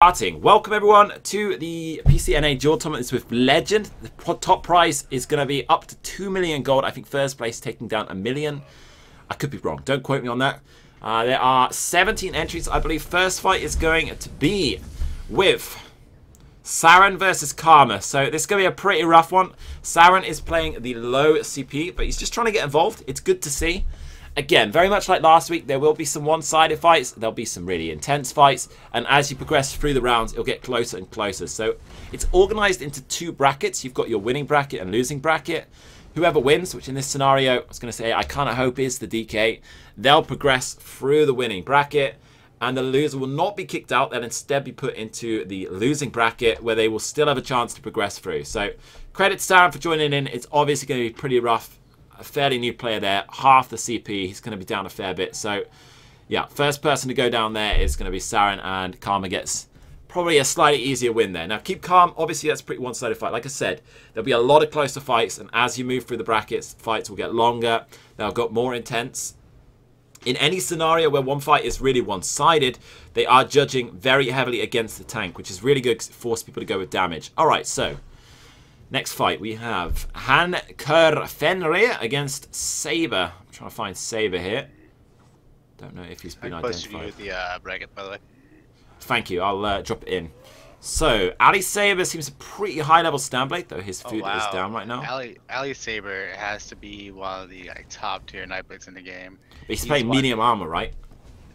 Starting. Welcome everyone to the PCNA Duel tournament. It's with Legend. The top prize is going to be up to 2 million gold. I think first place taking down 1 million. I could be wrong. Don't quote me on that. There are 17 entries. I believe first fight is going to be with Saren versus Karma. So this is going to be a pretty rough one. Saren is playing the low CP, but he's just trying to get involved. It's good to see. Again, very much like last week, there will be some one-sided fights. There'll be some really intense fights. And as you progress through the rounds, it'll get closer and closer. So it's organized into 2 brackets. You've got your winning bracket and losing bracket. Whoever wins, which in this scenario, I was going to say, I kind of hope is the DK. They'll progress through the winning bracket. And the loser will not be kicked out. They'll instead be put into the losing bracket, where they will still have a chance to progress through. So credit to Saren for joining in. It's obviously going to be pretty rough. A fairly new player there, half the CP, he's going to be down a fair bit. So, yeah, first person to go down there is going to be Saren, and Karma gets probably a slightly easier win there. Now, keep calm. Obviously, that's a pretty one-sided fight. Like I said, there'll be a lot of closer fights, and as you move through the brackets, fights will get longer. They'll get more intense. In any scenario where one fight is really one-sided, they are judging very heavily against the tank, which is really good because it forces people to go with damage. All right, so next fight, we have Fenrir against Saber. I'm trying to find Saber here. Don't know if he's been identified. I posted you the bracket, by the way. Thank you. I'll drop it in. So, Ali Saber seems a pretty high-level Stamblade, though his food is down right now. Ali Saber has to be one of the top-tier Nightblades in the game. But he's playing medium armor, right?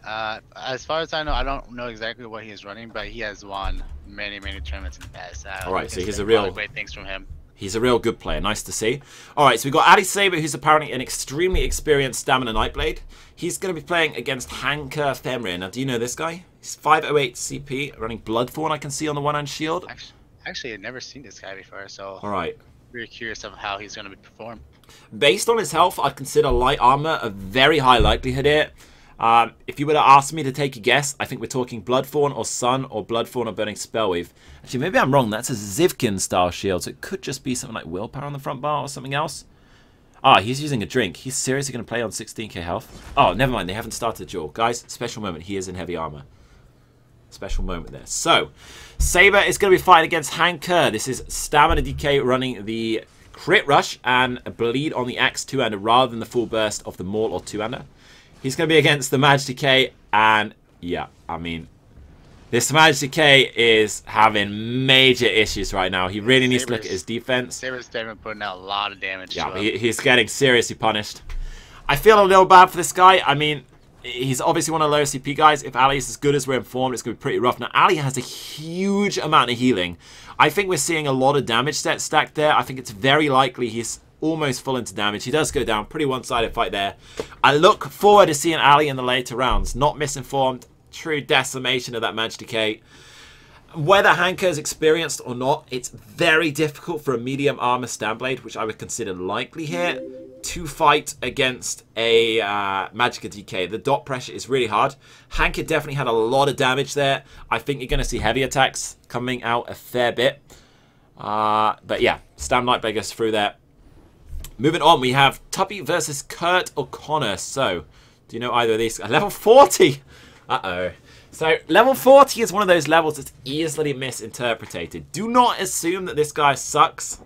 As far as I know, I don't know exactly what he is running, but he has won many tournaments in the past. Alright, so he's a real great things from him. He's a real good player. Nice to see. Alright, so we've got Ali Saber, who's apparently an extremely experienced Stamina Nightblade. He's going to be playing against Fenrir. Now, do you know this guy? He's 508 CP, running Bloodthorn, I can see on the one-hand shield. Actually, I've never seen this guy before, so alright, very curious of how he's going to perform. Based on his health, I'd consider light armor a very high likelihood here. If you were to ask me to take a guess, I think we're talking Bloodthorn or Sun or Bloodthorn or Burning Spellweave. Actually, maybe I'm wrong. That's a Zivkin style shield, so it could just be something like Willpower on the front bar or something else. Ah, he's using a drink. He's seriously going to play on 16k health? Oh, never mind. They haven't started Duel. Guys, special moment. He is in heavy armor. Special moment there. So, Saber is going to be fighting against Hanker. This is Stamina DK running the Crit Rush and a Bleed on the Axe 2-hander rather than the full burst of the Maul or 2-hander. He's going to be against the Maj Decay, and yeah, I mean, this Maj Decay is having major issues right now. He really needs to look at his defense. Saber's definitely putting out a lot of damage. Yeah, he's getting seriously punished. I feel a little bad for this guy. I mean, he's obviously one of the low CP guys. If Ali is as good as we're informed, it's going to be pretty rough. Now, Ali has a huge amount of healing. I think we're seeing a lot of damage set stacked there. I think it's very likely he's almost full into damage. He does go down. Pretty one-sided fight there. I look forward to seeing Ali in the later rounds. Not misinformed. True decimation of that Maj Decay. Whether Hanker is experienced or not, it's very difficult for a medium armor Stamblade, which I would consider likely here, to fight against a Magicka DK. The dot pressure is really hard. Hanker definitely had a lot of damage there. I think you're going to see heavy attacks coming out a fair bit. But yeah, Stam Nightblade goes through there. Moving on, we have Tuppy versus Kurt O'Connor. So, do you know either of these? Level 40! Uh-oh. So, level 40 is one of those levels that's easily misinterpreted. Do not assume that this guy sucks.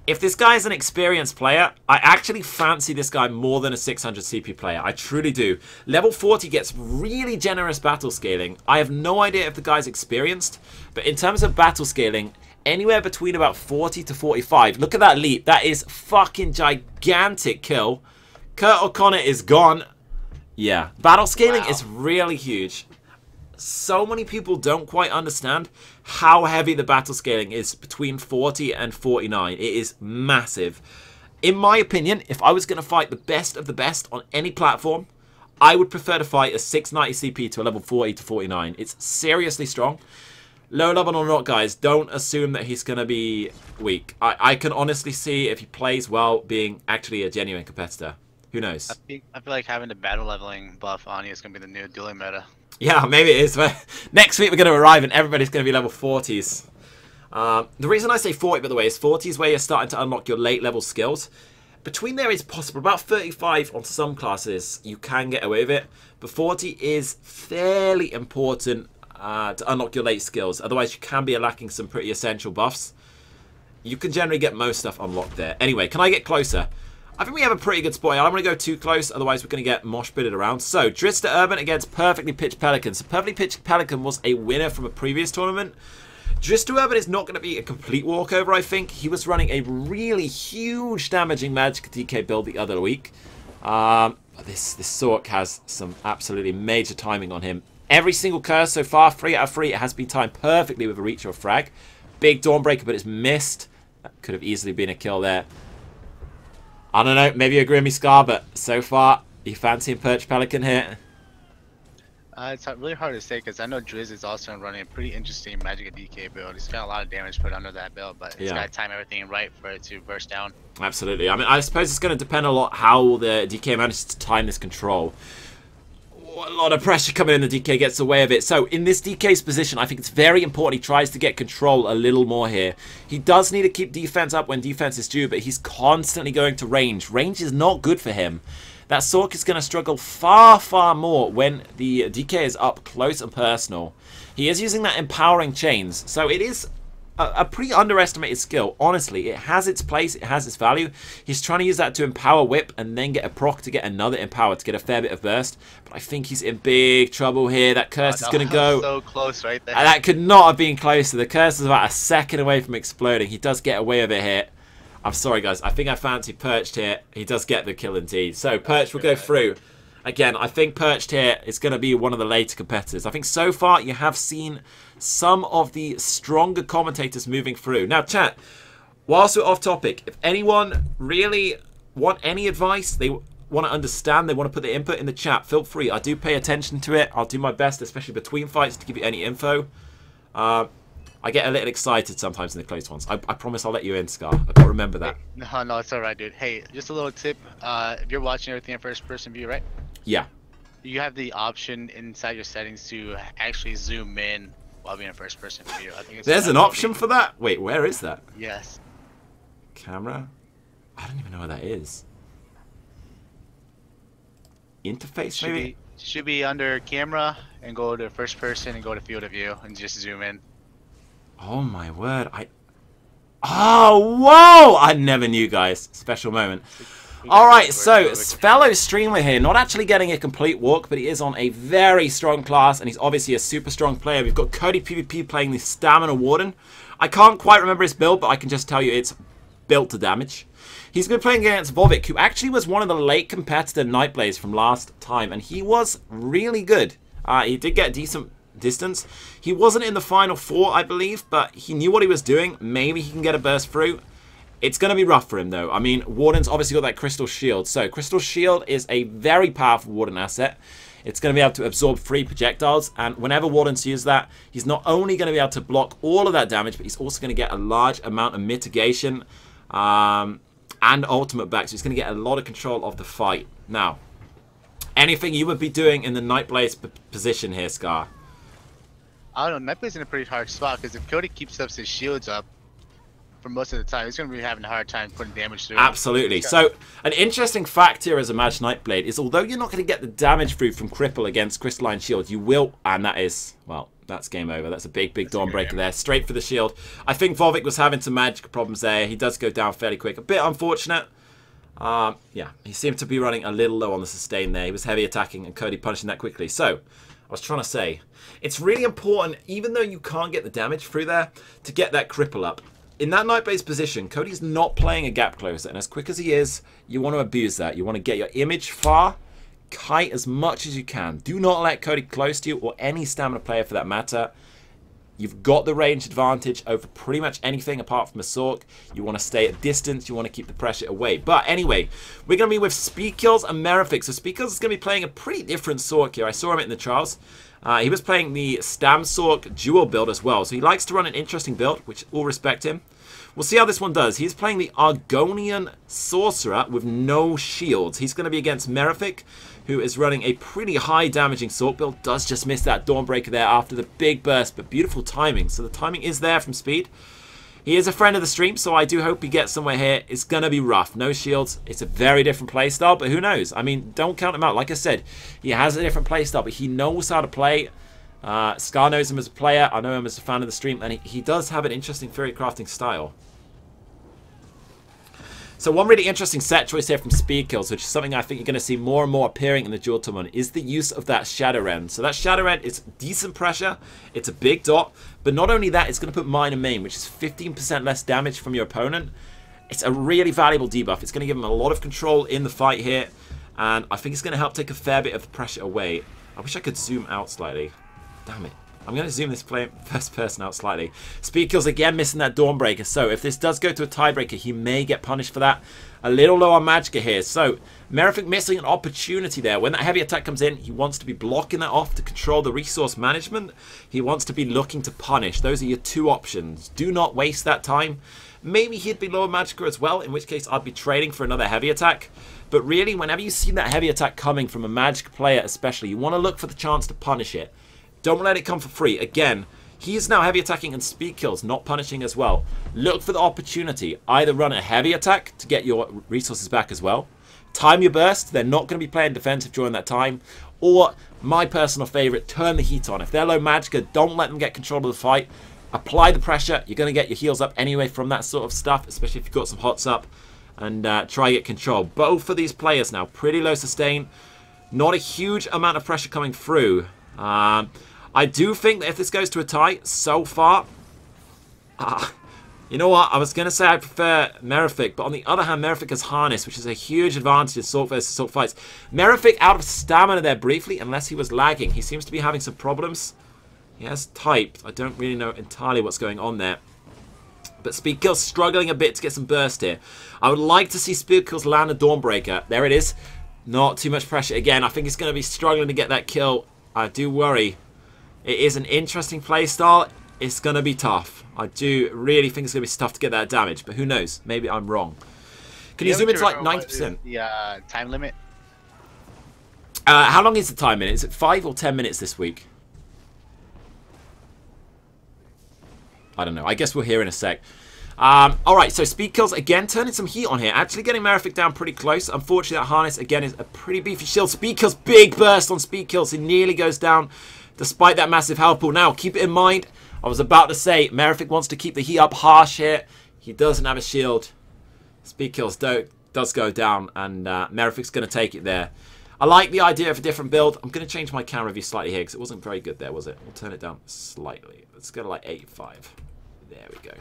If this guy is an experienced player, I actually fancy this guy more than a 600 CP player. I truly do. Level 40 gets really generous battle scaling. I have no idea if the guy's experienced, but in terms of battle scaling, anywhere between about 40 to 45. Look at that leap. That is fucking gigantic kill. Kurt O'Connor is gone. Yeah. Battle scaling is really huge. So many people don't quite understand how heavy the battle scaling is between 40 and 49. It is massive. In my opinion, if I was going to fight the best of the best on any platform, I would prefer to fight a 690 CP to a level 40 to 49. It's seriously strong. Low level or not, guys, don't assume that he's going to be weak. I can honestly see, if he plays well, being actually a genuine competitor. Who knows? I feel like having the battle leveling buff on you is going to be the new dueling meta. Yeah, maybe it is. But next week we're going to arrive and everybody's going to be level 40s. The reason I say 40, by the way, is 40 is where you're starting to unlock your late level skills. Between there is possible. About 35 on some classes, you can get away with it. But 40 is fairly important. to unlock your late skills. Otherwise, you can be lacking some pretty essential buffs. You can generally get most stuff unlocked there. Anyway, can I get closer? I think we have a pretty good spot here. I don't want to go too close, otherwise we're going to get mosh pitted around. So, Drister Urban against Perfectly Pitched Pelican. So, Perfectly Pitched Pelican was a winner from a previous tournament. Drister Urban is not going to be a complete walkover, I think. He was running a really huge damaging magic DK build the other week. This Sork has some absolutely major timing on him. Every single curse so far, 3 out of 3, it has been timed perfectly with a reach or a frag. Big Dawnbreaker, but it's missed. That could have easily been a kill there. I don't know, maybe you agree with me, Scar, but so far, you fancying Perched Pelican here? It's really hard to say because I know Driz is also running a pretty interesting Magic DK build. He's got a lot of damage put under that build, but he's got to time everything right for it to burst down. Absolutely. I mean, I suppose it's going to depend a lot how the DK manages to time this control. A lot of pressure coming in, the DK gets away of it. So, in this DK's position, I think it's very important he tries to get control a little more here. He does need to keep defense up when defense is due, but he's constantly going to range. Range is not good for him. That Sork is going to struggle far, far more when the DK is up close and personal. He is using that empowering chains, so it is a pretty underestimated skill. Honestly, it has its place, it has its value. He's trying to use that to empower whip and then get a proc to get another empower to get a fair bit of burst. But I think he's in big trouble here. That curse is going to go so close right there. That could not have been closer. The curse is about a second away from exploding. He does get away with it here. I'm sorry, guys. I think I fancy Perched here. He does get the kill indeed. So Perched will go through. Again, I think Perched here is going to be one of the later competitors. I think so far you have seen some of the stronger commentators moving through. Now, chat, whilst we're off topic, if anyone really want any advice, they want to understand, they want to put their input in the chat, feel free. I do pay attention to it. I'll do my best, especially between fights, to give you any info. I get a little excited sometimes in the close ones. I promise I'll let you in, Scar. I've got to remember that. No, it's alright, dude. Hey, just a little tip. If you're watching everything in first-person view, right? Yeah. You have the option inside your settings to actually zoom in while being in first-person view. I think it's There's an option for that? Wait, where is that? Yes. Camera? I don't even know where that is. Interface, maybe? Should be under camera and go to first person and go to field of view and just zoom in. Oh my word, Oh, whoa! I never knew, guys. Special moment. Alright, so, fellow streamer here, not actually getting a complete walk, but he is on a very strong class, and he's obviously a super strong player. We've got Cody PvP playing the Stamina Warden. I can't quite remember his build, but I can just tell you it's built to damage. He's been playing against Bhavik, who actually was one of the late competitor Nightblaze from last time, and he was really good. He did get a decent distance. He wasn't in the final 4, I believe, but he knew what he was doing. Maybe he can get a burst through. It's going to be rough for him, though. I mean, Warden's obviously got that Crystal Shield. So, Crystal Shield is a very powerful Warden asset. It's going to be able to absorb 3 projectiles, and whenever Warden's use that, he's not only going to be able to block all of that damage, but he's also going to get a large amount of mitigation and ultimate back. So, he's going to get a lot of control of the fight. Now, anything you would be doing in the Nightblaze position here, Scar? I don't know. Nightblaze's in a pretty hard spot because if Cody keeps up his shields up for most of the time, he's going to be having a hard time putting damage through. Absolutely. So, an interesting fact here as a Mage Nightblade is although you're not going to get the damage through from Cripple against Crystalline Shield, you will, and that is, well, that's game over. That's a big Dawnbreaker there. Straight for the shield. I think Bhavik was having some magic problems there. He does go down fairly quick. A bit unfortunate. Yeah, he seemed to be running a little low on the sustain there. He was heavy attacking and Cody punishing that quickly. So, I was trying to say, it's really important, even though you can't get the damage through there, to get that cripple up. In that Nightblaze position, Cody's not playing a gap closer, and as quick as he is, you want to abuse that. You want to get your image far, kite as much as you can. Do not let Cody close to you, or any stamina player for that matter. You've got the range advantage over pretty much anything apart from a Sork. You want to stay at distance. You want to keep the pressure away. But anyway, we're going to be with Speakills and Mirifique. So Speakills is going to be playing a pretty different Sork here. I saw him in the trials. He was playing the Stam Sork Duel build as well. So he likes to run an interesting build, which all respect him. We'll see how this one does. He's playing the Argonian Sorcerer with no shields. He's going to be against Mirifique, who is running a pretty high damaging Sork build. Does just miss that Dawnbreaker there after the big burst, but beautiful timing. So the timing is there from speed. He is a friend of the stream, so I do hope he gets somewhere here. It's going to be rough. No shields. It's a very different playstyle, but who knows? I mean, don't count him out. Like I said, he has a different playstyle, but he knows how to play Scar knows him as a player. I know him as a fan of the stream. And he does have an interesting theory crafting style. So one really interesting set choice here from Speed Kills, which is something I think you're going to see more and more appearing in the Duel tournament, is the use of that Shadow Rend. So that Shadow Rend is decent pressure, it's a big dot, but not only that, it's going to put minor main, which is 15% less damage from your opponent. It's a really valuable debuff. It's going to give him a lot of control in the fight here, and I think it's going to help take a fair bit of the pressure away. I wish I could zoom out slightly. Damn it. I'm going to zoom this first person out slightly. Speed Kills again missing that Dawnbreaker. So if this does go to a tiebreaker, he may get punished for that. A little low on Magicka here. So Mirifique missing an opportunity there. When that heavy attack comes in, he wants to be blocking that off to control the resource management. He wants to be looking to punish. Those are your two options. Do not waste that time. Maybe he'd be low on Magicka as well, in which case I'd be trading for another heavy attack. But really, whenever you see that heavy attack coming from a Magicka player especially, you want to look for the chance to punish it. Don't let it come for free. Again, he is now heavy attacking and Speed Kills, not punishing as well. Look for the opportunity. Either run a heavy attack to get your resources back as well. Time your burst. They're not going to be playing defensive during that time. Or, my personal favourite, turn the heat on. If they're low Magicka, don't let them get control of the fight. Apply the pressure. You're going to get your heals up anyway from that sort of stuff, especially if you've got some hots up. And try to get control. Both of these players now, pretty low sustain. Not a huge amount of pressure coming through. I do think that if this goes to a tie, so far, you know what, I was going to say I prefer Mirifique, but on the other hand, Mirifique has Harness, which is a huge advantage in Assault versus Assault fights. Mirifique out of stamina there briefly, unless he was lagging. He seems to be having some problems. He has typed. I don't really know entirely what's going on there. But Speed Kills struggling a bit to get some burst here. I would like to see Speed Kills land a Dawnbreaker. There it is. Not too much pressure. Again, I think he's going to be struggling to get that kill. I do worry. It is an interesting playstyle. It's going to be tough. I do really think it's going to be tough to get that damage. But who knows? Maybe I'm wrong. Can you zoom into like 90%? The time limit? How long is the time limit? Is it 5 or 10 minutes this week? I don't know. I guess we'll hear in a sec. Alright, so Speed Kills again, turning some heat on here. Actually getting Mirifique down pretty close. Unfortunately, that Harness again is a pretty beefy shield. Speed Kills, big burst on Speed Kills. He nearly goes down despite that massive health pool. Now, keep it in mind, I was about to say, Mirifique wants to keep the heat up harsh here. He doesn't have a shield. Speed Kills does go down, and Mirifique's going to take it there. I like the idea of a different build. I'm going to change my camera view slightly here, because it wasn't very good there, was it? We'll turn it down slightly. Let's go to like 85. There we go.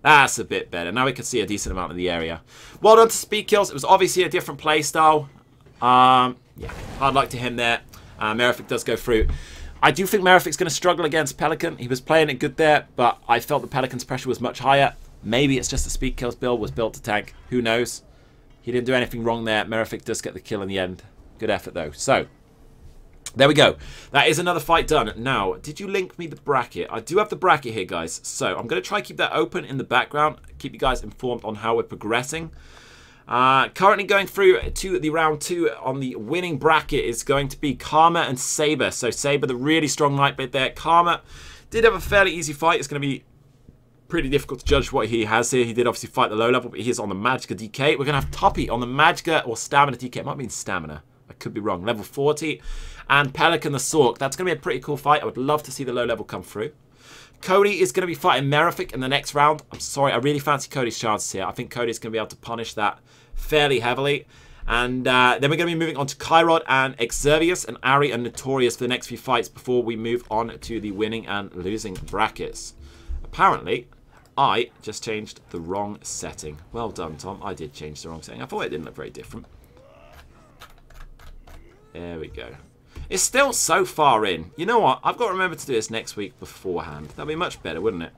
That's a bit better. Now we can see a decent amount of the area. Well done to Speed Kills. It was obviously a different playstyle. Yeah, hard luck to him there. Mirifique does go through. I do think Mirifique's going to struggle against Pelican. He was playing it good there, but I felt the Pelican's pressure was much higher. Maybe it's just the Speed Kills build was built to tank. Who knows? He didn't do anything wrong there. Mirifique does get the kill in the end. Good effort, though. So, there we go. That is another fight done. Now, did you link me the bracket? I do have the bracket here, guys. So, I'm going to try to keep that open in the background. Keep you guys informed on how we're progressing. Currently going through to the round 2 on the winning bracket is going to be Karma and Saber. So Saber, the really strong Nightblade there. Karma did have a fairly easy fight. It's going to be pretty difficult to judge what he has here. He did obviously fight the low level, but he is on the Magicka DK. We're going to have Toppy on the Magicka or Stamina DK. It might mean Stamina. I could be wrong. Level 40. And Pelican the Sork. That's going to be a pretty cool fight. I would love to see the low level come through. Cody is going to be fighting Mirifique in the next round. I'm sorry, I really fancy Cody's chances here. I think Cody's going to be able to punish that fairly heavily. And then we're going to be moving on to Kairat and Xavius and Arya and Notorious for the next few fights before we move on to the winning and losing brackets. Apparently, I just changed the wrong setting. Well done, Tom. I did change the wrong setting. I thought it didn't look very different. There we go. It's still so far in. You know what? I've got to remember to do this next week beforehand. That'd be much better, wouldn't it?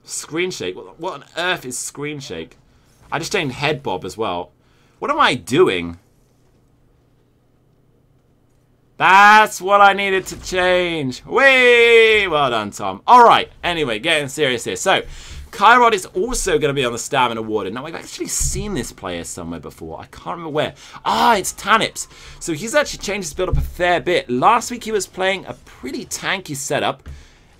Screen shake? What on earth is screen shake? I just changed head bob as well. What am I doing? That's what I needed to change. Whee! Well done, Tom. Alright, anyway, getting serious here. So, Kairat is also going to be on the Stamina Warden. Now, we've actually seen this player somewhere before. I can't remember where. Ah, it's Tanips. So, he's actually changed his build up a fair bit. Last week, he was playing a pretty tanky setup.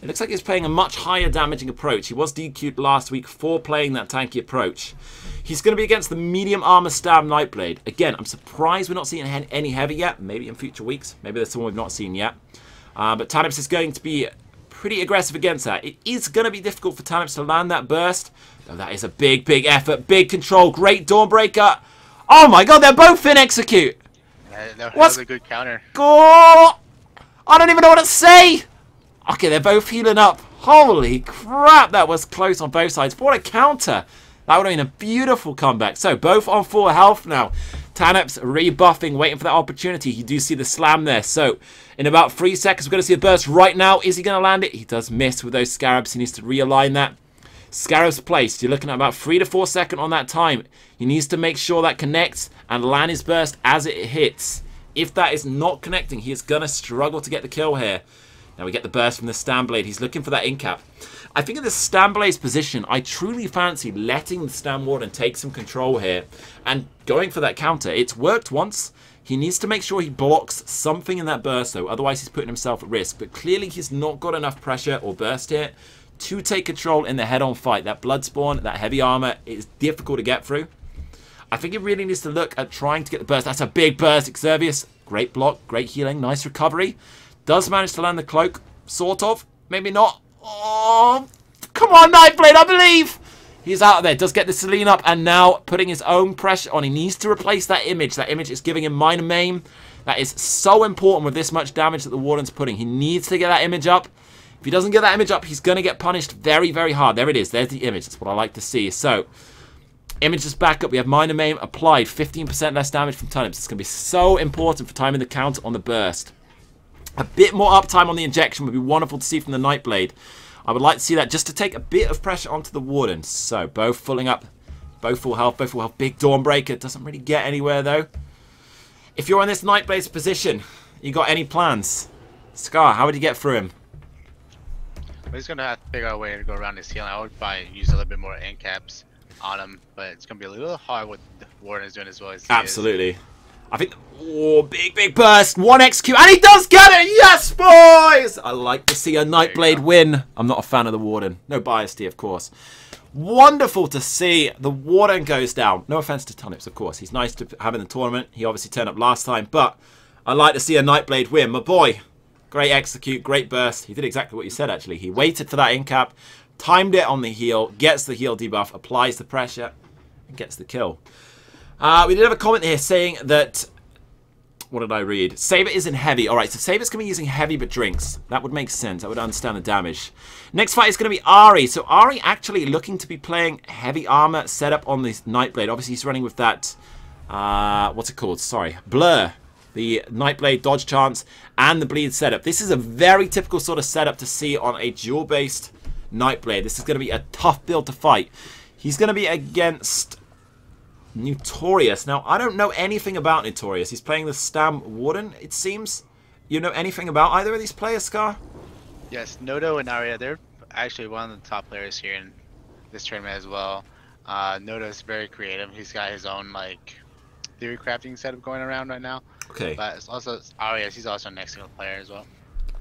It looks like he's playing a much higher damaging approach. He was DQ'd last week for playing that tanky approach. He's going to be against the medium armor stab Nightblade. Again, I'm surprised we're not seeing any heavy yet. Maybe in future weeks. Maybe there's someone we've not seen yet. But Tanips is going to be pretty aggressive against that. It is going to be difficult for Tanips to land that burst. Though that is a big, big effort. Big control. Great Dawnbreaker. Oh my god, they're both in execute. Yeah, that was a good counter. Oh, I don't even know what to say. Okay, they're both healing up. Holy crap, that was close on both sides. What a counter. That would have been a beautiful comeback. So, both on full health now. Tanips rebuffing, waiting for that opportunity. You do see the slam there. So, in about 3 seconds, we're going to see a burst right now. Is he going to land it? He does miss with those Scarabs. He needs to realign that. Scarabs placed. You're looking at about 3 to 4 seconds on that time. He needs to make sure that connects and land his burst as it hits. If that is not connecting, he is going to struggle to get the kill here. Now we get the burst from the Stanblade. He's looking for that in-cap. I think in the Stanblade's position, I truly fancy letting the Stan Warden take some control here and going for that counter. It's worked once. He needs to make sure he blocks something in that burst, though. Otherwise, he's putting himself at risk. But clearly, he's not got enough pressure or burst here to take control in the head-on fight. That Bloodspawn, that heavy armor, is difficult to get through. I think he really needs to look at trying to get the burst. That's a big burst, Xavius. Great block, great healing, nice recovery. Does manage to land the cloak, sort of. Maybe not. Oh, come on, Nightblade, I believe. He's out of there. Does get the Celine up and now putting his own pressure on. He needs to replace that image. That image is giving him minor maim. That is so important with this much damage that the Warden's putting. He needs to get that image up. If he doesn't get that image up, he's going to get punished very, very hard. There it is. There's the image. That's what I like to see. So, image is back up. We have minor maim applied. 15% less damage from Tanips. It's going to be so important for timing the counter on the burst. A bit more uptime on the injection would be wonderful to see from the Nightblade. I would like to see that just to take a bit of pressure onto the Warden. So, both filling up. Both full health. Both full health. Big Dawnbreaker. Doesn't really get anywhere, though. If you're in this Nightblade's position, you got any plans? Scar, how would you get through him? Well, he's going to have to figure out a way to go around his healing. I would probably use a little bit more end caps on him. But it's going to be a little hard what the Warden is doing as well as Absolutely. I think, oh, big burst, 1 execute, and he does get it! Yes, boys! I like to see a Nightblade win. I'm not a fan of the Warden. No bias here, of course. Wonderful to see the Warden goes down. No offense to Tanips, of course. He's nice to have in the tournament. He obviously turned up last time, but I like to see a Nightblade win. My boy, great execute, great burst. He did exactly what you said, actually. He waited for that in-cap, timed it on the heal, gets the heal debuff, applies the pressure, and gets the kill. We did have a comment here saying that, what did I read? Saber isn't heavy. Alright, so Saber's going to be using heavy but drinks. That would make sense. I would understand the damage. Next fight is going to be Arya. So Arya actually looking to be playing heavy armor setup on this Nightblade. Obviously he's running with that, what's it called? Sorry, Blur. The Nightblade dodge chance and the bleed setup. This is a very typical sort of setup to see on a duel-based Nightblade. This is going to be a tough build to fight. He's going to be against Notorious. Now, I don't know anything about Notorious. He's playing the Stam Warden, it seems. You know anything about either of these players, Scar? Yes, Noto and Arya, they're actually one of the top players here in this tournament as well. Noto is very creative. He's got his own, like, theory crafting setup going around right now. Okay. But it's also Arya, he's also an excellent player as well.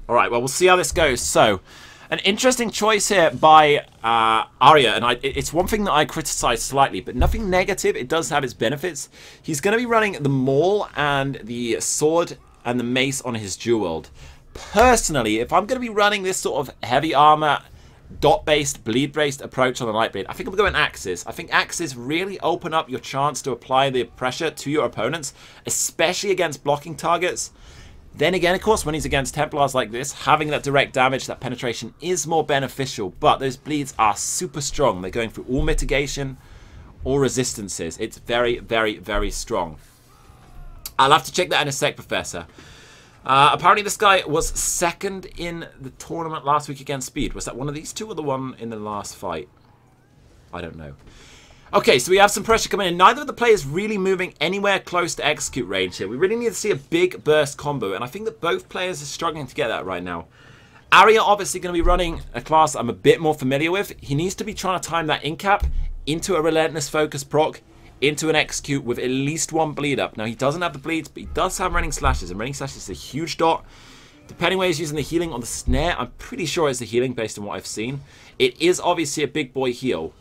Alright, well, we'll see how this goes. So, an interesting choice here by Arya, and it's one thing that I criticize slightly, but nothing negative. It does have its benefits. He's going to be running the Maul and the Sword and the Mace on his Duel. Personally, if I'm going to be running this sort of heavy armor, dot-based, bleed-based approach on the Nightblade, I think I'm going Axes. I think Axes really open up your chance to apply the pressure to your opponents, especially against blocking targets. Then again, of course, when he's against Templars like this, having that direct damage, that penetration is more beneficial. But those bleeds are super strong. They're going through all mitigation, all resistances. It's very, very, very strong. I'll have to check that in a sec, Professor. Apparently this guy was second in the tournament last week against Speed. Was that one of these two or the one in the last fight? I don't know. Okay, so we have some pressure coming in. Neither of the players really moving anywhere close to execute range here. We really need to see a big burst combo, and I think that both players are struggling to get that right now. Arya obviously going to be running a class I'm a bit more familiar with. He needs to be trying to time that in-cap into a Relentless Focus proc, into an execute with at least one bleed up. Now, he doesn't have the bleeds, but he does have Running Slashes, and Running Slashes is a huge dot. Depending where he's using the healing on the snare, I'm pretty sure it's the healing based on what I've seen. It is obviously a big boy heal.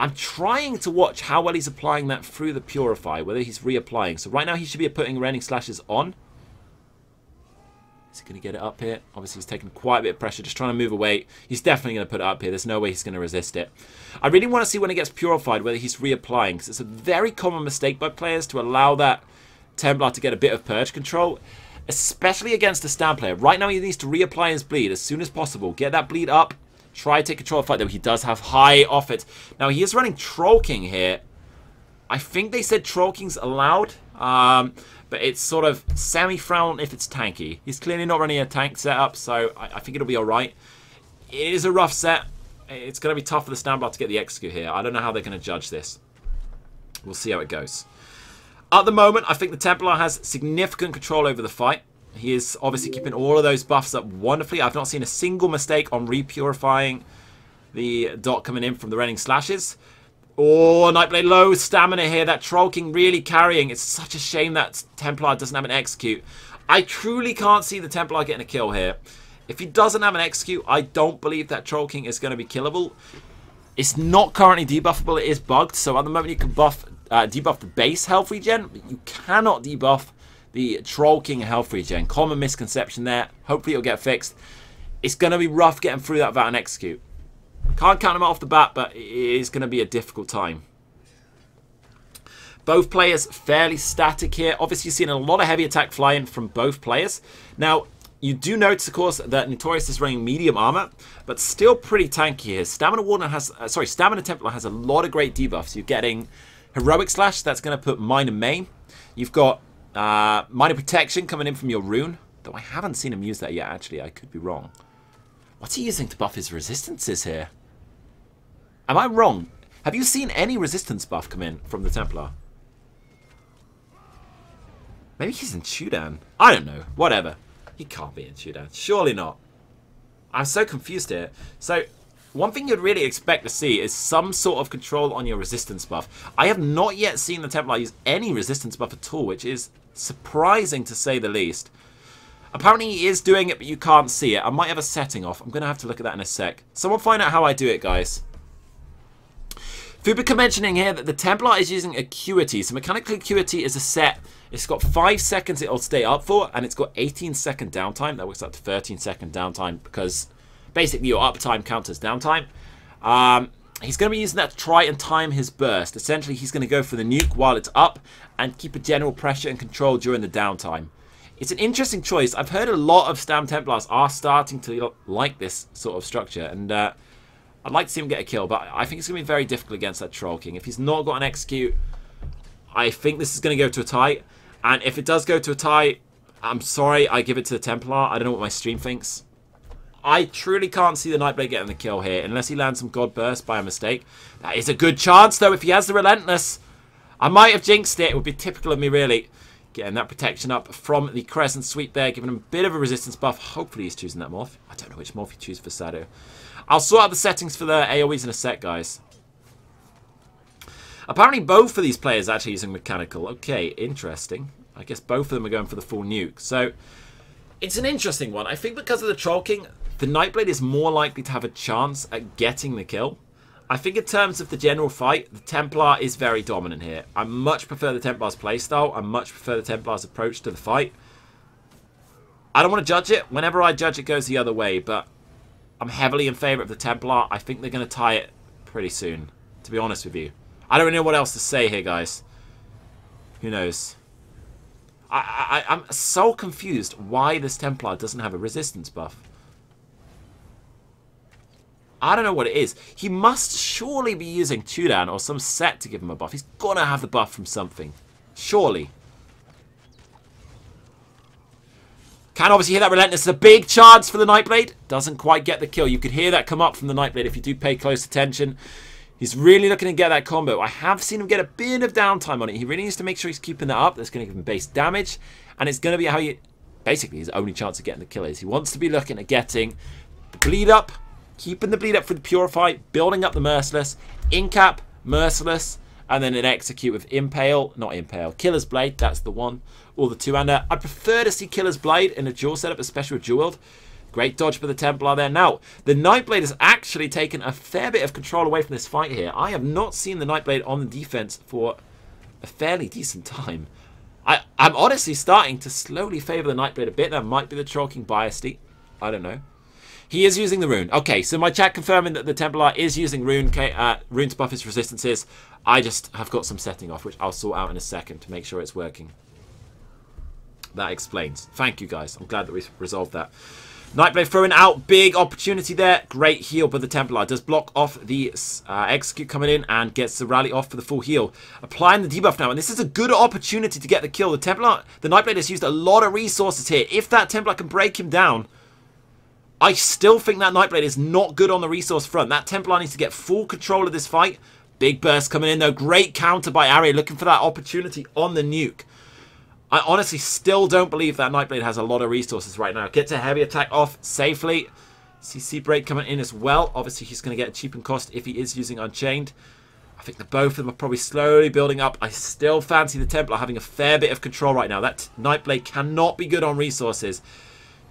I'm trying to watch how well he's applying that through the Purify, whether he's reapplying. So right now he should be putting Running Slashes on. Is he going to get it up here? Obviously, he's taking quite a bit of pressure, just trying to move away. He's definitely going to put it up here. There's no way he's going to resist it. I really want to see when it gets purified whether he's reapplying, because it's a very common mistake by players to allow that Templar to get a bit of purge control, especially against a stand player. Right now, he needs to reapply his bleed as soon as possible. Get that bleed up. Try to take control of the fight, though. He does have high off it. Now, he is running Troll King here. I think they said Troll King's allowed, but it's sort of semi-frown if it's tanky. He's clearly not running a tank setup, so I think it'll be alright. It is a rough set. It's going to be tough for the Standbar to get the execute here. I don't know how they're going to judge this. We'll see how it goes. At the moment, I think the Templar has significant control over the fight. He is obviously keeping all of those buffs up wonderfully. I've not seen a single mistake on repurifying the dot coming in from the Renning Slashes. Oh, Nightblade low stamina here. That Troll King really carrying. It's such a shame that Templar doesn't have an execute. I truly can't see the Templar getting a kill here. If he doesn't have an execute, I don't believe that Troll King is going to be killable. It's not currently debuffable. It is bugged. So at the moment you can debuff the base health regen, but you cannot debuff the Troll King health regen. Common misconception there. Hopefully it'll get fixed. It's going to be rough getting through that without an execute. Can't count him off the bat, but it is going to be a difficult time. Both players fairly static here. Obviously, you're seeing a lot of heavy attack flying from both players. Now, you do notice, of course, that Notorious is running medium armor, but still pretty tanky here. Stamina Templar has a lot of great debuffs. You're getting Heroic Slash, that's going to put Minor Maim. You've got Minor Protection coming in from your rune, though I haven't seen him use that yet, actually. I could be wrong. What's he using to buff his resistances here? Am I wrong? Have you seen any resistance buff come in from the Templar? Maybe he's in Chudan. I don't know. Whatever. He can't be in Chudan. Surely not. I'm so confused here. So, one thing you'd really expect to see is some sort of control on your resistance buff. I have not yet seen the Templar use any resistance buff at all, which is surprising to say the least. Apparently he is doing it, but you can't see it. I might have a setting off. I'm going to have to look at that in a sec. Someone find out how I do it, guys. Fubica mentioning here that the Templar is using Acuity. So Mechanical Acuity is a set. It's got 5 seconds it'll stay up for, and it's got 18-second downtime. That works out to 13-second downtime because basically your uptime counts as downtime. He's going to be using that to try and time his burst. Essentially, he's going to go for the nuke while it's up and keep a general pressure and control during the downtime. It's an interesting choice. I've heard a lot of Stam Templars are starting to like this sort of structure, and I'd like to see him get a kill, but I think it's going to be very difficult against that Troll King. If he's not got an execute, I think this is going to go to a tie, and if it does go to a tie, I'm sorry, I give it to the Templar. I don't know what my stream thinks. I truly can't see the Nightblade getting the kill here, unless he lands some God Burst by a mistake. That is a good chance, though, if he has the Relentless. I might have jinxed it. It would be typical of me, really. Getting that protection up from the Crescent Sweep there, giving him a bit of a resistance buff. Hopefully he's choosing that morph. I don't know which morph he chooses for Shadow. I'll sort out the settings for the AoEs in a sec, guys. Apparently both of these players are actually using Mechanical. Okay, interesting. I guess both of them are going for the full nuke. So, it's an interesting one. I think because of the Troll King, the Nightblade is more likely to have a chance at getting the kill. I think in terms of the general fight, the Templar is very dominant here. I much prefer the Templar's playstyle. I much prefer the Templar's approach to the fight. I don't want to judge it. Whenever I judge, it goes the other way. But I'm heavily in favour of the Templar. I think they're going to tie it pretty soon, to be honest with you. I don't really know what else to say here, guys. Who knows? I'm so confused why this Templar doesn't have a resistance buff. I don't know what it is. He must surely be using Chudan or some set to give him a buff. He's got to have the buff from something. Surely. Can obviously hear that Relentless. It's a big chance for the Nightblade. Doesn't quite get the kill. You could hear that come up from the Nightblade if you do pay close attention. He's really looking to get that combo. I have seen him get a bit of downtime on it. He really needs to make sure he's keeping that up. That's going to give him base damage. And it's going to be how he... Basically, his only chance of getting the kill is. He wants to be looking at getting the bleed up. Keeping the bleed up for the Purify, building up the Merciless, Incap, Merciless, and then an Execute with Impale, not Impale, Killer's Blade, that's the one, or the two-hander. I prefer to see Killer's Blade in a dual setup, especially with Duel. Great dodge for the Templar there. Now, the Nightblade has actually taken a fair bit of control away from this fight here. I have not seen the Nightblade on the defense for a fairly decent time. I'm honestly starting to slowly favour the Nightblade a bit. That might be the Troll King biased. I don't know. He is using the rune. Okay, so my chat confirming that the Templar is using rune to buff his resistances. I just have got some setting off, which I'll sort out in a second to make sure it's working. That explains. Thank you, guys. I'm glad that we've resolved that. Nightblade throwing out. Big opportunity there. Great heal, but the Templar does block off the execute coming in and gets the rally off for the full heal. Applying the debuff now, and this is a good opportunity to get the kill. The Nightblade has used a lot of resources here. If that Templar can break him down, I still think that Nightblade is not good on the resource front. That Templar needs to get full control of this fight. Big burst coming in though. Great counter by Arya, looking for that opportunity on the nuke. I honestly still don't believe that Nightblade has a lot of resources right now. Gets a heavy attack off safely. CC break coming in as well. Obviously he's going to get a cheapened cost if he is using Unchained. I think that both of them are probably slowly building up. I still fancy the Templar having a fair bit of control right now. That Nightblade cannot be good on resources.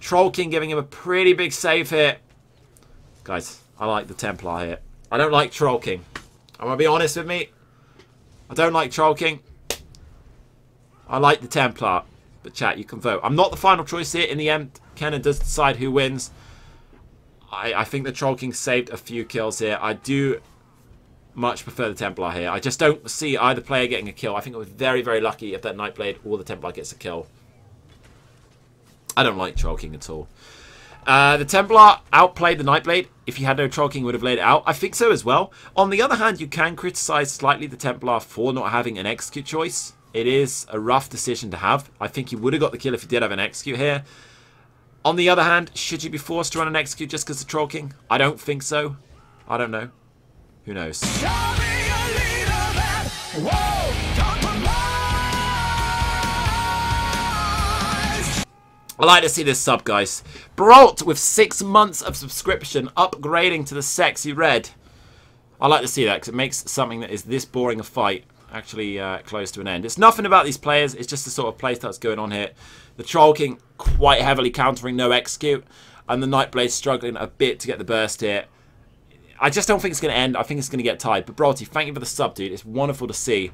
Troll King giving him a pretty big save here. Guys, I like the Templar here. I don't like Troll King. I'm going to be honest with me. I don't like Troll King. I like the Templar. But chat, you can vote. I'm not the final choice here. In the end, Kenan does decide who wins. I think the Troll King saved a few kills here. I do much prefer the Templar here. I just don't see either player getting a kill. I think it was very, very lucky if that Nightblade or the Templar gets a kill. I don't like Troll King at all. The Templar outplayed the Nightblade. If he had no Troll King, would have laid it out. I think so as well. On the other hand, you can criticize slightly the Templar for not having an execute choice. It is a rough decision to have. I think he would have got the kill if he did have an execute here. On the other hand, should you be forced to run an execute just because of Troll King? I don't think so. I don't know. Who knows? I like to see this sub, guys. Brolt with 6 months of subscription, upgrading to the sexy red. I like to see that because it makes something that is this boring a fight actually close to an end. It's nothing about these players. It's just the sort of playstyle that's going on here. The Troll King quite heavily countering, no execute. And the Nightblade struggling a bit to get the burst here. I just don't think it's going to end. I think it's going to get tied. But Brolty, thank you for the sub, dude. It's wonderful to see.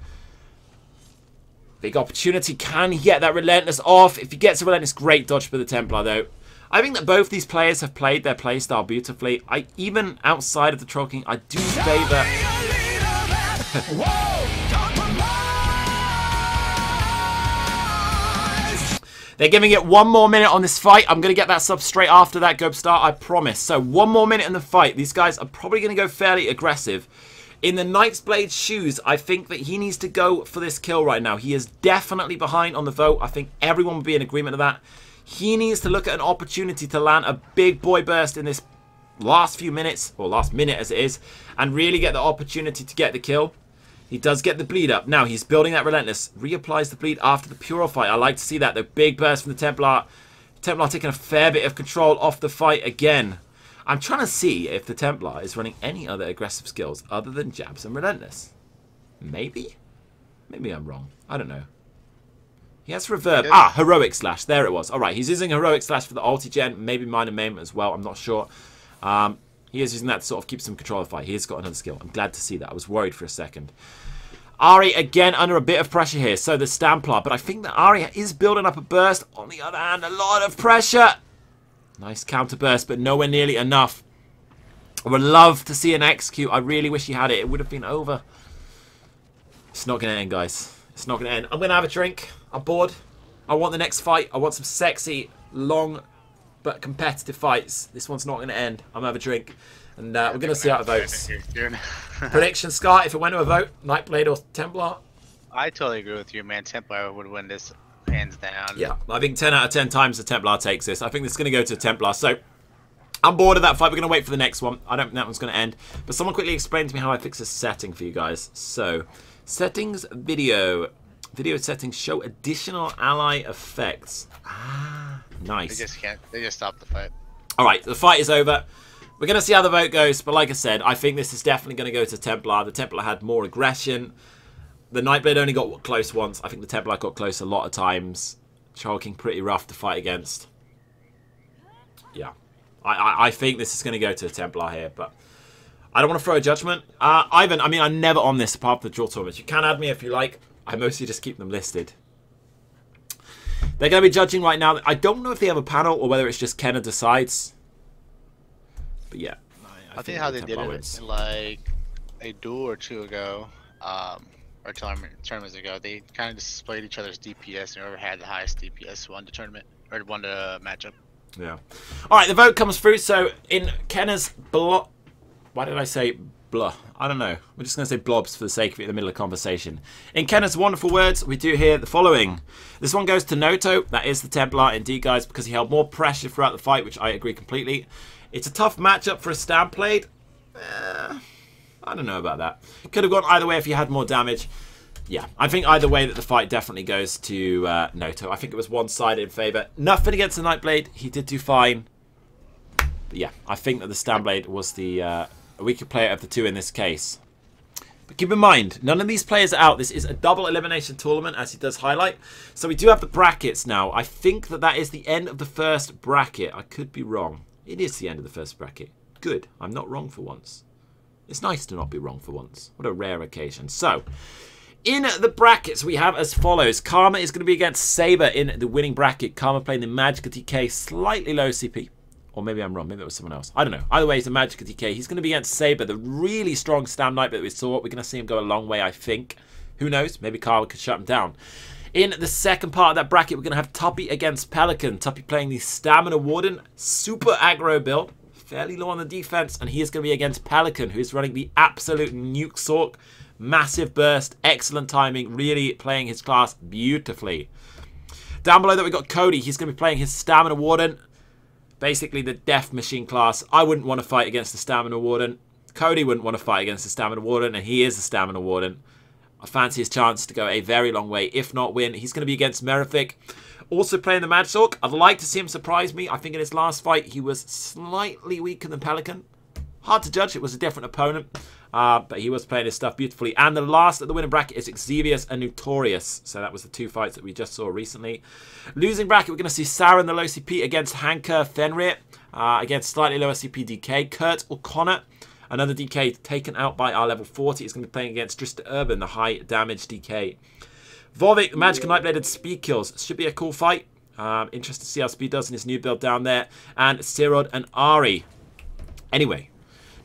Big opportunity. Can he get that Relentless off? If he gets a Relentless, great dodge for the Templar, though. I think that both these players have played their playstyle beautifully. Even outside of the Troll King, I do favour... They're giving it 1 more minute on this fight. I'm going to get that sub straight after that Gob start, I promise. So 1 more minute in the fight. These guys are probably going to go fairly aggressive. In the Knightsblade's shoes, I think that he needs to go for this kill right now. He is definitely behind on the vote. I think everyone will be in agreement of that. He needs to look at an opportunity to land a big boy burst in this last few minutes, or last minute as it is, and really get the opportunity to get the kill. He does get the bleed up. Now he's building that Relentless. Reapplies the bleed after the Purify. I like to see that. The big burst from the Templar. Templar taking a fair bit of control off the fight again. I'm trying to see if the Templar is running any other aggressive skills other than jabs and Relentless. Maybe? Maybe I'm wrong. I don't know. He has Reverb. Ah, Heroic Slash. There it was. Alright, he's using Heroic Slash for the ulti gen. Maybe Minor Maim as well. I'm not sure. He is using that to sort of keep some control of the fight. He has got another skill. I'm glad to see that. I was worried for a second. Arya again under a bit of pressure here. So the Stamplar. But I think that Arya is building up a burst. On the other hand, a lot of pressure. Nice counter burst, but nowhere nearly enough. I would love to see an execute. I really wish he had it. It would have been over. It's not going to end, guys. It's not going to end. I'm going to have a drink. I'm bored. I want the next fight. I want some sexy, long, but competitive fights. This one's not going to end. I'm going to have a drink. And we're going to see how it votes. Prediction, Scott, if it went to a vote, Nightblade or Templar? I totally agree with you, man. Templar would win this hands down. Yeah, I think 10 out of 10 times the Templar takes this. I think this is going to go to Templar. So, I'm bored of that fight. We're going to wait for the next one. I don't think that one's going to end. But someone quickly explain to me how I fix this setting for you guys. So, settings, video. Video settings show additional ally effects. Ah, nice. They just can't. They just stopped the fight. All right, the fight is over. We're going to see how the vote goes. But like I said, I think this is definitely going to go to Templar. The Templar had more aggression. The Nightblade only got close once. I think the Templar got close a lot of times. Troll King pretty rough to fight against. Yeah. I think this is going to go to the Templar here. But I don't want to throw a judgment. Ivan, I mean, I'm never on this apart from the draw tournaments. You can add me if you like. I mostly just keep them listed. They're going to be judging right now. I don't know if they have a panel or whether it's just Kenna decides. But yeah. I think how they did it in like a duel or two ago, or tournaments ago, they kind of displayed each other's DPS, and whoever had the highest DPS won the tournament, or won the matchup. Yeah. Alright, the vote comes through. So in Kenna's blob... Why did I say blah? I don't know. We're just going to say blobs for the sake of it in the middle of the conversation. In Kenna's wonderful words, we do hear the following. This one goes to Noto. That is the Templar indeed, guys, because he held more pressure throughout the fight, which I agree completely. It's a tough matchup for a stand plate. I don't know about that. It could have gone either way if you had more damage. Yeah, I think either way that the fight definitely goes to Noto. I think it was one-sided in favour. Nothing against the Nightblade. He did do fine. But yeah, I think that the Standblade was the weaker player of the two in this case. But keep in mind, none of these players are out. This is a double elimination tournament, as he does highlight. So we do have the brackets now. I think that that is the end of the first bracket. I could be wrong. It is the end of the first bracket. Good. I'm not wrong for once. It's nice to not be wrong for once. What a rare occasion. So, in the brackets, we have as follows. Karma is going to be against Saber in the winning bracket. Karma playing the Magic DK, slightly low CP. Or maybe I'm wrong. Maybe it was someone else. I don't know. Either way, it's a Magic DK. He's going to be against Saber, the really strong Stam Knight that we saw. We're going to see him go a long way, I think. Who knows? Maybe Karma could shut him down. In the second part of that bracket, we're going to have Tuppy against Pelican. Tuppy playing the Stamina Warden, super aggro build. Fairly low on the defense, and he is going to be against Pelican, who is running the absolute nuke sork. Massive burst, excellent timing, really playing his class beautifully. Down below that, we've got Cody. He's going to be playing his Stamina Warden, basically the Death Machine class. I wouldn't want to fight against the Stamina Warden. Cody wouldn't want to fight against the Stamina Warden, and he is the Stamina Warden. I fancy his chance to go a very long way, if not win. He's going to be against Mirifique. Also playing the Mad Sork. I'd like to see him surprise me. I think in his last fight, he was slightly weaker than Pelican. Hard to judge. It was a different opponent. But he was playing his stuff beautifully. And the last at the winning bracket is Xavius and Notorious. So that was the two fights that we just saw recently. Losing bracket, we're going to see Sarah in the low CP against Hanker Fenrir. Against slightly lower CP DK. Kurt O'Connor. Another DK taken out by our level 40. He's going to be playing against Drista Urban, the high damage DK. Bhavik, the Magic Nightbladed Speed Kills. Should be a cool fight. Interested to see how Speed does in his new build down there. And Sirod and Ari. Anyway,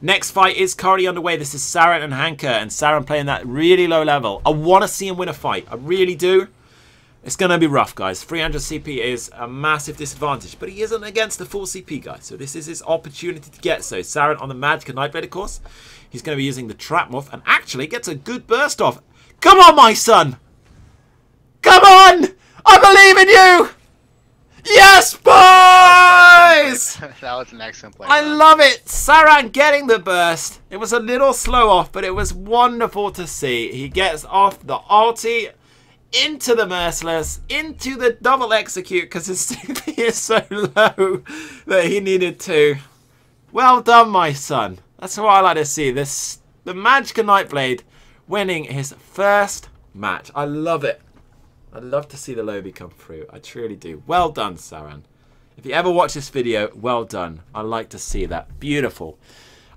next fight is currently underway. This is Saran and Hanker. And Saran playing that really low level. I want to see him win a fight. I really do. It's going to be rough, guys. 300 CP is a massive disadvantage. But he isn't against the full CP, guys. So this is his opportunity to get so. Saran on the Magic Nightbladed course. He's going to be using the Trap Morph. And actually gets a good burst off. Come on, my son! Come on! I believe in you! Yes, boys! That was an excellent play. I love it. Saran getting the burst. It was a little slow off, but it was wonderful to see. He gets off the ulti, into the Merciless, into the double execute, because his CP is so low that he needed to. Well done, my son. That's what I like to see. The Magic Nightblade winning his first match. I love it. I'd love to see the lobby come through. I truly do. Well done, Saran. If you ever watch this video, well done. I like to see that. Beautiful.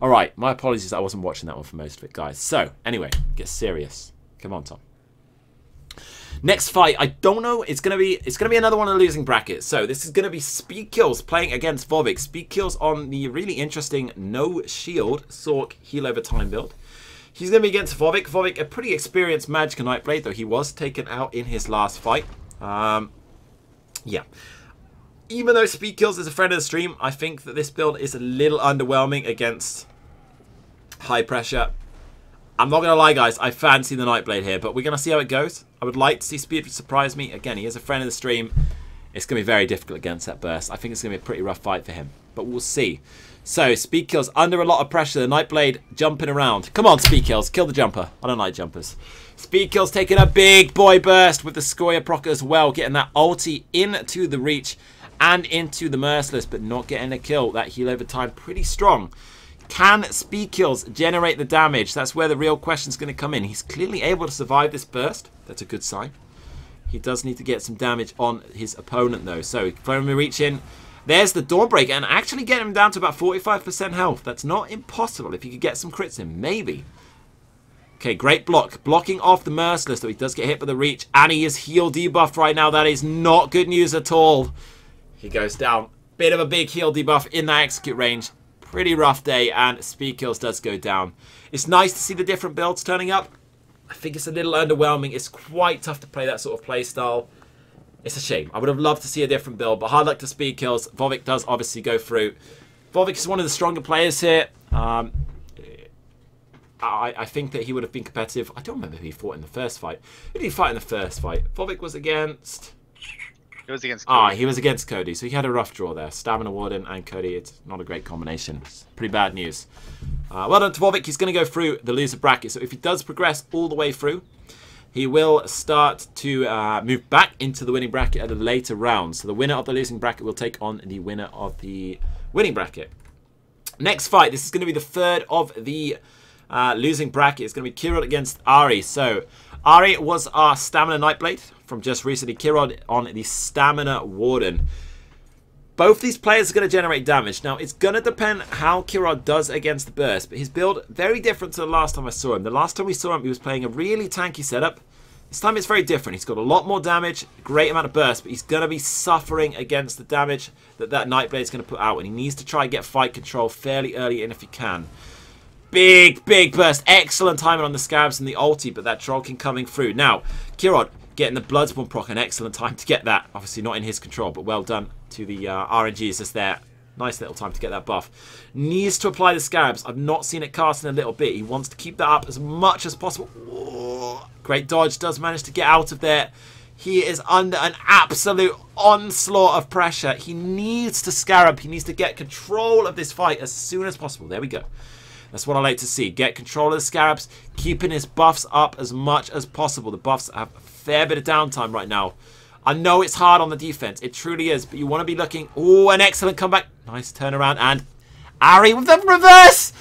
All right. My apologies. I wasn't watching that one for most of it, guys. So, anyway, get serious. Come on, Tom. Next fight, I don't know. It's gonna be another one of the losing brackets. So this is gonna be Speed Kills playing against Bhavik. Speed Kills on the really interesting no shield Sork heal over time build. He's going to be against Bhavik. Bhavik, a pretty experienced Magic Nightblade, though he was taken out in his last fight. Yeah. Even though Speed Kills is a friend of the stream, I think that this build is a little underwhelming against high pressure. I'm not going to lie, guys. I fancy the Nightblade here, but we're going to see how it goes. I would like to see Speed surprise me. Again, he is a friend of the stream. It's going to be very difficult against that burst. I think it's going to be a pretty rough fight for him, but we'll see. So, Speed Kills under a lot of pressure. The Nightblade jumping around. Come on, Speed Kills. Kill the jumper. I don't like jumpers. Speed Kills taking a big boy burst with the Scoria proc as well. Getting that ulti into the reach and into the Merciless, but not getting a kill. That heal over time pretty strong. Can Speed Kills generate the damage? That's where the real question is going to come in. He's clearly able to survive this burst. That's a good sign. He does need to get some damage on his opponent, though. So, from the reach in. There's the Dawnbreaker, and actually getting him down to about 45% health. That's not impossible if you could get some crits in. Maybe. Okay, great block. Blocking off the Merciless, though he does get hit by the reach. And he is heal debuffed right now. That is not good news at all. He goes down. Bit of a big heal debuff in that execute range. Pretty rough day, and speed kills does go down. It's nice to see the different builds turning up. I think it's a little underwhelming. It's quite tough to play that sort of play style. It's a shame. I would have loved to see a different build, but hard luck to speed kills. Bhavik does obviously go through. Bhavik is one of the stronger players here. I think that he would have been competitive. I don't remember who he fought in the first fight. Who did he fight in the first fight? Bhavik was against... It was against Cody. He was against Cody, so he had a rough draw there. Stamina Warden and Cody, it's not a great combination. It's pretty bad news. Well done to Bhavik. He's going to go through the loser bracket. So if he does progress all the way through, he will start to move back into the winning bracket at a later round. So the winner of the losing bracket will take on the winner of the winning bracket. Next fight, this is going to be the third of the losing bracket. It's going to be Kairat against Arya. So Arya was our Stamina Nightblade from just recently. Kairat on the Stamina Warden. Both these players are going to generate damage. Now, it's going to depend how Kairat does against the burst, but his build very different to the last time I saw him. The last time we saw him, he was playing a really tanky setup. This time it's very different. He's got a lot more damage, a great amount of burst, but he's going to be suffering against the damage that Nightblade is going to put out, and he needs to try and get fight control fairly early in if he can. Big burst. Excellent timing on the Scabs and the ulti, but that Trollking coming through. Now, Kairat getting the Bloodspawn proc, an excellent time to get that. Obviously not in his control, but well done to the RNGs just there. Nice little time to get that buff. Needs to apply the Scabs. I've not seen it cast in a little bit. He wants to keep that up as much as possible. Whoa. Great dodge. Does manage to get out of there. He is under an absolute onslaught of pressure. He needs to Scarab. He needs to get control of this fight as soon as possible. There we go. That's what I like to see. Get control of the Scarabs, keeping his buffs up as much as possible. The buffs have a fair bit of downtime right now. I know it's hard on the defense. It truly is. But you want to be looking... Oh, an excellent comeback. Nice turnaround. And Arya with the reverse.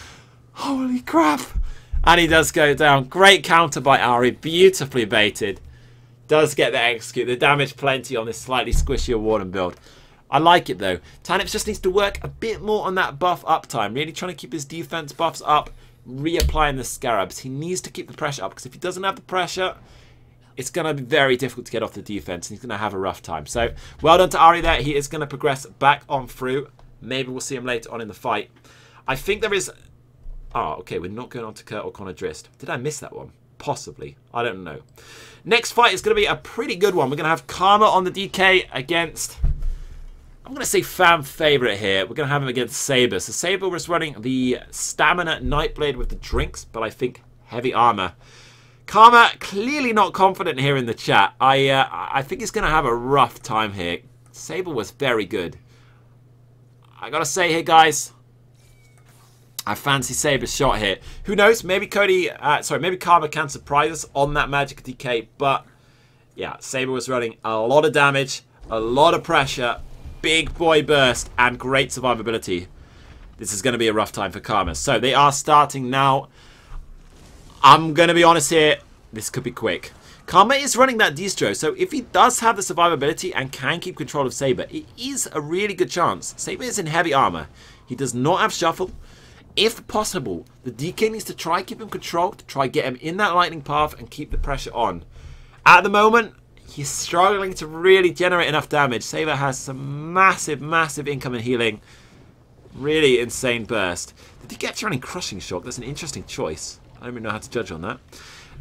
Holy crap. And he does go down. Great counter by Arya. Beautifully baited. Does get the execute. The damage plenty on this slightly squishier Warden build. I like it though. Tannips just needs to work a bit more on that buff uptime. Really trying to keep his defense buffs up. Reapplying the Scarabs. He needs to keep the pressure up, because if he doesn't have the pressure, it's going to be very difficult to get off the defense, and he's going to have a rough time. So, well done to Arya there. He is going to progress back on through. Maybe we'll see him later on in the fight. I think there is... Oh, okay, we're not going on to Kurt or Connor Drist. Did I miss that one? Possibly. I don't know. Next fight is going to be a pretty good one. We're going to have Karma on the DK against... I'm going to say fan favorite here. We're going to have him against Saber. So Saber was running the Stamina Nightblade with the drinks, but I think heavy armor. Karma, clearly not confident here in the chat. I think he's going to have a rough time here. Saber was very good. I got to say here, guys, I fancy Saber's shot here. Who knows? Maybe maybe Karma can surprise us on that magic DK. But yeah, Saber was running a lot of damage, a lot of pressure, big boy burst, and great survivability. This is going to be a rough time for Karma. So they are starting now. I'm going to be honest here. This could be quick. Karma is running that distro, so if he does have the survivability and can keep control of Saber, it is a really good chance. Saber is in heavy armor. He does not have shuffle. If possible, the DK needs to try keep him controlled, to try get him in that lightning path and keep the pressure on. At the moment, he's struggling to really generate enough damage. Saber has some massive incoming healing. Really insane burst. Did he get running Crushing Shock? That's an interesting choice. I don't even know how to judge on that.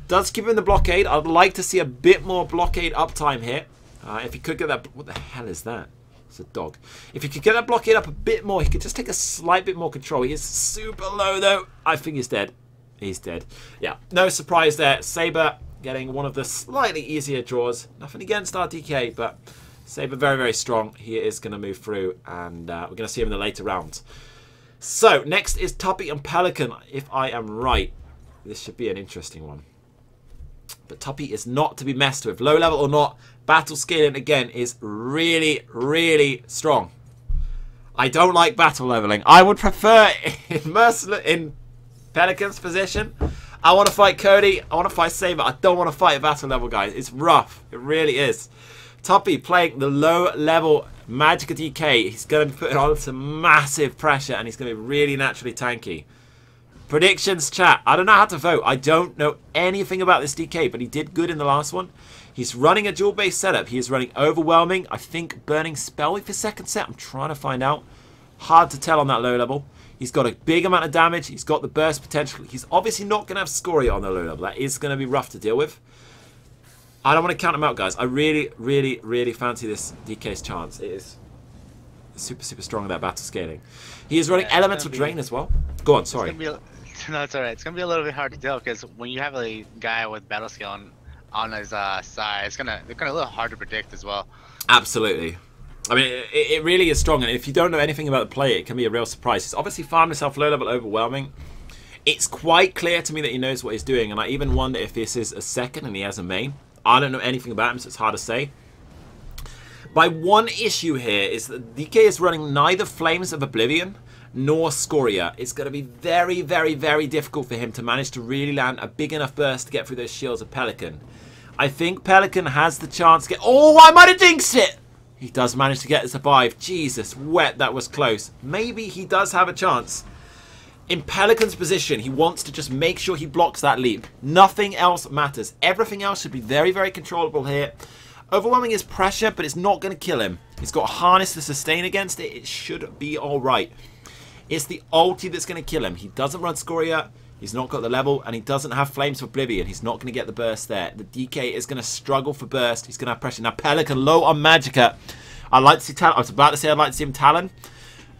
Does give him the blockade. I'd like to see a bit more blockade uptime here. If he could get that... What the hell is that? It's a dog. If he could get that blockade up a bit more, he could just take a slight bit more control. He is super low, though. I think he's dead. He's dead. Yeah, no surprise there. Saber getting one of the slightly easier draws. Nothing against our DK, but Saber very strong. He is going to move through, and we're going to see him in the later rounds. So, next is Tuppy and Pelican, if I am right. This should be an interesting one. But Tuppy is not to be messed with. Low level or not, battle scaling again is really strong. I don't like battle leveling. I would prefer in Pelican's position. I want to fight Cody. I want to fight Saber. I don't want to fight battle level, guys. It's rough. It really is. Tuppy playing the low level Magic DK. He's going to be putting on some massive pressure, and he's going to be really naturally tanky. Predictions, chat. I don't know how to vote. I don't know anything about this DK, but he did good in the last one. He's running a duel-based setup. He is running Overwhelming. I think Burning Spell with his second set. I'm trying to find out. Hard to tell on that low level. He's got a big amount of damage. He's got the burst potential. He's obviously not going to have Scoria on the low level. That is going to be rough to deal with. I don't want to count him out, guys. I really, really, really fancy this DK's chance. It is super, super strong in that battle scaling. He is running Elemental Drain as well. Go on, sorry. No, it's alright. It's going to be a little bit hard to tell because when you have a guy with battle scale on his side, it's they're kind of a little hard to predict as well. Absolutely. I mean, it really is strong, and if you don't know anything about the play, it can be a real surprise. He's obviously farmed himself low-level Overwhelming. It's quite clear to me that he knows what he's doing, and I even wonder if this is a second and he has a main. I don't know anything about him, so it's hard to say. My one issue here is that DK is running neither Flames of Oblivion nor Scoria. It's going to be very, very, very difficult for him to manage to really land a big enough burst to get through those shields of Pelican. I think Pelican has the chance to get... Oh, I might have jinxed it! He does manage to get to survive. Jesus, wet, that was close. Maybe he does have a chance. In Pelican's position, he wants to just make sure he blocks that leap. Nothing else matters. Everything else should be very, very controllable here. Overwhelming is pressure, but it's not going to kill him. He's got a harness to sustain against it. It should be alright. It's the ulti that's going to kill him. He doesn't run Scoria. He's not got the level, and he doesn't have Flames of Oblivion. He's not going to get the burst there. The DK is going to struggle for burst. He's going to have pressure. Now, Pelican low on Magicka. I'd like to see Talon. I was about to say I'd like to see him Talon.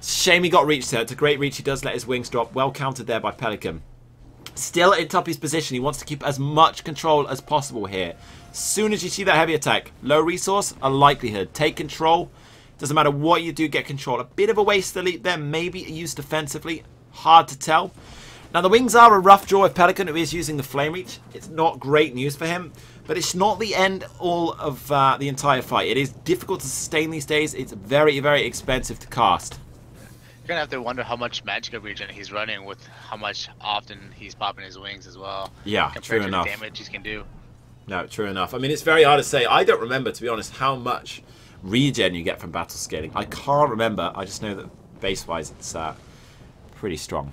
Shame he got reached there. It's a great reach. He does let his wings drop. Well countered there by Pelican. Still in top of his position. He wants to keep as much control as possible here. As soon as you see that heavy attack, low resource, a likelihood. Take control. Doesn't matter what you do, get control. A bit of a waste to leap there. Maybe used defensively. Hard to tell. Now, the wings are a rough draw with Pelican, who is using the Flame Reach. It's not great news for him, but it's not the end all of the entire fight. It is difficult to sustain these days. It's very, very expensive to cast. You're going to have to wonder how much Magicka regen he's running with how much often he's popping his wings as well. Yeah, true enough. The damage he can do. No, true enough. I mean, it's very hard to say. I don't remember, to be honest, how much regen you get from battle scaling. I can't remember. I just know that base-wise it's pretty strong.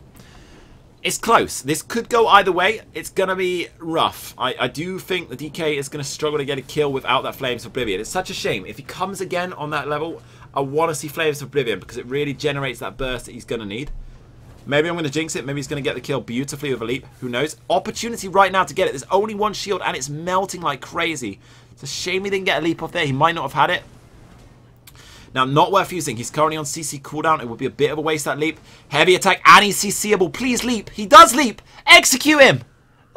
It's close. This could go either way. It's going to be rough. I do think the DK is going to struggle to get a kill without that Flames of Oblivion. It's such a shame. If he comes again on that level, I want to see Flames of Oblivion because it really generates that burst that he's going to need. Maybe I'm going to jinx it. Maybe he's going to get the kill beautifully with a leap. Who knows? Opportunity right now to get it. There's only one shield and it's melting like crazy. It's a shame he didn't get a leap off there. He might not have had it. Now, not worth using. He's currently on CC cooldown. It would be a bit of a waste, that leap. Heavy attack, and he's CCable. Please leap. He does leap. Execute him.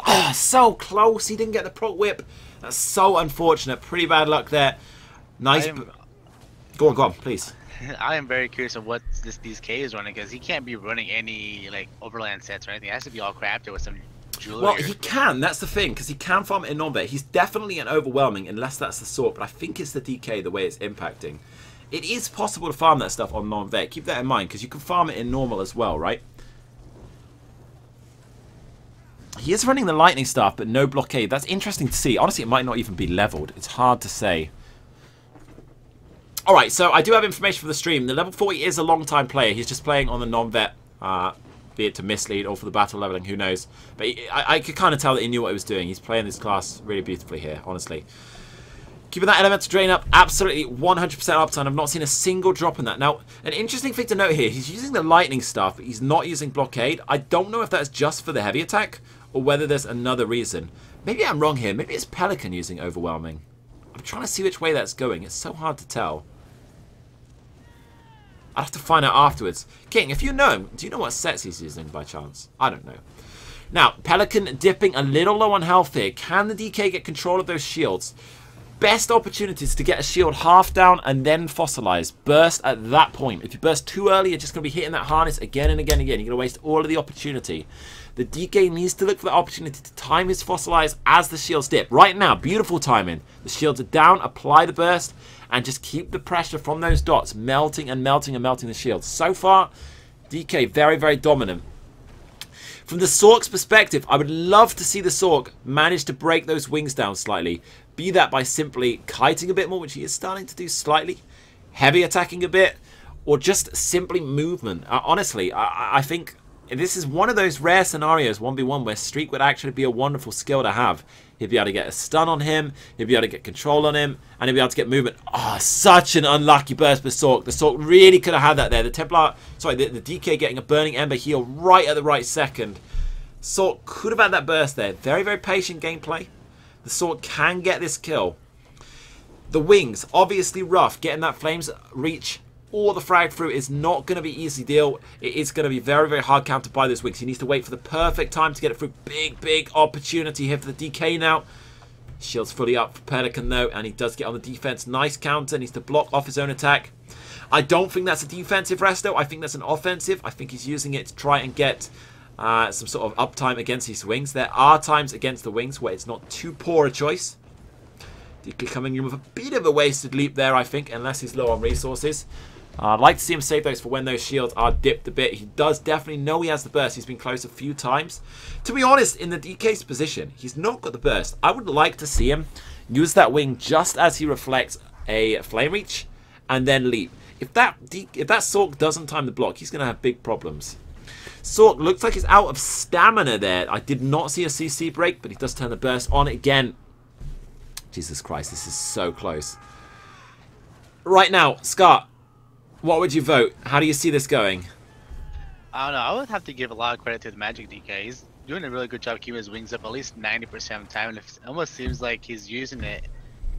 Oh, so close. He didn't get the proc whip. That's so unfortunate. Pretty bad luck there. Nice. Go on, please. I am very curious of what this DK is running, because he can't be running any like overland sets or anything. It has to be all crafted with some jewelry. Well, he can. That's the thing, because he can farm it in non-vet. He's definitely an overwhelming, unless that's the sort. But I think it's the DK, the way it's impacting. It is possible to farm that stuff on non-vet. Keep that in mind, because you can farm it in normal as well, right? He is running the lightning staff, but no blockade. That's interesting to see. Honestly, it might not even be leveled. It's hard to say. Alright, so I do have information for the stream. The level 40 is a long-time player. He's just playing on the non-vet, be it to mislead or for the battle leveling, who knows. But I could kind of tell that he knew what he was doing. He's playing this class really beautifully here, honestly. Keeping that elemental drain up, absolutely 100% uptime. I've not seen a single drop in that. Now, an interesting thing to note here, he's using the lightning staff, but he's not using blockade. I don't know if that's just for the heavy attack, or whether there's another reason. Maybe I'm wrong here. Maybe it's Pelican using overwhelming. I'm trying to see which way that's going. It's so hard to tell. I'll have to find out afterwards. King, if you know him, do you know what sets he's using by chance? I don't know. Now, Pelican dipping a little low on health here. Can the DK get control of those shields? Best opportunities to get a shield half down and then fossilize. Burst at that point. If you burst too early, you're just going to be hitting that harness again and again and again. You're going to waste all of the opportunity. The DK needs to look for the opportunity to time his fossilize as the shields dip. Right now, beautiful timing. The shields are down, apply the burst, and just keep the pressure from those dots melting and melting and melting the shields. So far, DK very, very dominant. From the Sork's perspective, I would love to see the Sork manage to break those wings down slightly. Be that by simply kiting a bit more, which he is starting to do slightly, heavy attacking a bit, or just simply movement. Honestly, I think this is one of those rare scenarios, 1v1, where Streak would actually be a wonderful skill to have. He'd be able to get a stun on him, he'd be able to get control on him, and he'd be able to get movement. Oh, such an unlucky burst for Sork. The Sork really could have had that there. The Templar, sorry, the DK getting a Burning Ember heal right at the right second. Sork could have had that burst there. Very, very patient gameplay. The Sork can get this kill. The wings, obviously rough. Getting that Flames reach or the frag through is not going to be an easy deal. It is going to be very, very hard countered by those wings. He needs to wait for the perfect time to get it through. Big, big opportunity here for the DK now. Shield's fully up for Pelican though, and he does get on the defense. Nice counter. Needs to block off his own attack. I don't think that's a defensive resto. I think that's an offensive. I think he's using it to try and get some sort of uptime against his wings. There are times against the wings where it's not too poor a choice. DK coming in with a bit of a wasted leap there, I think, unless he's low on resources. I'd like to see him save those for when those shields are dipped a bit. He does definitely know he has the burst. He's been close a few times. To be honest, in the DK's position, he's not got the burst. I would like to see him use that wing just as he reflects a flame reach and then leap. If that Sork doesn't time the block, he's going to have big problems. Sork looks like he's out of stamina there. I did not see a CC break, but he does turn the burst on again. Jesus Christ, this is so close. Right now, Scott, what would you vote? How do you see this going? I don't know. I would have to give a lot of credit to the Magic DK. He's doing a really good job keeping his wings up at least 90% of the time. And it almost seems like he's using it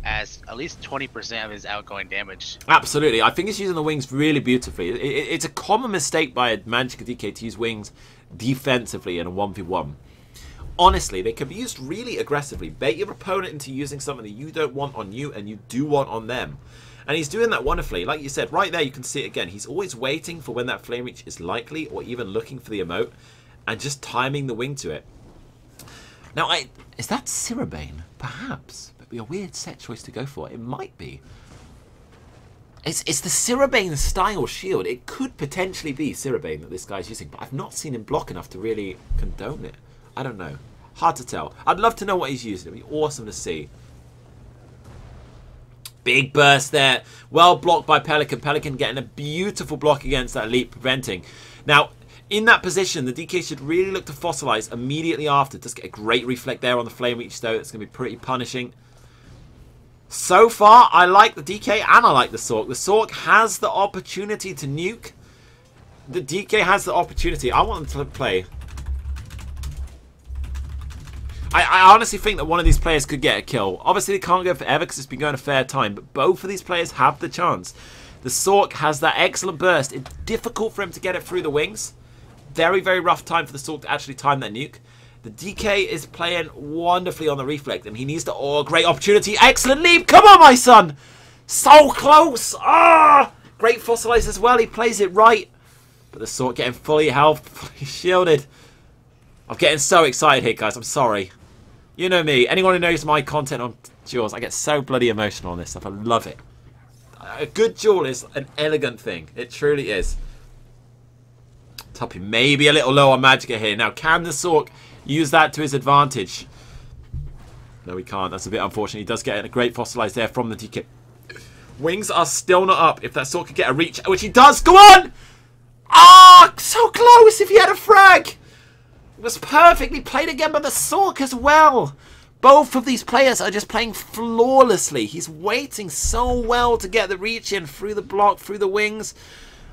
as at least 20% of his outgoing damage. Absolutely. I think he's using the wings really beautifully. It's a common mistake by a Magic DK to use wings defensively in a 1v1. Honestly, they can be used really aggressively. Bait your opponent into using something that you don't want on you and you do want on them. And he's doing that wonderfully. Like you said, right there you can see it again. He's always waiting for when that flame reach is likely or even looking for the emote and just timing the wing to it. Now, is that Sirabane? Perhaps. That'd be a weird set choice to go for. It might be. It's the Sirabane style shield. It could potentially be Sirabane that this guy's using, but I've not seen him block enough to really condone it. I don't know. Hard to tell. I'd love to know what he's using. It'd be awesome to see. Big burst there. Well blocked by Pelican. Pelican getting a beautiful block against that leap, preventing. Now, in that position, the DK should really look to fossilize immediately after. Does get a great reflect there on the flame reach, though. It's going to be pretty punishing. So far, I like the DK and I like the Sork. The Sork has the opportunity to nuke. The DK has the opportunity. I want them to play. I honestly think that one of these players could get a kill. Obviously, they can't go forever because it's been going a fair time, but both of these players have the chance. The Sork has that excellent burst. It's difficult for him to get it through the wings. Very, very rough time for the Sork to actually time that nuke. The DK is playing wonderfully on the reflect, and he needs to... Oh, great opportunity. Excellent leap. Come on, my son. So close. Ah! Great fossilize as well. He plays it right. But the Sork getting fully health, fully shielded. I'm getting so excited here, guys. I'm sorry. You know me. Anyone who knows my content on duels, I get so bloody emotional on this stuff. I love it. A good duel is an elegant thing. It truly is. Toppy maybe a little low on Magicka here. Now, can the Sork use that to his advantage? No, he can't. That's a bit unfortunate. He does get a great fossilize there from the DK. Wings are still not up. If that Sork could get a reach, which he does. Go on! Ah, so close if he had a frag. It was perfectly played again by the Sork as well. Both of these players are just playing flawlessly. He's waiting so well to get the reach in through the block, through the wings.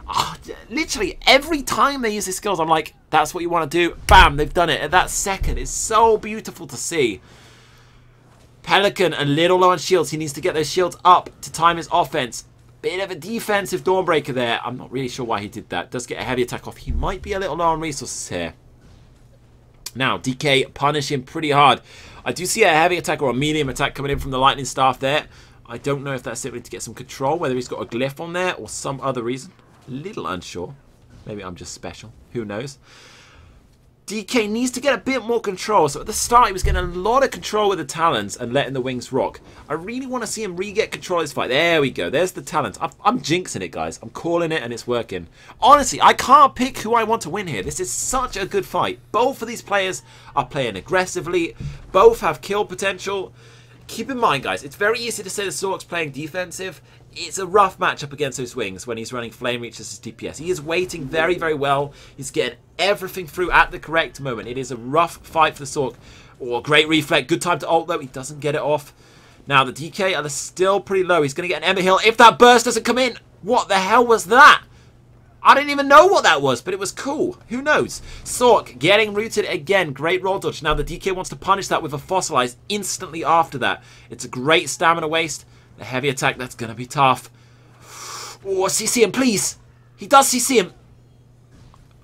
Oh, literally every time they use his skills, I'm like, that's what you want to do. Bam, they've done it at that second. It's so beautiful to see. Pelican a little low on shields. He needs to get those shields up to time his offense. Bit of a defensive Dawnbreaker there. I'm not really sure why he did that. Does get a heavy attack off. He might be a little low on resources here. Now, DK punish him pretty hard. I do see a heavy attack or a medium attack coming in from the Lightning Staff there. I don't know if that's simply to get some control, whether he's got a glyph on there or some other reason. A little unsure. Maybe I'm just special. Who knows? DK needs to get a bit more control. So at the start, he was getting a lot of control with the Talons and letting the wings rock. I really want to see him re-get control of this fight. There we go. There's the Talons. I'm jinxing it, guys. I'm calling it and it's working. Honestly, I can't pick who I want to win here. This is such a good fight. Both of these players are playing aggressively. Both have kill potential. Keep in mind, guys, it's very easy to say the Sork's playing defensive. It's a rough matchup against those wings when he's running Flame Reach as his DPS. He is waiting very, very well. He's getting everything through at the correct moment. It is a rough fight for the Sork. Oh, great reflect. Good time to ult, though. He doesn't get it off. Now, the DK are still pretty low. He's going to get an Ember Hill if that burst doesn't come in. What the hell was that? I didn't even know what that was, but it was cool. Who knows? Sork getting rooted again. Great roll dodge. Now, the DK wants to punish that with a Fossilize instantly after that. It's a great stamina waste. The heavy attack, that's going to be tough. Oh, CC him, please. He does CC him.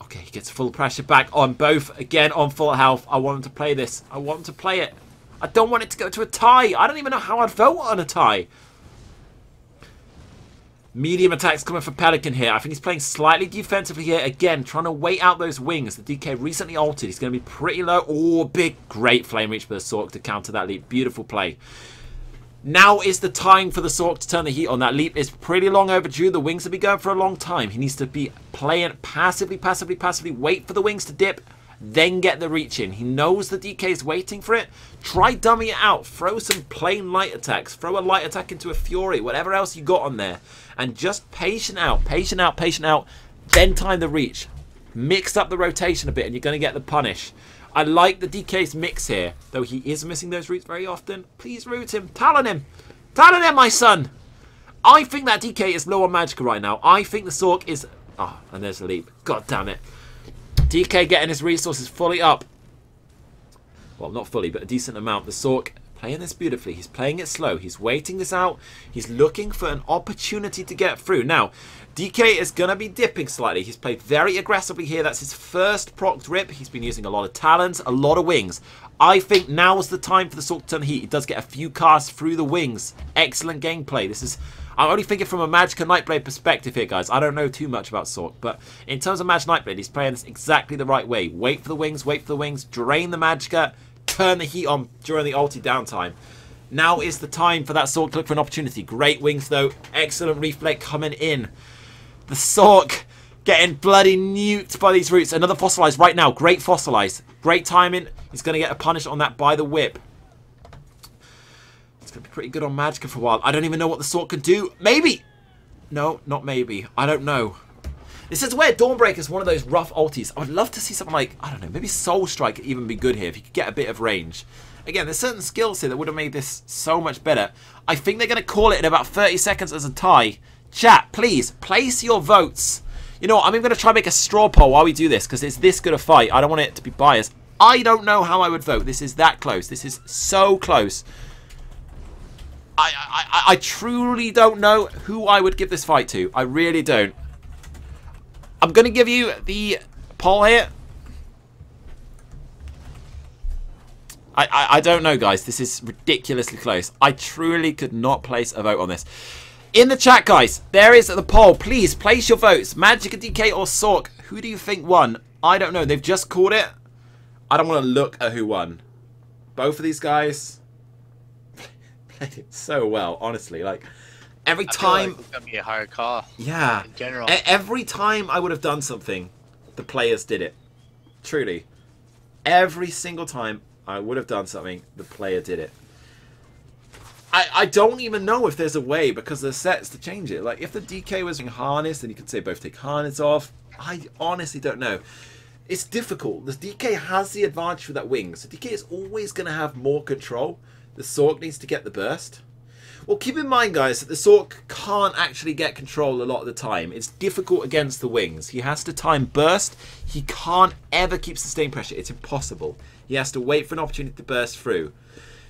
Okay, he gets full pressure back on both. Again, on full health. I want him to play this. I want him to play it. I don't want it to go to a tie. I don't even know how I'd vote on a tie. Medium attacks coming from Pelican here. I think he's playing slightly defensively here. Again, trying to wait out those wings. The DK recently ulted. He's going to be pretty low. Oh, big, great Flame Reach for the Sork to counter that leap. Beautiful play. Now is the time for the Sork to turn the heat on. That leap is pretty long overdue. The wings have been going for a long time. He needs to be playing passively, wait for the wings to dip, then get the reach in. He knows the DK is waiting for it. Try dummying it out. Throw some plain light attacks. Throw a light attack into a Fury, whatever else you got on there. And just patient out, then time the reach. Mix up the rotation a bit and you're going to get the punish. I like the DK's mix here, though he is missing those roots very often. Please root him. Talon him. Talon him, my son. I think that DK is low on Magicka right now. I think the Sork is... Oh, and there's the leap. God damn it. DK getting his resources fully up. Well, not fully, but a decent amount. The Sork playing this beautifully. He's playing it slow. He's waiting this out. He's looking for an opportunity to get through. Now, DK is going to be dipping slightly. He's played very aggressively here. That's his first proc rip. He's been using a lot of talons, a lot of wings. I think now is the time for the Sork to turn the heat. He does get a few casts through the wings. Excellent gameplay. This is... I'm only thinking from a Magicka Nightblade perspective here, guys. I don't know too much about Sork, but in terms of Magicka Nightblade, he's playing this exactly the right way. Wait for the wings, drain the Magicka, turn the heat on during the ulti downtime. Now is the time for that Sork to look for an opportunity. Great wings, though. Excellent reflect coming in. The Sork getting bloody nuked by these roots. Another Fossilize right now. Great Fossilize. Great timing. He's going to get a punish on that by the whip. It's going to be pretty good on Magicka for a while. I don't even know what the Sork can do. Maybe. No, not maybe. I don't know. This is where Dawnbreaker is one of those rough ultis. I would love to see something like, I don't know, maybe Soul Strike could even be good here if you could get a bit of range. Again, there's certain skills here that would have made this so much better. I think they're going to call it in about 30 seconds as a tie. Chat, please, place your votes. You know what, I'm even going to try and make a straw poll while we do this, because it's this good a fight. I don't want it to be biased. I don't know how I would vote. This is that close. This is so close. I truly don't know who I would give this fight to. I really don't. I'm going to give you the poll here. I don't know, guys. This is ridiculously close. I truly could not place a vote on this. In the chat, guys, there is the poll. Please place your votes. Magicka, DK, or Sork. Who do you think won? I don't know. They've just called it. I don't want to look at who won. Both of these guys played it so well, honestly. Like, every time... Like it's going to be a hard call. Yeah. In general. Every time I would have done something, the players did it. Truly. Every single time I would have done something, the player did it. I don't even know if there's a way, because there's sets to change it. Like, if the DK was in harness, then you could say both take harness off. I honestly don't know. It's difficult. The DK has the advantage with that wing, so DK is always going to have more control. The Sork needs to get the burst. Well, keep in mind, guys, that the Sork can't actually get control a lot of the time. It's difficult against the wings. He has to time burst. He can't ever keep sustained pressure. It's impossible. He has to wait for an opportunity to burst through.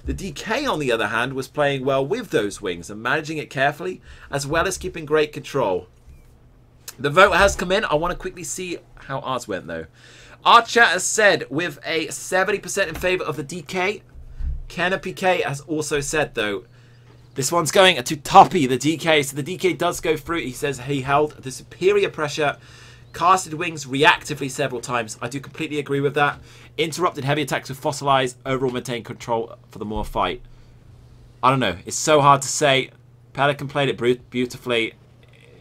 The DK, on the other hand, was playing well with those wings and managing it carefully, as well as keeping great control. The vote has come in. I want to quickly see how ours went, though. Our chat has said with a 70% in favour of the DK. Kenna PK has also said, though, this one's going to Toppy, the DK. So the DK does go through. He says he held the superior pressure, casted wings reactively several times. I do completely agree with that. Interrupted heavy attacks with Fossilize. Overall maintained control for the more fight. I don't know. It's so hard to say. Pelican played it beautifully.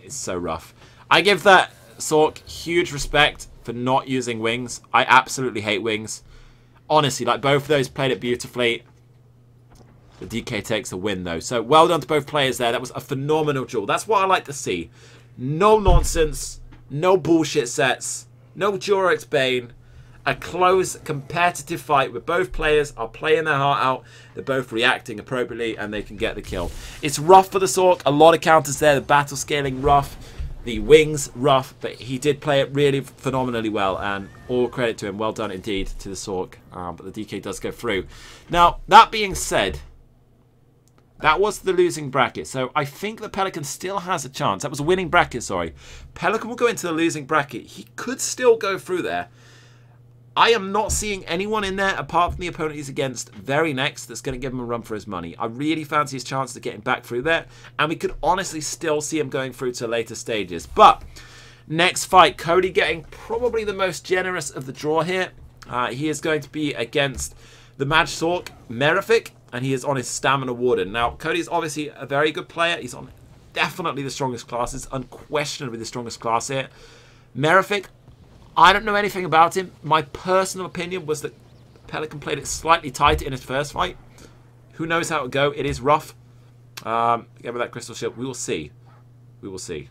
It's so rough. I give that Sork huge respect for not using wings. I absolutely hate wings. Honestly, like, both of those played it beautifully. The DK takes a win, though. So, well done to both players there. That was a phenomenal duel. That's what I like to see. No nonsense. No bullshit sets. No Durex Bane. A close, competitive fight where both players are playing their heart out. They're both reacting appropriately, and they can get the kill. It's rough for the Sork. A lot of counters there. The battle scaling rough. The wings rough. But he did play it really phenomenally well. And all credit to him. Well done indeed to the Sork. But the DK does go through. Now, that being said, that was the losing bracket. So I think the Pelican still has a chance. That was a winning bracket, sorry. Pelican will go into the losing bracket. He could still go through there. I am not seeing anyone in there apart from the opponent he's against very next that's going to give him a run for his money. I really fancy his chances of getting back through there. And we could honestly still see him going through to later stages. But next fight, Cody getting probably the most generous of the draw here. He is going to be against the Mad Sork, Mirifique. And he is on his Stamina Warden. Now, Cody is obviously a very good player. He's on definitely the strongest classes. Unquestionably the strongest class here. Mirifique, I don't know anything about him. My personal opinion was that Pelican played it slightly tighter in his first fight. Who knows how it will go. It is rough. Again, with that crystal shield, we will see. We will see.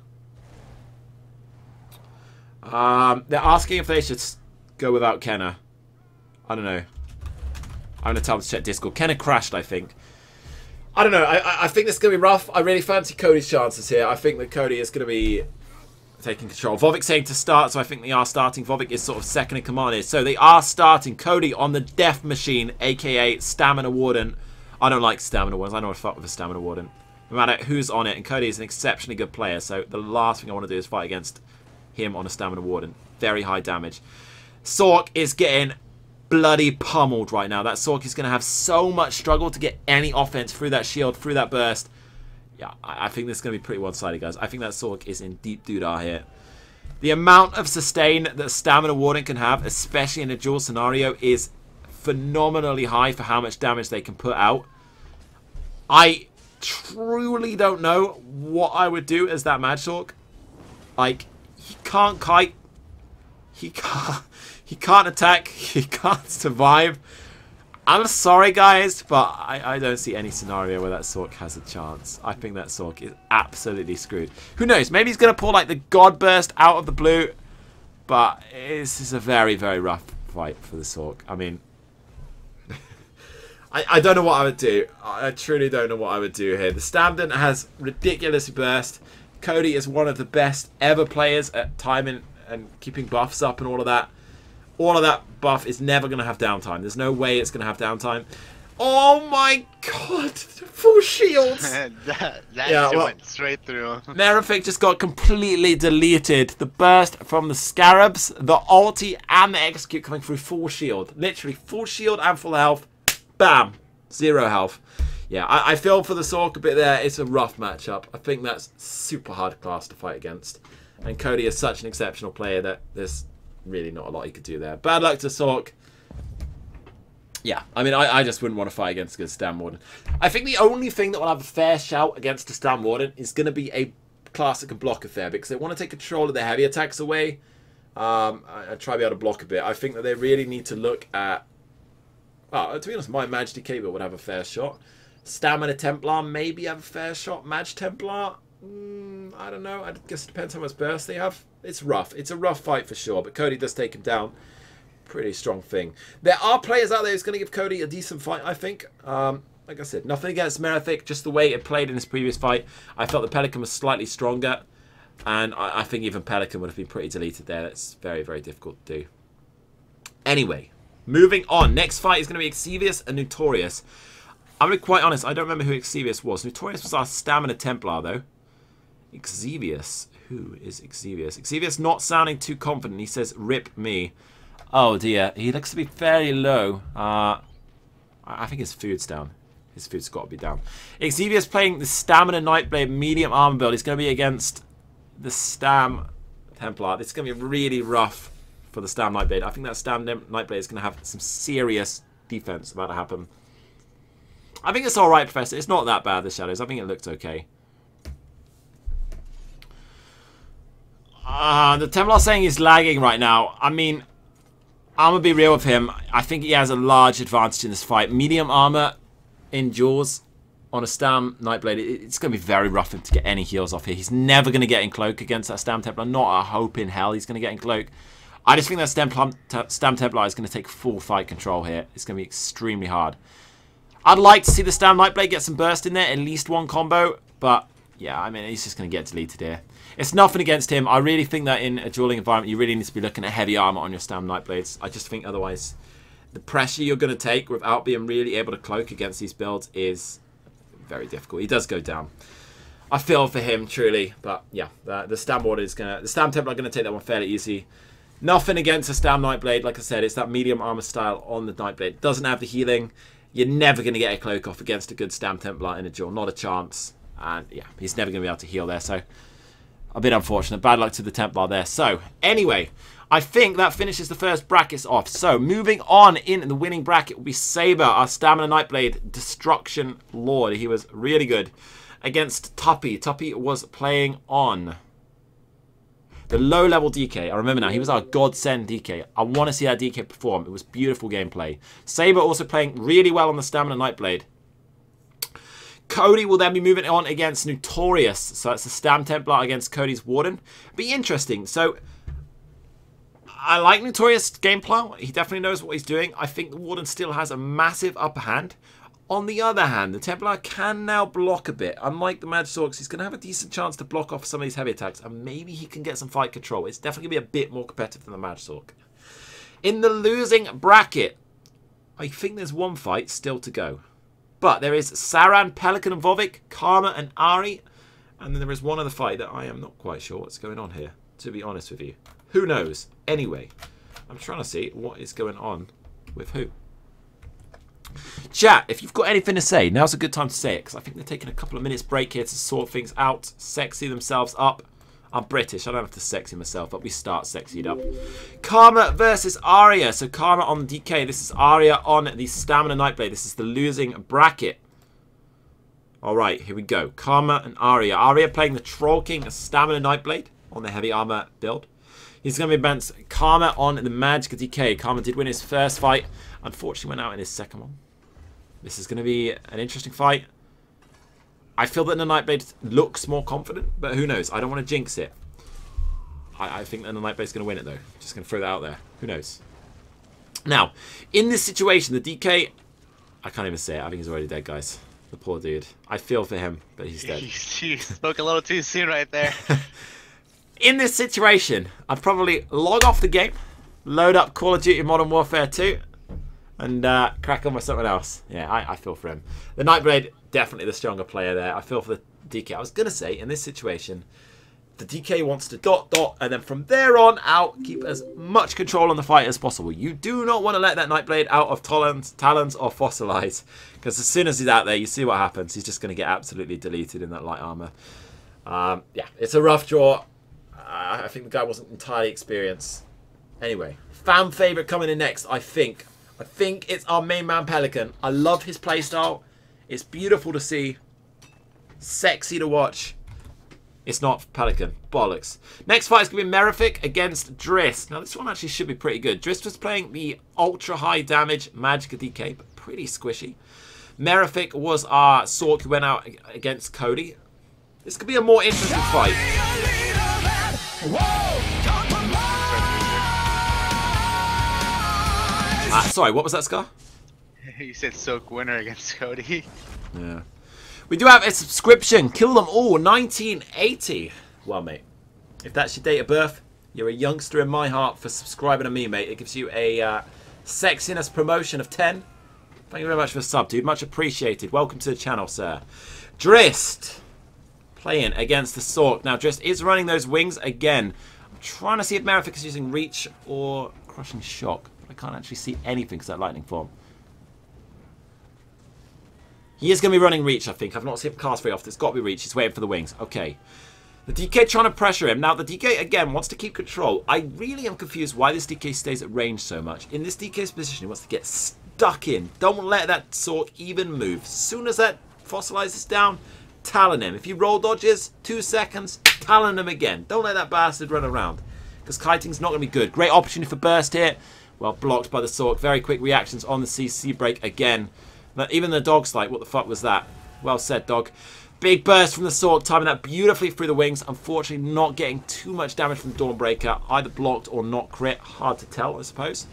They're asking if they should go without Kenna. I don't know. I'm going to tell them to check Discord. Kenna crashed, I think. I don't know. I think this is going to be rough. I really fancy Cody's chances here. I think that Cody is going to be taking control. Bhavik saying to start, so I think they are starting. Bhavik is sort of second in command here. So they are starting. Cody on the Death Machine, a.k.a. Stamina Warden. I don't like Stamina Wardens. I don't want to fuck with a Stamina Warden. No matter who's on it. And Cody is an exceptionally good player. So the last thing I want to do is fight against him on a Stamina Warden. Very high damage. Sork is getting bloody pummeled right now. That Sork is going to have so much struggle to get any offense through that shield, through that burst. Yeah, I think this is going to be pretty one-sided, guys. I think that Sork is in deep doodah here. The amount of sustain that Stamina Warden can have, especially in a duel scenario, is phenomenally high for how much damage they can put out. I truly don't know what I would do as that Mad Sork. Like, he can't kite. He can't attack. He can't survive. I'm sorry, guys, but I don't see any scenario where that Sork has a chance. I think that Sork is absolutely screwed. Who knows? Maybe he's going to pull like the God Burst out of the blue. But this is a very, very rough fight for the Sork. I mean, I don't know what I would do. I truly don't know what I would do here. The Stamden has ridiculous burst. Cody is one of the best ever players at timing and keeping buffs up and all of that. All of that buff is never going to have downtime. There's no way it's going to have downtime. Oh my god. Full shields. that went straight through. Mirifique just got completely deleted. The burst from the Scarabs, the ulti, and the execute coming through full shield. Literally full shield and full health. Bam. 0 health. Yeah, I feel for the Sork a bit there. It's a rough matchup. I think that's super hard class to fight against. And Cody is such an exceptional player that there's really not a lot he could do there. Bad luck to Sork. Yeah, I mean, I just wouldn't want to fight against a good Stam Warden. I think the only thing that will have a fair shout against a Stam Warden is going to be a class that can block a fair bit, because they want to take control of their heavy attacks away. I try to be able to block a bit. I think that they really need to look at... Well, to be honest, my Mage DK would have a fair shot. Stamina Templar maybe have a fair shot. Mage Templar... I don't know. I guess it depends how much burst they have. It's rough. It's a rough fight for sure. But Cody does take him down. Pretty strong thing. There are players out there who's going to give Cody a decent fight, I think. Like I said, nothing against Mirifique. Just the way it played in his previous fight. I felt the Pelican was slightly stronger. And I think even Pelican would have been pretty deleted there. That's very, very difficult to do. Anyway, moving on. Next fight is going to be Xavius and Notorious. I'm going to be quite honest. I don't remember who Xavius was. Notorious was our Stamina Templar, though. Xavius. Who is Xavius? Xavius not sounding too confident. He says, rip me. Oh dear. He looks to be fairly low. I think his food's down. His food's got to be down. Xavius playing the Stamina Nightblade medium armor build. He's going to be against the Stam Templar. This is going to be really rough for the Stam Nightblade. I think that Stam Nightblade is going to have some serious defense about to happen. I think it's alright, Professor. It's not that bad, the Shadows. I think it looked okay. The Templar saying he's lagging right now. I mean, I'm going to be real with him. I think he has a large advantage in this fight. Medium armor, in duels on a Stam Nightblade, it's going to be very rough for him to get any heals off here. He's never going to get in Cloak against that Stam Templar. Not a hope in hell he's going to get in Cloak. I just think that Stam Templar is going to take full fight control here. It's going to be extremely hard. I'd like to see the Stam Nightblade get some burst in there, at least one combo. But, yeah, I mean, he's just going to get deleted here. It's nothing against him. I really think that in a dueling environment, you really need to be looking at heavy armor on your Stam Nightblades. I just think otherwise, the pressure you're going to take without being really able to cloak against these builds is very difficult. He does go down. I feel for him, truly. But, yeah, the Stam Templar are going to take that one fairly easy. Nothing against a Stam Nightblade. Like I said, it's that medium armor style on the Nightblade. Doesn't have the healing. You're never going to get a cloak off against a good Stam Templar in a duel. Not a chance. And yeah, he's never going to be able to heal there. So a bit unfortunate. Bad luck to the Templar there. So anyway, I think that finishes the first brackets off. So moving on in the winning bracket will be Saber, our Stamina Nightblade Destruction Lord. He was really good against Tuppy. Tuppy was playing on the low-level DK. I remember now, he was our godsend DK. I want to see that DK perform. It was beautiful gameplay. Saber also playing really well on the Stamina Nightblade. Cody will then be moving on against Notorious. So that's the Stam Templar against Cody's Warden. Be interesting. So I like Notorious gameplay. He definitely knows what he's doing. I think the Warden still has a massive upper hand. On the other hand, the Templar can now block a bit. Unlike the Mad Sorks, he's going to have a decent chance to block off some of these heavy attacks, and maybe he can get some fight control. It's definitely going to be a bit more competitive than the Mad Sork. In the losing bracket, I think there's one fight still to go. But there is Saran, Pelican and Bhavik, Karma and Arya, and then there is one other fight that I am not quite sure what's going on here, to be honest with you. Who knows? Anyway, I'm trying to see what is going on with who. Chat, if you've got anything to say, now's a good time to say it, because I think they're taking a couple of minutes break here to sort things out, sexy themselves up. I'm British, I don't have to sexy myself, but we start sexied up. Karma versus Arya. So Karma on the DK, this is Arya on the Stamina Nightblade. This is the losing bracket. Alright, here we go. Karma and Arya. Arya playing the Troll King Stamina Nightblade on the heavy armor build. He's going to be against Karma on the Magic DK. Karma did win his first fight. Unfortunately went out in his second one. This is going to be an interesting fight. I feel that the Nightblade looks more confident, but who knows? I don't want to jinx it. I think that the Nightblade's going to win it, though. Just going to throw that out there. Who knows? Now, in this situation, the DK... I can't even say it. I think he's already dead, guys. The poor dude. I feel for him, but he's dead. You spoke a little too soon right there. In this situation, I'd probably log off the game, load up Call of Duty Modern Warfare 2, and crack on with something else. Yeah, I feel for him. The Nightblade, definitely the stronger player there. I feel for the DK. I was going to say, in this situation, the DK wants to dot, and then from there on out, keep as much control on the fight as possible. You do not want to let that Nightblade out of talons or fossilize, because as soon as he's out there, you see what happens. He's just going to get absolutely deleted in that light armor. Yeah, it's a rough draw. I think the guy wasn't entirely experienced. Anyway, fan favorite coming in next, I think. I think it's our main man, Pelican. I love his playstyle. It's beautiful to see. Sexy to watch. It's not Pelican. Bollocks. Next fight is going to be Mirifique against Drist. Now, this one actually should be pretty good. Drist was playing the ultra high damage Magicka DK, but pretty squishy. Mirifique was our Sork who went out against Cody. This could be a more interesting fight. Sorry, what was that, Scar? You said Soak winner against Cody. Yeah. We do have a subscription. Kill them all. 1980. Well, mate, if that's your date of birth, you're a youngster in my heart for subscribing to me, mate. It gives you a sexiness promotion of 10. Thank you very much for the sub, dude. Much appreciated. Welcome to the channel, sir. Drist playing against the Sork. Now, Drist is running those wings again. I'm trying to see if Mirifique is using Reach or Crushing Shock. I can't actually see anything because that lightning form. He is going to be running Reach, I think. I've not seen him cast very often. It's got to be Reach. He's waiting for the wings. Okay. The DK trying to pressure him. Now, the DK, again, wants to keep control. I really am confused why this DK stays at range so much. In this DK's position, he wants to get stuck in. Don't let that Sork even move. As soon as that fossilizes down, Talon him. If he roll dodges, 2 seconds, Talon him again. Don't let that bastard run around. Because kiting's not going to be good. Great opportunity for burst here. Well, blocked by the Sork. Very quick reactions on the CC break again. Even the dog's like, what the fuck was that? Well said, dog. Big burst from the sword, timing that beautifully through the wings. Unfortunately, not getting too much damage from Dawnbreaker. Either blocked or not crit. Hard to tell, I suppose.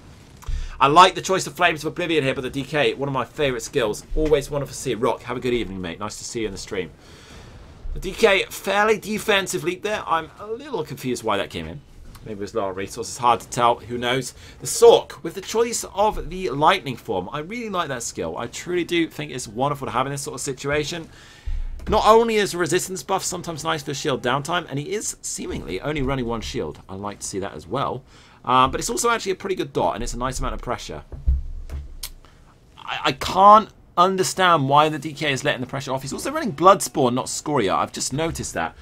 I like the choice of Flames of Oblivion here, but the DK, one of my favourite skills. Always wonderful to see. Rock, have a good evening, mate. Nice to see you in the stream. The DK, fairly defensive leap there. I'm a little confused why that came in. Maybe it was lower resources. Hard to tell. Who knows? The Sork, with the choice of the Lightning form. I really like that skill. I truly do think it's wonderful to have in this sort of situation. Not only is a resistance buff sometimes nice for shield downtime, and he is seemingly only running one shield. I like to see that as well. But it's also actually a pretty good dot, and it's a nice amount of pressure. I can't understand why the DK is letting the pressure off. He's also running Bloodspawn, not Scoria. I've just noticed that.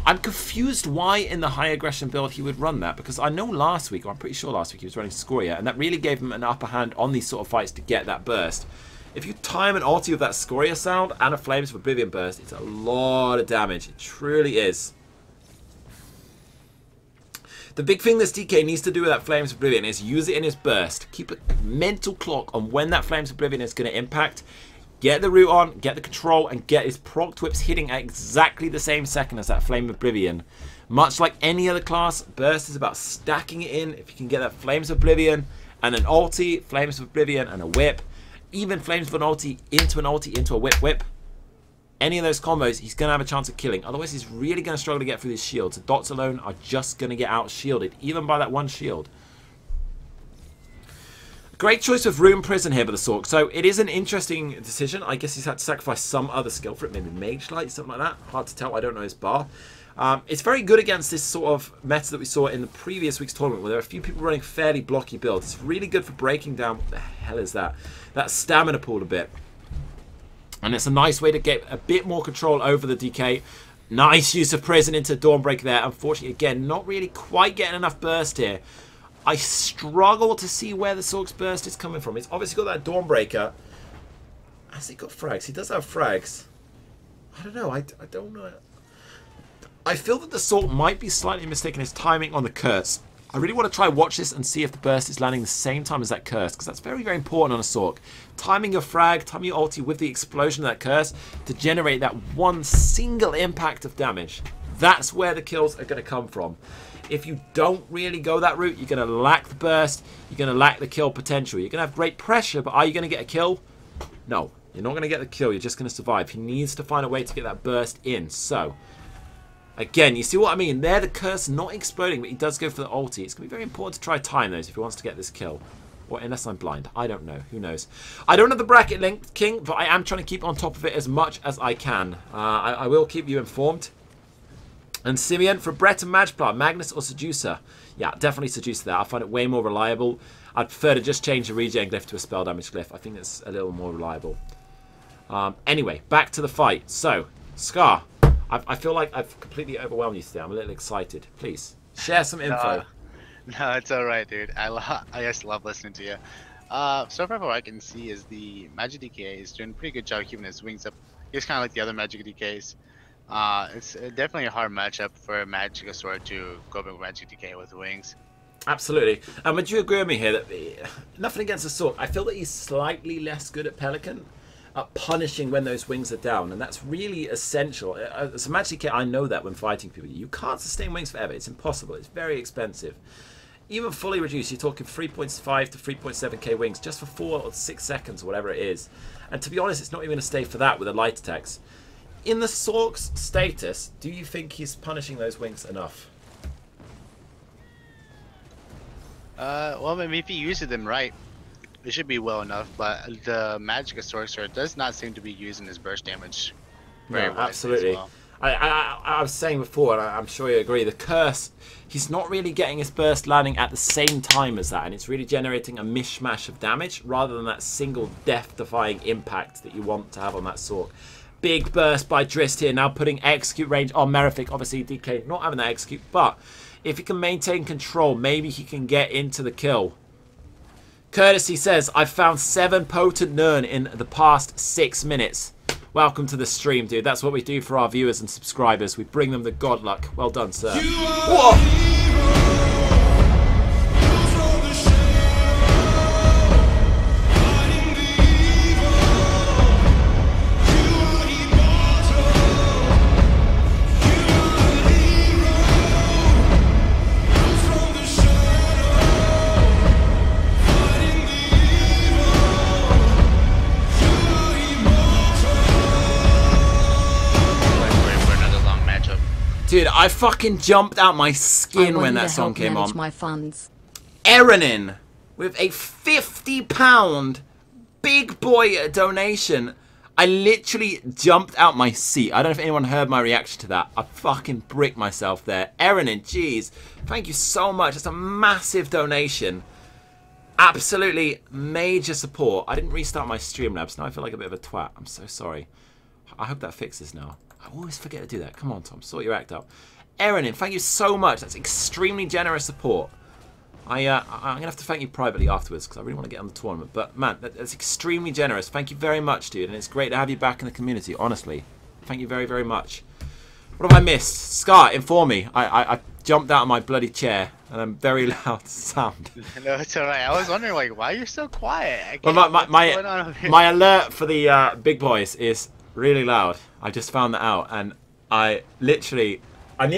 I'm confused why in the high aggression build he would run that, because I know last week, or I'm pretty sure last week, he was running Scoria, and that really gave him an upper hand on these sort of fights to get that burst. If you time an ulti with that Scoria sound and a Flames of Oblivion burst, it's a lot of damage. It truly is. The big thing this DK needs to do with that Flames of Oblivion is use it in his burst. Keep a mental clock on when that Flames of Oblivion is going to impact. Get the root on, get the control, and get his proc whips hitting at exactly the same second as that Flame of Oblivion. Much like any other class, burst is about stacking it in. If you can get that Flames of Oblivion and an ulti, Flames of Oblivion and a whip, even Flames of an ulti into a whip. Any of those combos, he's going to have a chance of killing. Otherwise, he's really going to struggle to get through these shields. The dots alone are just going to get out shielded, even by that one shield. Great choice of Rune Prison here by the Sork. So it is an interesting decision. I guess he's had to sacrifice some other skill for it. Maybe Mage Light, something like that. Hard to tell. I don't know his bar. It's very good against this sort of meta that we saw in the previous week's tournament, where there are a few people running fairly blocky builds. It's really good for breaking down, what the hell is that? That stamina pool a bit. And it's a nice way to get a bit more control over the DK. Nice use of Prison into Dawnbreaker there. Unfortunately, again, not really quite getting enough burst here. I struggle to see where the Sork's burst is coming from. He's obviously got that Dawnbreaker. Has he got frags? He does have frags. I don't know. I don't know. I feel that the Sork might be slightly mistaken his timing on the curse. I really want to try watch this and see if the burst is landing the same time as that curse, because that's very, very important on a Sork. Timing your frag, timing your ulti with the explosion of that curse to generate that one single impact of damage. That's where the kills are going to come from. If you don't really go that route, you're going to lack the burst, you're going to lack the kill potential. You're going to have great pressure, but are you going to get a kill? No, you're not going to get the kill, you're just going to survive. He needs to find a way to get that burst in, so... Again, you see what I mean? There, the curse not exploding, but he does go for the ulti. It's going to be very important to try time those if he wants to get this kill. Or unless I'm blind. I don't know. Who knows? I don't have the bracket link, King, but I am trying to keep on top of it as much as I can. I will keep you informed. And Simeon, for Brett and Magplar, Magnus or Seducer? Yeah, definitely Seducer there. I find it way more reliable. I'd prefer to just change the regen glyph to a spell damage glyph. I think that's a little more reliable. Anyway, back to the fight. So, Scar. I feel like I've completely overwhelmed you today. I'm a little excited. Please, share some info. No, it's alright, dude. I just love listening to you. So far what I can see is the Magic DK is doing a pretty good job keeping his wings up. He's kind of like the other Magic DKs. It's definitely a hard matchup for a Magic Sword to go up with Magic DK with wings. Absolutely. Would you agree with me here that nothing against the Sork? I feel that he's slightly less good at Pelican. Punishing when those wings are down, and that's really essential. As a Magic DK, I know that when fighting people, you can't sustain wings forever. It's impossible. It's very expensive. Even fully reduced, you're talking 3.5 to 3.7k wings just for 4 or 6 seconds or whatever it is. And to be honest, it's not even going to stay for that with the light attacks. In the Sork's status, do you think he's punishing those wings enough? Well, maybe if he uses them right, it should be well enough, but the Magic Sorcerer does not seem to be using his burst damage very well. Absolutely. As well. I was saying before, and I'm sure you agree, the curse, he's not really getting his burst landing at the same time as that, and it's really generating a mishmash of damage rather than that single death-defying impact that you want to have on that Sork. Big burst by Drist here, now putting execute range on Mirifique. Obviously, DK not having that execute, but if he can maintain control, maybe he can get into the kill. Courtesy says, I've found 7 potent Nern in the past 6 minutes. Welcome to the stream, dude. That's what we do for our viewers and subscribers. We bring them the god luck. Well done, sir. Whoa! Dude, I fucking jumped out my skin when that song came on. My funds. Erenin with a £50 big boy donation. I literally jumped out my seat. I don't know if anyone heard my reaction to that. I fucking bricked myself there. Erenin, jeez. Thank you so much. That's a massive donation. Absolutely major support. I didn't restart my Streamlabs. Now I feel like a bit of a twat. I'm so sorry. I hope that fixes now. I always forget to do that. Come on, Tom. Sort your act out. Erenin, thank you so much. That's extremely generous support. I'm going to have to thank you privately afterwards because I really want to get on the tournament. But, man, that's extremely generous. Thank you very much, dude. And it's great to have you back in the community, honestly. Thank you very, very much. What have I missed? Scar, inform me. I jumped out of my bloody chair and I'm very loud sound. No, it's alright. I was wondering, like, why you're so quiet? Well, my alert for the big boys is really loud. I just found that out. And I nearly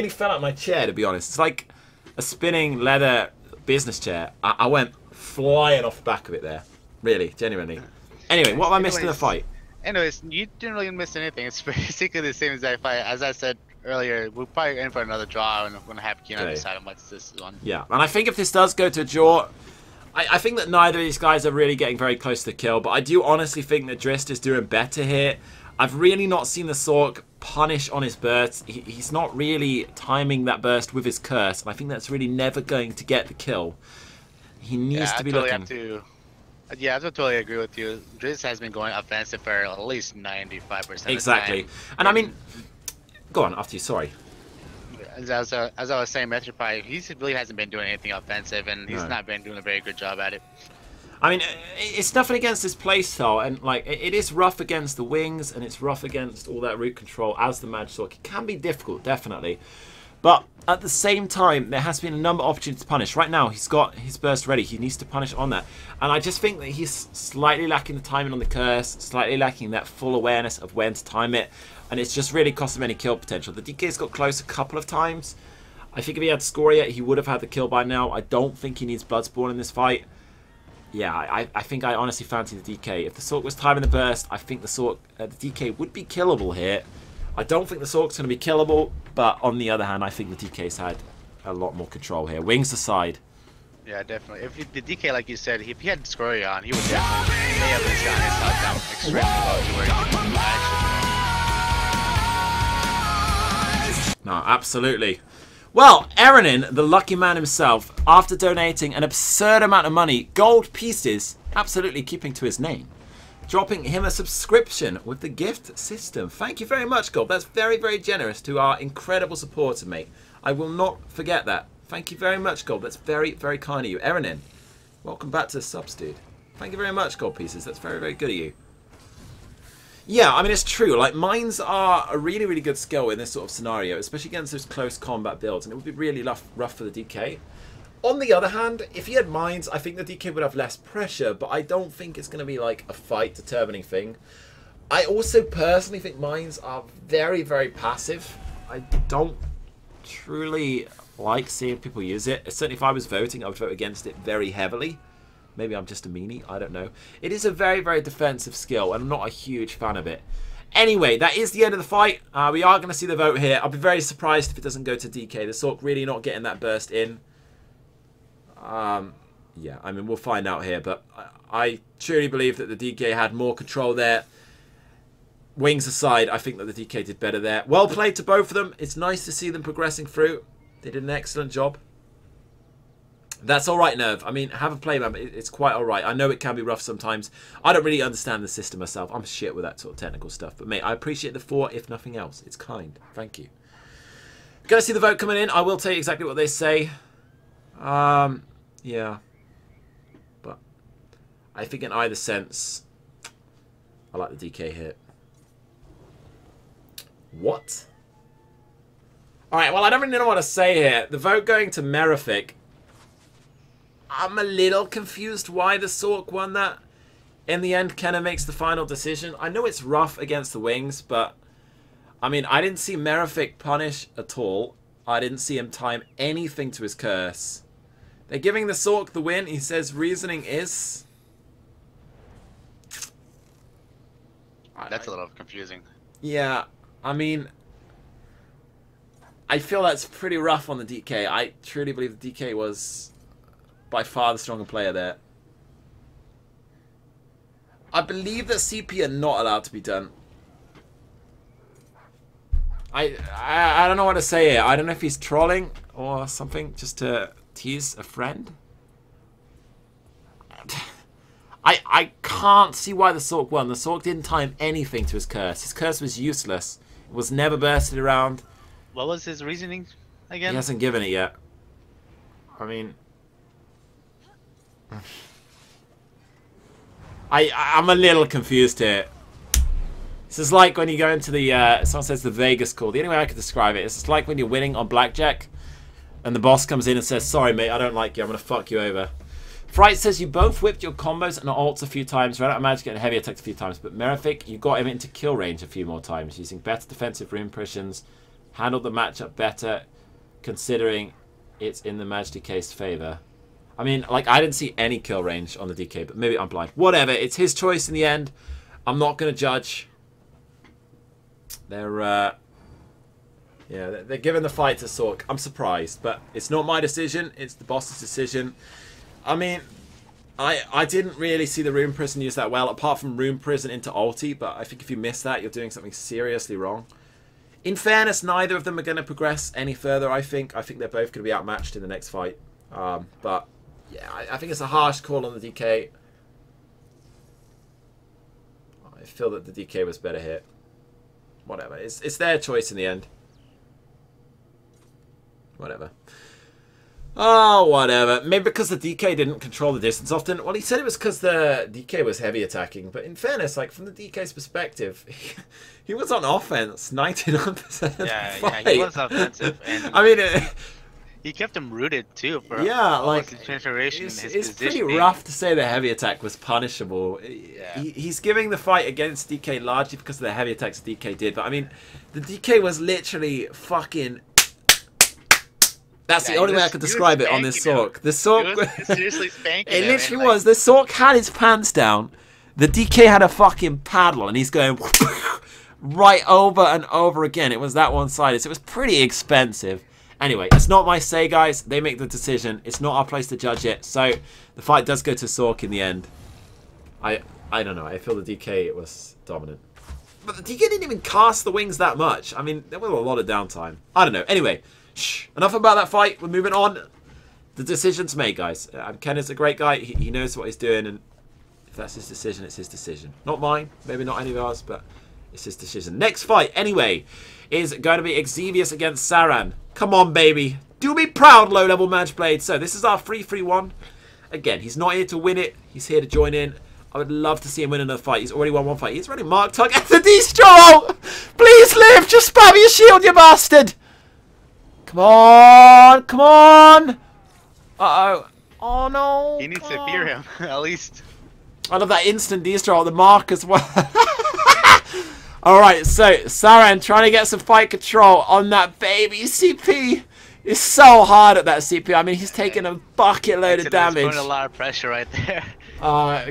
fell out of my chair, to be honest. It's like a spinning leather business chair. I went flying off the back of it there. Really, genuinely. Anyway, what have I missed in the fight? Anyways, you didn't really miss anything. It's basically the same exact fight. As I said earlier, we're probably in for another draw, and we're going to have Keenan decide on what's this one. Yeah, and I think if this does go to a draw, I think that neither of these guys are really getting very close to the kill, but I do honestly think that Drist is doing better here. I've really not seen the Sork punish on his burst. He's not really timing that burst with his curse, and I think that's really never going to get the kill. He needs to be looking. Yeah, I totally agree with you. Drist has been going offensive for at least 95%. Exactly. Of the time. And I mean, go on, after you, sorry. As I was saying, Metropie, he really hasn't been doing anything offensive, and he's not been doing a very good job at it. I mean, it's nothing against his playstyle, and like it is rough against the wings, and it's rough against all that root control as the Mad Sork. It can be difficult, definitely, but at the same time, there has been a number of opportunities to punish. Right now, he's got his burst ready. He needs to punish on that, and I just think that he's slightly lacking the timing on the curse, slightly lacking that full awareness of when to time it, and it's just really cost him any kill potential. The DK's got close a couple of times. I think if he had Scoria, he would have had the kill by now. I don't think he needs Bloodspawn in this fight. Yeah, I think I honestly fancy the DK. If the Sork was timing the burst, I think the DK would be killable here. I don't think the Sork's going to be killable, but on the other hand, I think the DK's had a lot more control here. Wings aside. Yeah, definitely. If the DK, like you said, if he had Scoria on, he would definitely may have just gotten his health down extremely low to where he could action. No, absolutely. Well, Erenin, the lucky man himself, after donating an absurd amount of money, gold pieces, absolutely keeping to his name, dropping him a subscription with the gift system. Thank you very much, Gold. That's very, very generous to our incredible supporter, mate. I will not forget that. Thank you very much, Gold. That's very, very kind of you. Erenin, welcome back to the subs, dude. Thank you very much, gold pieces. That's very, very good of you. Yeah, I mean, it's true. Like, mines are a really, really good skill in this sort of scenario, especially against those close combat builds, and it would be really rough for the DK. On the other hand, if he had mines, I think the DK would have less pressure, but I don't think it's going to be like a fight-determining thing. I also personally think mines are very, very passive. I don't truly like seeing people use it. Certainly if I was voting, I would vote against it very heavily. Maybe I'm just a meanie, I don't know. It is a very, very defensive skill, and I'm not a huge fan of it. Anyway, that is the end of the fight. We are going to see the vote here. I'll be very surprised if it doesn't go to DK. The Sork really not getting that burst in. Yeah, I mean, we'll find out here, but I truly believe that the DK had more control there. Wings aside, I think that the DK did better there. Well played to both of them. It's nice to see them progressing through. They did an excellent job. That's all right, Nerve. I mean, have a play, man, but it's quite all right. I know it can be rough sometimes. I don't really understand the system myself. I'm shit with that sort of technical stuff. But, mate, I appreciate the 4, if nothing else. It's kind. Thank you. Gonna see the vote coming in. I will tell you exactly what they say. Yeah. But I think in either sense, I like the DK hit. What? Alright, well, I don't really know what to say here. The vote going to Mirifique. I'm a little confused why the Sork won that. In the end, Kenna makes the final decision. I know it's rough against the wings, but I mean, I didn't see Mirifique punish at all. I didn't see him time anything to his curse. They're giving the Sork the win. He says reasoning is... That's a little confusing. Yeah, I mean... I feel that's pretty rough on the DK. I truly believe the DK was by far the stronger player there. I believe that CP are not allowed to be done. I don't know what to say here. I don't know if he's trolling or something just to tease a friend. I can't see why the Sork won. The Sork didn't time anything to his curse. His curse was useless. It was never bursted around. What was his reasoning again? He hasn't given it yet. I mean... I'm a little confused here. This is like when you go into the... someone says the Vegas call. The only way I could describe it is it's like when you're winning on blackjack and the boss comes in and says, sorry mate, I don't like you, I'm going to fuck you over. Fright says you both whipped your combos and ults a few times, ran out of magic and heavy attacked a few times, but Mirifique, you got him into kill range a few more times, using better defensive rune impressions, handled the matchup better, considering it's in the Maj DK's favour. I mean, like, I didn't see any kill range on the DK, but maybe I'm blind. Whatever, it's his choice in the end. I'm not going to judge. They're giving the fight to Sork. I'm surprised, but it's not my decision. It's the boss's decision. I mean, I didn't really see the Rune Prison use that well, apart from Rune Prison into ulti, but I think if you miss that, you're doing something seriously wrong. In fairness, neither of them are going to progress any further, I think. I think they're both going to be outmatched in the next fight. But, yeah, I think it's a harsh call on the DK. I feel that the DK was better hit. Whatever. It's their choice in the end. Whatever. Oh, whatever. Maybe because the DK didn't control the distance often. Well, he said it was because the DK was heavy attacking. But in fairness, like, from the DK's perspective, he was on offense 99%. Yeah, he was offensive. And I mean... he kept him rooted, too. For yeah, like, it's pretty rough to say the heavy attack was punishable. Yeah. He's giving the fight against DK largely because of the heavy attacks DK did. But, I mean, the DK was literally fucking... That's the only way I could describe it on this Sork. The Sork... seriously spanking it literally was. The Sork had his pants down. The DK had a fucking paddle, and he's going right over and over again. It was that one-sided, so it was pretty expensive. Anyway, it's not my say, guys. They make the decision. It's not our place to judge it. So the fight does go to Sork in the end. I don't know. I feel the DK was dominant. But the DK didn't even cast the wings that much. I mean, there was a lot of downtime. I don't know. Anyway... Shh. Enough about that fight. We're moving on. The decision's made, guys. Ken is a great guy. He knows what he's doing, and if that's his decision, it's his decision. Not mine. Maybe not any of ours, but it's his decision. Next fight, anyway, is going to be Xavius against Saran. Come on, baby. Do me proud, low-level Maj Blade. So this is our 3-3-1. Again, he's not here to win it. He's here to join in. I would love to see him win another fight. He's already won one fight. He's running Mark Tug at the D-Stroll. Please live. Just spam your shield, you bastard. Come on! Come on! Uh-oh. Oh, no. He needs to fear him, at least. I love that instant D-Stroll, the mark as well. Alright, so Saran trying to get some fight control on that baby CP. It's so hard at that CP. I mean, he's taking a bucket load of damage. He's putting a lot of pressure right there.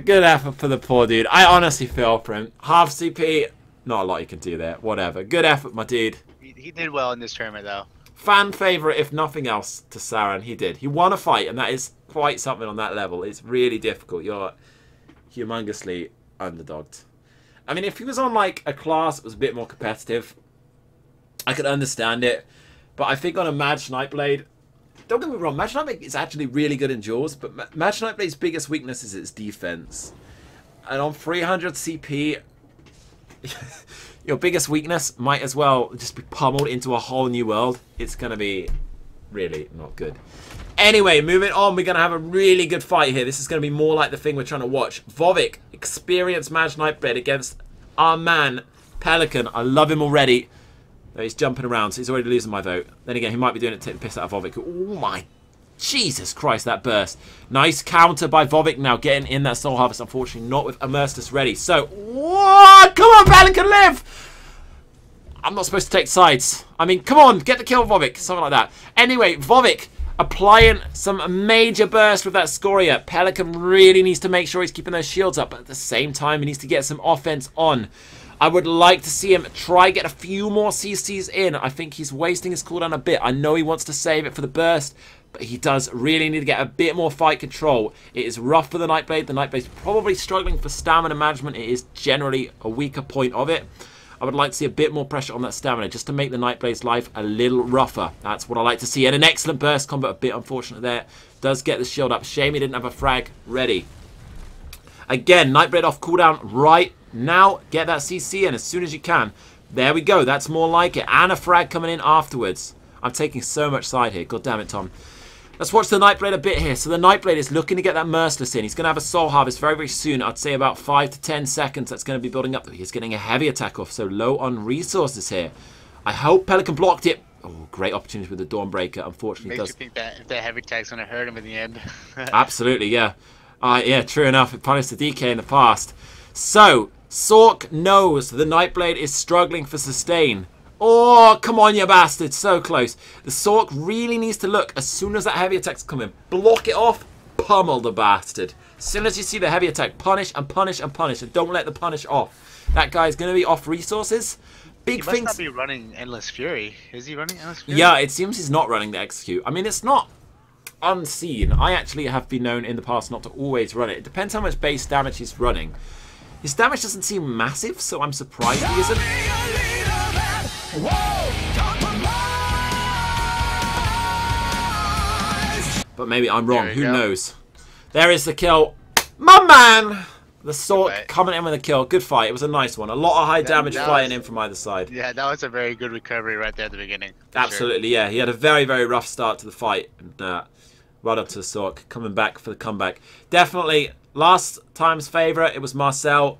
Good effort for the poor dude. I honestly feel for him. Half CP, not a lot you can do there. Whatever. Good effort, my dude. He did well in this tournament, though. Fan favourite, if nothing else, to Saran. He did. He won a fight, and that is quite something on that level. It's really difficult. You're humongously underdogged. I mean, if he was on, like, a class that was a bit more competitive, I could understand it. But I think on a Maj Nightblade, don't get me wrong, Maj Nightblade is actually really good in duels, but Maj Nightblade's biggest weakness is its defense. And on 300 CP... your biggest weakness might as well just be pummeled into a whole new world. It's going to be really not good. Anyway, moving on. We're going to have a really good fight here. This is going to be more like the thing we're trying to watch. Bhavik, experienced Maj Nightblade against our man, Pelican. I love him already. Though he's jumping around, so he's already losing my vote. Then again, he might be doing it to take the piss out of Bhavik. Oh my Jesus Christ, that burst. Nice counter by Bhavik now, getting in that Soul Harvest. Unfortunately, not with Immerstus ready. So, what? Come on, Pelican, live! I'm not supposed to take sides. I mean, come on, get the kill, Bhavik. Something like that. Anyway, Bhavik applying some major burst with that Scoria. Pelican really needs to make sure he's keeping those shields up. But at the same time, he needs to get some offense on. I would like to see him try get a few more CCs in. I think he's wasting his cooldown a bit. I know he wants to save it for the burst, but he does really need to get a bit more fight control. It is rough for the Nightblade. The Nightblade's probably struggling for stamina management. It is generally a weaker point of it. I would like to see a bit more pressure on that stamina just to make the Nightblade's life a little rougher. That's what I like to see. And an excellent burst combo, a bit unfortunate there. Does get the shield up. Shame he didn't have a frag ready. Again, Nightblade off cooldown right now. Get that CC in as soon as you can. There we go. That's more like it. And a frag coming in afterwards. I'm taking so much side here. God damn it, Tom. Let's watch the Nightblade a bit here. So the Nightblade is looking to get that Merciless in. He's going to have a Soul Harvest very, very soon. I'd say about 5 to 10 seconds. That's going to be building up. He's getting a heavy attack off. So low on resources here. I hope Pelican blocked it. Oh, great opportunity with the Dawnbreaker. Unfortunately, makes you think that if that heavy attack's going to hurt him in the end. Absolutely, yeah. Yeah, true enough. It punished the DK in the past. So, Sork knows the Nightblade is struggling for sustain. Oh, come on, you bastard. So close. The Sork really needs to look as soon as that heavy attack's coming. Block it off. Pummel the bastard. As soon as you see the heavy attack, punish and punish and punish. And don't let the punish off. That guy's going to be off resources. Big he things. must not be running Endless Fury. Is he running Endless Fury? Yeah, it seems he's not running the Execute. I mean, it's not unseen. I actually have been known in the past not to always run it. It depends how much base damage he's running. His damage doesn't seem massive, so I'm surprised he isn't. But maybe I'm wrong. Who knows? There is the kill. My man! The Sork coming in with a kill. Good fight. It was a nice one. A lot of high damage flying in from either side. Yeah, that was a very good recovery right there at the beginning. Absolutely, yeah. He had a very, very rough start to the fight. And well done to the Sork. Coming back for the comeback. Definitely last time's favourite. It was Marcel.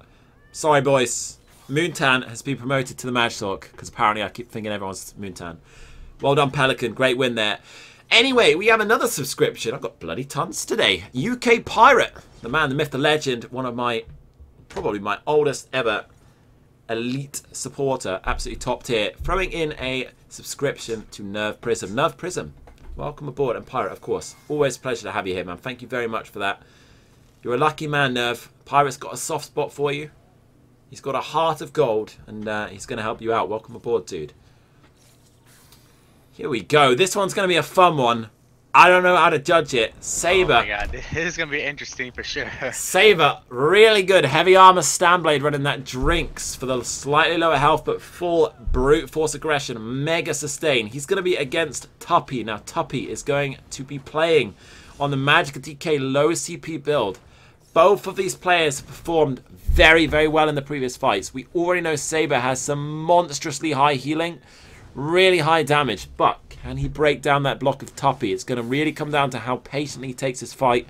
Sorry, boys. Moontan has been promoted to the Maj Sork. Because apparently I keep thinking everyone's Moontan. Well done, Pelican. Great win there. Anyway, we have another subscription. I've got bloody tons today. UK Pirate. The man, the myth, the legend. One of my, probably my oldest ever elite supporter. Absolutely top tier. Throwing in a subscription to Nerve Prism. Nerve Prism, welcome aboard. And Pirate, of course. Always a pleasure to have you here, man. Thank you very much for that. You're a lucky man, Nerve. Pirate's got a soft spot for you. He's got a heart of gold. And he's going to help you out. Welcome aboard, dude. Here we go. This one's going to be a fun one. I don't know how to judge it. Saber. Oh my god, this is going to be interesting for sure. Saber, really good. Heavy armor Standblade running that drinks for the slightly lower health, but full brute force aggression. Mega sustain. He's going to be against Tuppy. Now, Tuppy is going to be playing on the Magic DK low CP build. Both of these players performed very, very well in the previous fights. We already know Saber has some monstrously high healing. Really high damage, but can he break down that block of Tuppy? It's going to really come down to how patiently he takes his fight,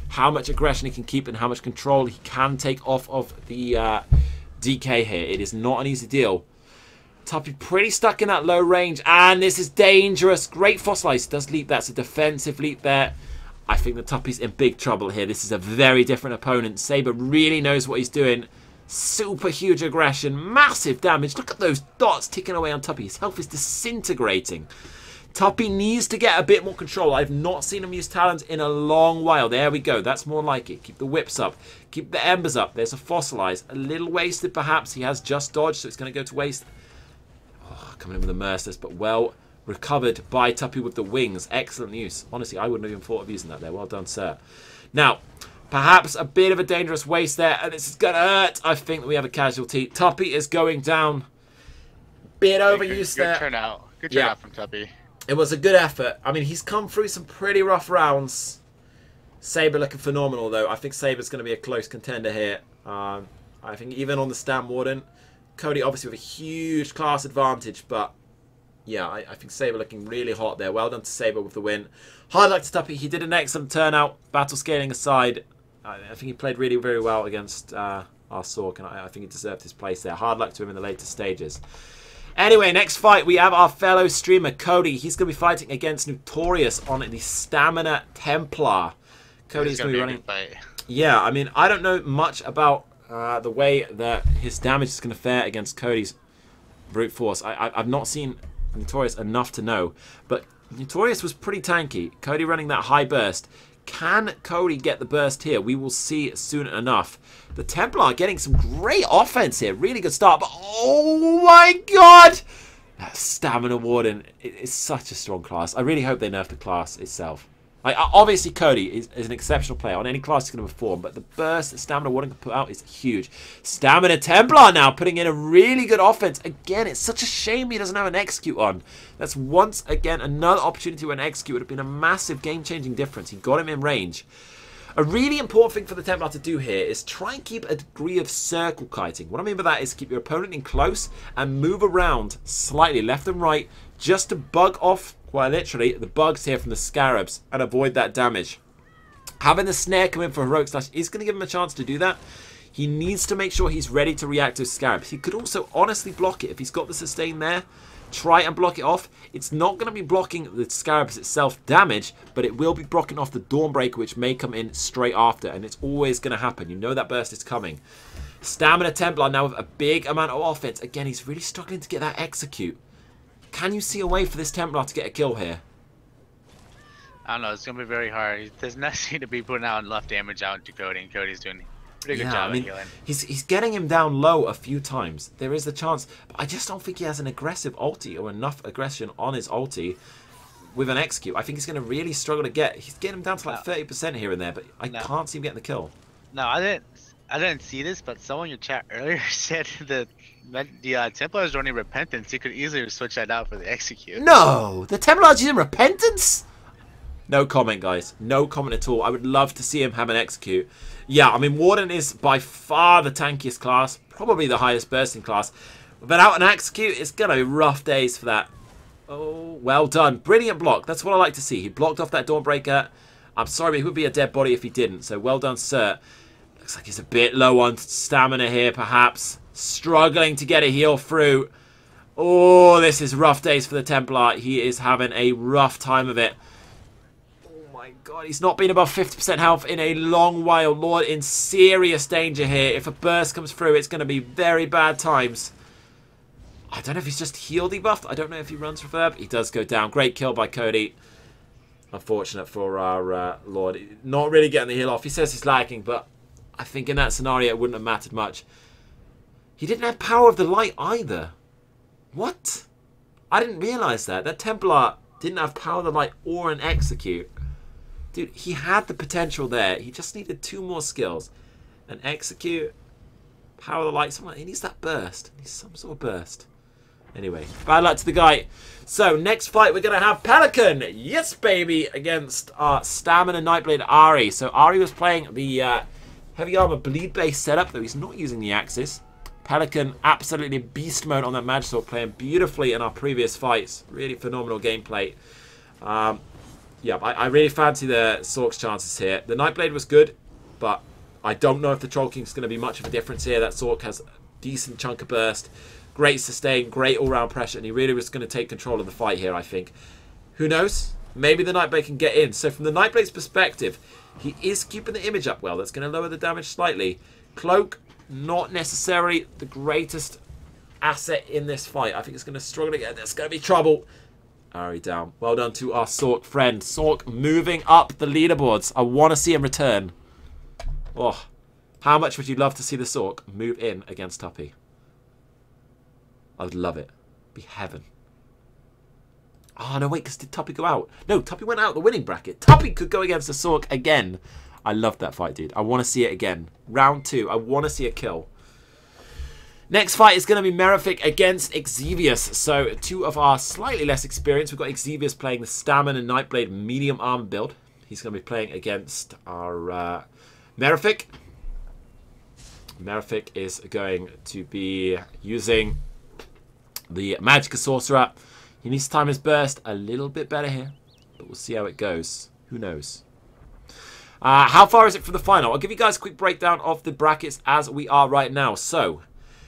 how much aggression he can keep, and how much control he can take off of the DK here. It is not an easy deal. Tuppy pretty stuck in that low range, and this is dangerous. Great Fossilize. Does leap. That's a defensive leap there. I think the Tuppy's in big trouble here. This is a very different opponent. Saber really knows what he's doing. Super huge aggression, massive damage. Look at those dots ticking away on Tuppy. His health is disintegrating. Tuppy needs to get a bit more control. I've not seen him use talons in a long while. There we go. That's more like it. Keep the whips up. Keep the embers up. There's a Fossilize. A little wasted perhaps. He has just dodged, so it's going to go to waste. Oh, coming in with a Merciless, but well recovered by Tuppy with the wings. Excellent use. Honestly, I wouldn't have even thought of using that there. Well done, sir. Now, perhaps a bit of a dangerous waste there, and this is going to hurt. I think that we have a casualty. Tuppy is going down. Bit overused there. Good turnout. Good turnout from Tuppy. It was a good effort. I mean, he's come through some pretty rough rounds. Saber looking phenomenal, though. I think Saber's going to be a close contender here. I think even on the Stand Warden, Cody obviously with a huge class advantage, but yeah, I think Saber looking really hot there. Well done to Saber with the win. Hard luck to Tuppy. He did an excellent turnout. Battle scaling aside, I think he played really very well against our Sork, and I think he deserved his place there. Hard luck to him in the later stages. Anyway, next fight, we have our fellow streamer, Cody. He's going to be fighting against Notorious on the Stamina Templar. Cody's going to be running... Yeah, I mean, I don't know much about the way that his damage is going to fare against Cody's brute force. I've not seen Notorious enough to know, but Notorious was pretty tanky. Cody running that high burst Can Cody get the burst here? We will see soon enough. The Templar getting some great offense here. Really good start. But oh my god! That Stamina Warden is such a strong class. I really hope they nerf the class itself. Like, obviously, Cody is an exceptional player. On any class he's going to perform. But the burst that Stamina Warden can put out is huge. Stamina Templar now putting in a really good offense. Again, it's such a shame he doesn't have an execute on. That's once again another opportunity where an execute would have been a massive game-changing difference. He got him in range. A really important thing for the Templar to do here is try and keep a degree of circle kiting. What I mean by that is keep your opponent in close and move around slightly left and right just to bug off, quite literally, the bugs here from the scarabs and avoid that damage. Having the snare come in for Heroic Slash is going to give him a chance to do that. He needs to make sure he's ready to react to scarabs. He could also honestly block it if he's got the sustain there. Try and block it off. It's not going to be blocking the scarabs itself damage, but it will be blocking off the Dawnbreaker, which may come in straight after, and it's always going to happen. You know that burst is coming. Stamina Templar now with a big amount of offense. Again, he's really struggling to get that execute. Can you see a way for this Templar to get a kill here? I don't know. It's going to be very hard. He does not seem to be putting out enough damage out to Cody, and Cody's doing a pretty good job of healing. He's getting him down low a few times. There is the chance, but I just don't think he has an aggressive ulti or enough aggression on his ulti with an execute. I think he's going to really struggle to get. He's getting him down to like 30% here and there, but I can't see him getting the kill. No, I didn't see this, but someone in your chat earlier said that the Templar is running Repentance. You could easily switch that out for the execute. No, the Templar is using Repentance. No comment, guys. No comment at all. I would love to see him have an execute. Yeah, I mean, Warden is by far the tankiest class. Probably the highest bursting class. Without an execute, it's going to be rough days for that. Oh, well done. Brilliant block. That's what I like to see. He blocked off that Dawnbreaker. I'm sorry, but he would be a dead body if he didn't. So well done, sir. Looks like he's a bit low on stamina here, perhaps. Struggling to get a heal through. Oh, this is rough days for the Templar. He is having a rough time of it. My God, he's not been above 50% health in a long while. Lord in serious danger here. If a burst comes through, it's going to be very bad times. I don't know if he's just heal debuffed. I don't know if he runs reverb. He does go down. Great kill by Cody. Unfortunate for our Lord. Not really getting the heal off. He says he's lagging, but I think in that scenario it wouldn't have mattered much. He didn't have Power of the Light either. What? I didn't realise that. That Templar didn't have Power of the Light or an execute. Dude, he had the potential there. He just needed 2 more skills. An execute, Power of the Light. Something. He needs that burst. He needs some sort of burst. Anyway, bad luck to the guy. So, next fight, we're going to have Pelican. Yes, baby, against our Stamina Nightblade Arya. So, Arya was playing the heavy armor bleed-based setup, though he's not using the Axis. Pelican, absolutely beast mode on that Magisaur, playing beautifully in our previous fights. Really phenomenal gameplay. Yeah, I really fancy the Sork's chances here. The Nightblade was good, but I don't know if the Troll King's going to be much of a difference here. That Sork has a decent chunk of burst, great sustain, great all-round pressure, and he really was going to take control of the fight here, I think. Who knows? Maybe the Nightblade can get in. So from the Nightblade's perspective, he is keeping the image up well. That's going to lower the damage slightly. Cloak, not necessarily the greatest asset in this fight. I think it's going to struggle to get. There's going to be trouble. Arya down. Well done to our Sork friend. Sork moving up the leaderboards. I want to see him return. Oh, how much would you love to see the Sork move in against Tuppy? I would love it. Be heaven. Oh, no, wait, because did Tuppy go out? No, Tuppy went out the winning bracket. Tuppy could go against the Sork again. I loved that fight, dude. I want to see it again. Round 2. I want to see a kill. Next fight is going to be Mirifique against Xavius. So, 2 of our slightly less experienced. We've got Xavius playing the Stamina Nightblade medium arm build. He's going to be playing against our Mirifique. Mirifique is going to be using the Magicka Sorcerer. He needs to time his burst a little bit better here, but we'll see how it goes. Who knows? How far is it from the final? I'll give you guys a quick breakdown of the brackets as we are right now. So,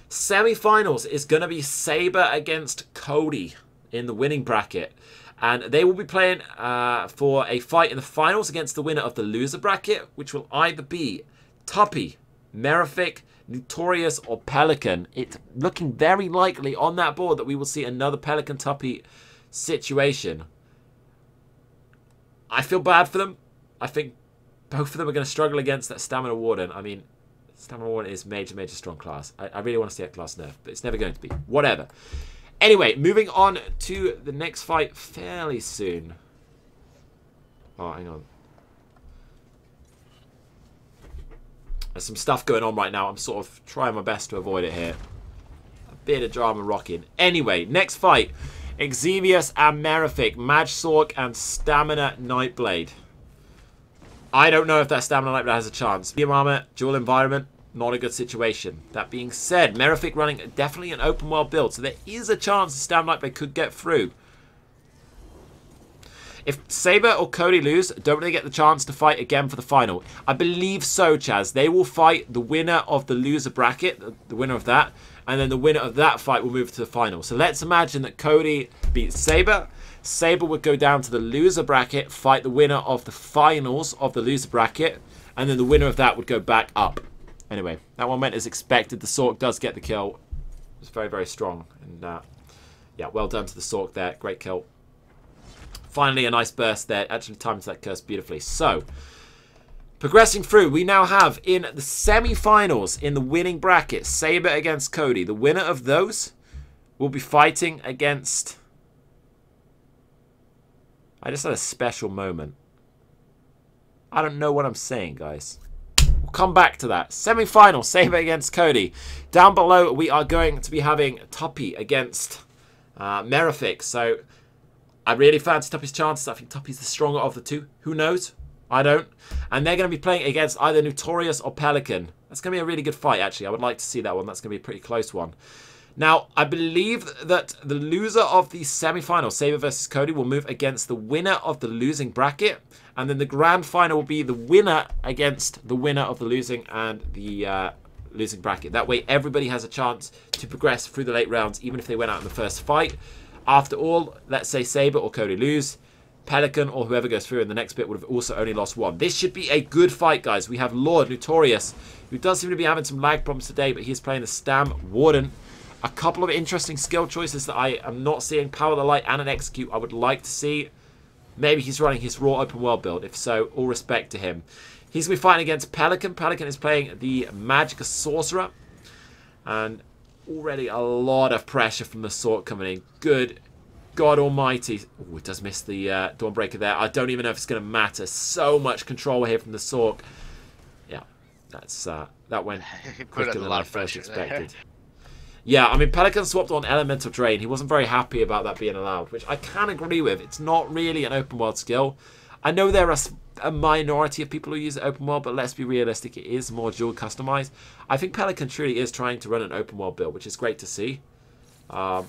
semi-finals is going to be Saber against Cody in the winning bracket. And they will be playing for a fight in the finals against the winner of the loser bracket, which will either be Tuppy, Mirifique, Notorious, or Pelican. It's looking very likely on that board that we will see another Pelican-Tuppy situation. I feel bad for them. I think both of them are going to struggle against that Stamina Warden. I mean, Stamina Warden is major, major strong class. I really want to see that class nerf, but it's never going to be. Whatever. Anyway, moving on to the next fight fairly soon. Oh, hang on. There's some stuff going on right now. I'm sort of trying my best to avoid it here. A bit of drama rocking. Anyway, next fight. Xavius and Mirifique. Maj Sork and Stamina Nightblade. I don't know if that Stamina Nightblade has a chance. Medium armor, dual environment, not a good situation. That being said, Mirifique running definitely an open world build, so there is a chance the Stamina Nightblade could get through. If Saber or Cody lose, don't they get the chance to fight again for the final? I believe so, Chaz. They will fight the winner of the loser bracket, the winner of that, and then the winner of that fight will move to the final. So let's imagine that Cody beats Saber. Saber would go down to the loser bracket, fight the winner of the finals of the loser bracket, and then the winner of that would go back up. Anyway, that one went as expected. The Sork does get the kill. It was very, very strong. And yeah, well done to the Sork there. Great kill. Finally, a nice burst there. Actually times that curse beautifully. So, progressing through, we now have in the semi-finals in the winning bracket, Saber against Cody. The winner of those will be fighting against... I just had a special moment. I don't know what I'm saying, guys. We'll come back to that. Semi-final, Saber against Cody. Down below, we are going to be having Tuppy against Mirifique. So... I really fancy Tuppy's chances. I think Tuppy's the stronger of the two. Who knows? I don't. And they're going to be playing against either Notorious or Pelican. That's going to be a really good fight, actually. I would like to see that one. That's going to be a pretty close one. Now, I believe that the loser of the semi-final, Saber versus Cody, will move against the winner of the losing bracket. And then the grand final will be the winner against the winner of the losing and the losing bracket. That way, everybody has a chance to progress through the late rounds, even if they went out in the first fight. After all, let's say Saber or Cody lose. Pelican or whoever goes through in the next bit would have also only lost one. This should be a good fight, guys. We have Lord Notorious, who does seem to be having some lag problems today, but he's playing the Stam Warden. A couple of interesting skill choices that I am not seeing. Power the Light and an Execute I would like to see. Maybe he's running his raw open world build. If so, all respect to him. He's going to be fighting against Pelican. Pelican is playing the Magic Sorcerer. And... already a lot of pressure from the Sork coming in. Good God almighty. Oh, it does miss the Dawnbreaker there. I don't even know if it's going to matter. So much control here from the Sork. Yeah, that's that went quicker than I first expected. Yeah, I mean, Pelican swapped on Elemental Drain. He wasn't very happy about that being allowed, which I can agree with. It's not really an open world skill. I know there are a minority of people who use open world, but let's be realistic, it is more dual customized. I think Pelican truly is trying to run an open world build, which is great to see. Yeah.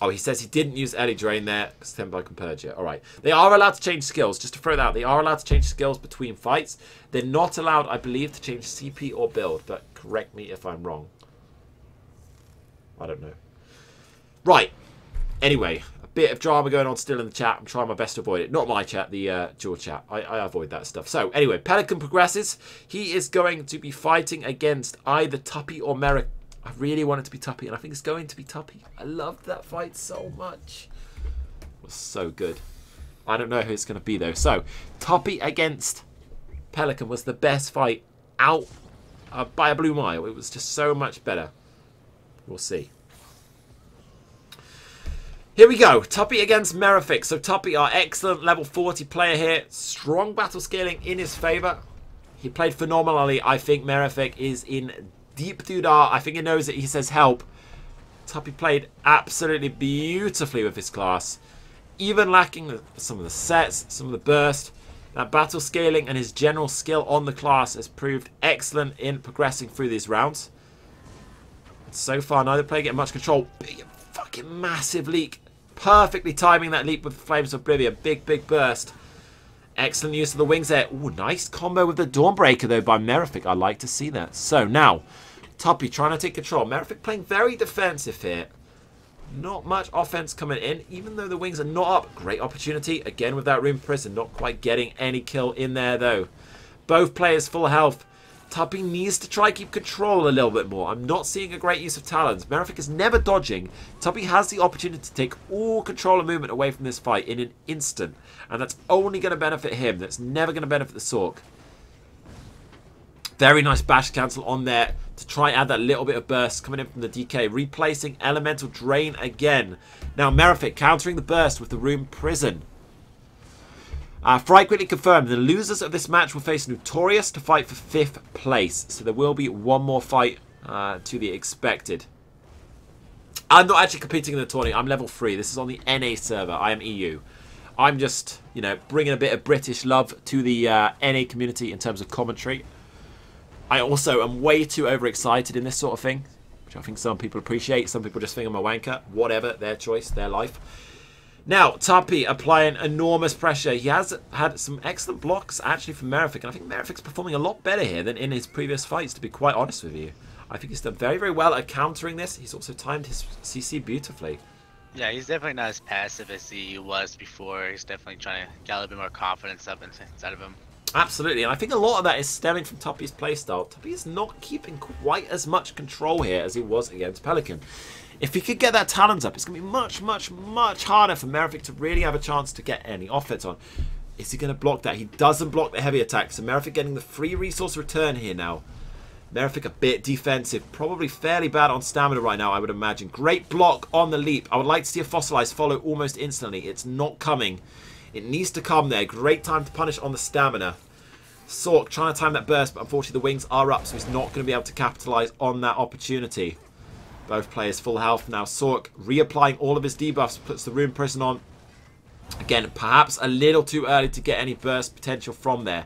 Oh, he says he didn't use Ellie Drain there because Tempo can purge it. Alright. They are allowed to change skills. Just to throw that out, they are allowed to change skills between fights. They're not allowed, I believe, to change CP or build, but correct me if I'm wrong. I don't know. Right. Anyway, bit of drama going on still in the chat. I'm trying my best to avoid it. Not my chat, the dual chat. I avoid that stuff. So, anyway, Pelican progresses. He is going to be fighting against either Tuppy or Merrick. I really want it to be Tuppy, and I think it's going to be Tuppy. I loved that fight so much. It was so good. I don't know who it's going to be, though. So, Tuppy against Pelican was the best fight out by a blue mile. It was just so much better. We'll see. Here we go. Tuppy against Mirifique. So Tuppy, our excellent level 40 player here. Strong battle scaling in his favour. He played phenomenally. I think Mirifique is in deep doodah. I think he knows it. He says help. Tuppy played absolutely beautifully with his class. Even lacking some of the sets, some of the burst. That battle scaling and his general skill on the class has proved excellent in progressing through these rounds. And so far, neither player getting much control. Big fucking massive leak. Perfectly timing that leap with Flames of Oblivion. Big, big burst. Excellent use of the wings there. Ooh, nice combo with the Dawnbreaker, though, by Mirifique. I like to see that. So, now, Tuppy trying to take control. Mirifique playing very defensive here. Not much offense coming in, even though the wings are not up. Great opportunity. Again, with that Room Prison. Not quite getting any kill in there, though. Both players full health. Tuppy needs to try keep control a little bit more. I'm not seeing a great use of talons. Mirifique is never dodging. Tuppy has the opportunity to take all control and movement away from this fight in an instant. And that's only going to benefit him. That's never going to benefit the Sork. Very nice bash cancel on there to try and add that little bit of burst coming in from the DK. Replacing Elemental Drain again. Now Mirifique countering the burst with the Rune Prison. Fright quickly confirmed the losers of this match will face Notorious to fight for 5th place. So there will be one more fight to be expected. I'm not actually competing in the tournament. I'm level 3. This is on the NA server. I am EU. I'm just, you know, bringing a bit of British love to the NA community in terms of commentary. I also am way too overexcited in this sort of thing, which I think some people appreciate. Some people just think I'm a wanker. Whatever, their choice, their life. Now, Tuppy applying enormous pressure. He has had some excellent blocks, actually, from Mirifique. And I think Mirifique's performing a lot better here than in his previous fights, to be quite honest with you. I think he's done very, very well at countering this. He's also timed his CC beautifully. Yeah, he's definitely not as passive as he was before. He's definitely trying to get a little bit more confidence up inside of him. Absolutely, and I think a lot of that is stemming from Tuppy's playstyle. Tuppy is not keeping quite as much control here as he was against Pelican. If he could get that talons up, it's going to be much, much, much harder for Mirifique to really have a chance to get any offense on. Is he going to block that? He doesn't block the heavy attack, so Mirifique getting the free resource return here now. Mirifique a bit defensive, probably fairly bad on stamina right now, I would imagine. Great block on the leap. I would like to see a Fossilized follow almost instantly. It's not coming. It needs to come there. Great time to punish on the stamina. Sork trying to time that burst, but unfortunately the wings are up, so he's not going to be able to capitalize on that opportunity. Both players full health now. Sork reapplying all of his debuffs, puts the Rune Prison on. Again, perhaps a little too early to get any burst potential from there.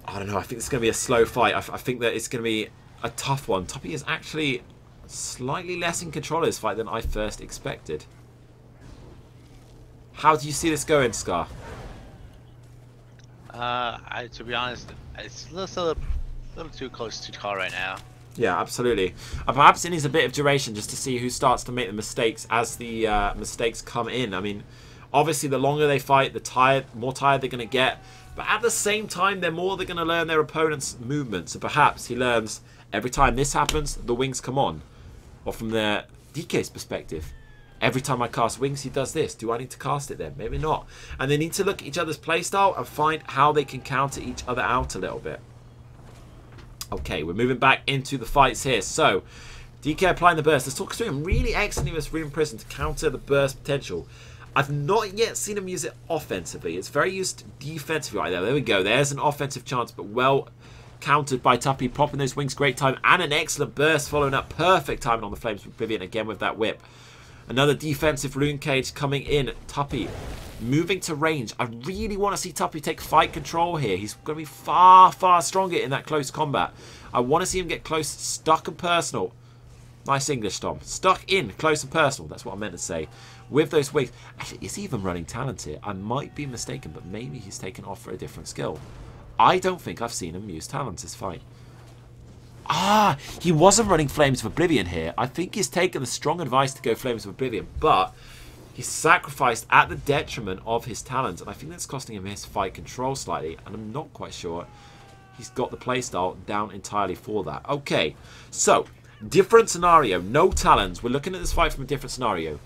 I don't know. I think it's going to be a slow fight. I think that it's going to be a tough one. Tuppy is actually slightly less in control of this fight than I first expected. How do you see this going, Scar? To be honest, it's a little too close to call right now. Yeah, absolutely. Perhaps it needs a bit of duration just to see who starts to make the mistakes as the mistakes come in. I mean, obviously the longer they fight, the more tired they're going to get. But at the same time, they're going to learn their opponent's movement. So perhaps he learns every time this happens, the wings come on. Or from the DK's perspective, every time I cast wings, he does this. Do I need to cast it then? Maybe not. And they need to look at each other's playstyle and find how they can counter each other out a little bit. Okay, we're moving back into the fights here. So, DK applying the burst. This talks to him really excellently with this Rune Prison to counter the burst potential. I've not yet seen him use it offensively. It's very used defensively right there. There we go. There's an offensive chance, but well countered by Tuppy. Popping those wings, great time. And an excellent burst following up. Perfect timing on the Flames with Oblivion again with that whip. Another defensive Rune Cage coming in. Tuppy moving to range. I really want to see Tuppy take fight control here. He's going to be far, far stronger in that close combat. I want to see him get close, stuck and personal. Nice English, Tom. Stuck in, close and personal. That's what I meant to say. With those wings. Actually, is he even running talent here? I might be mistaken, but maybe he's taken off for a different skill. I don't think I've seen him use talents this fight. Ah, he wasn't running Flames of Oblivion here. I think he's taken the strong advice to go Flames of Oblivion, but he's sacrificed at the detriment of his talents, and I think that's costing him his fight control slightly, and I'm not quite sure he's got the playstyle down entirely for that. Okay, so, different scenario, no talents. We're looking at this fight from a different scenario.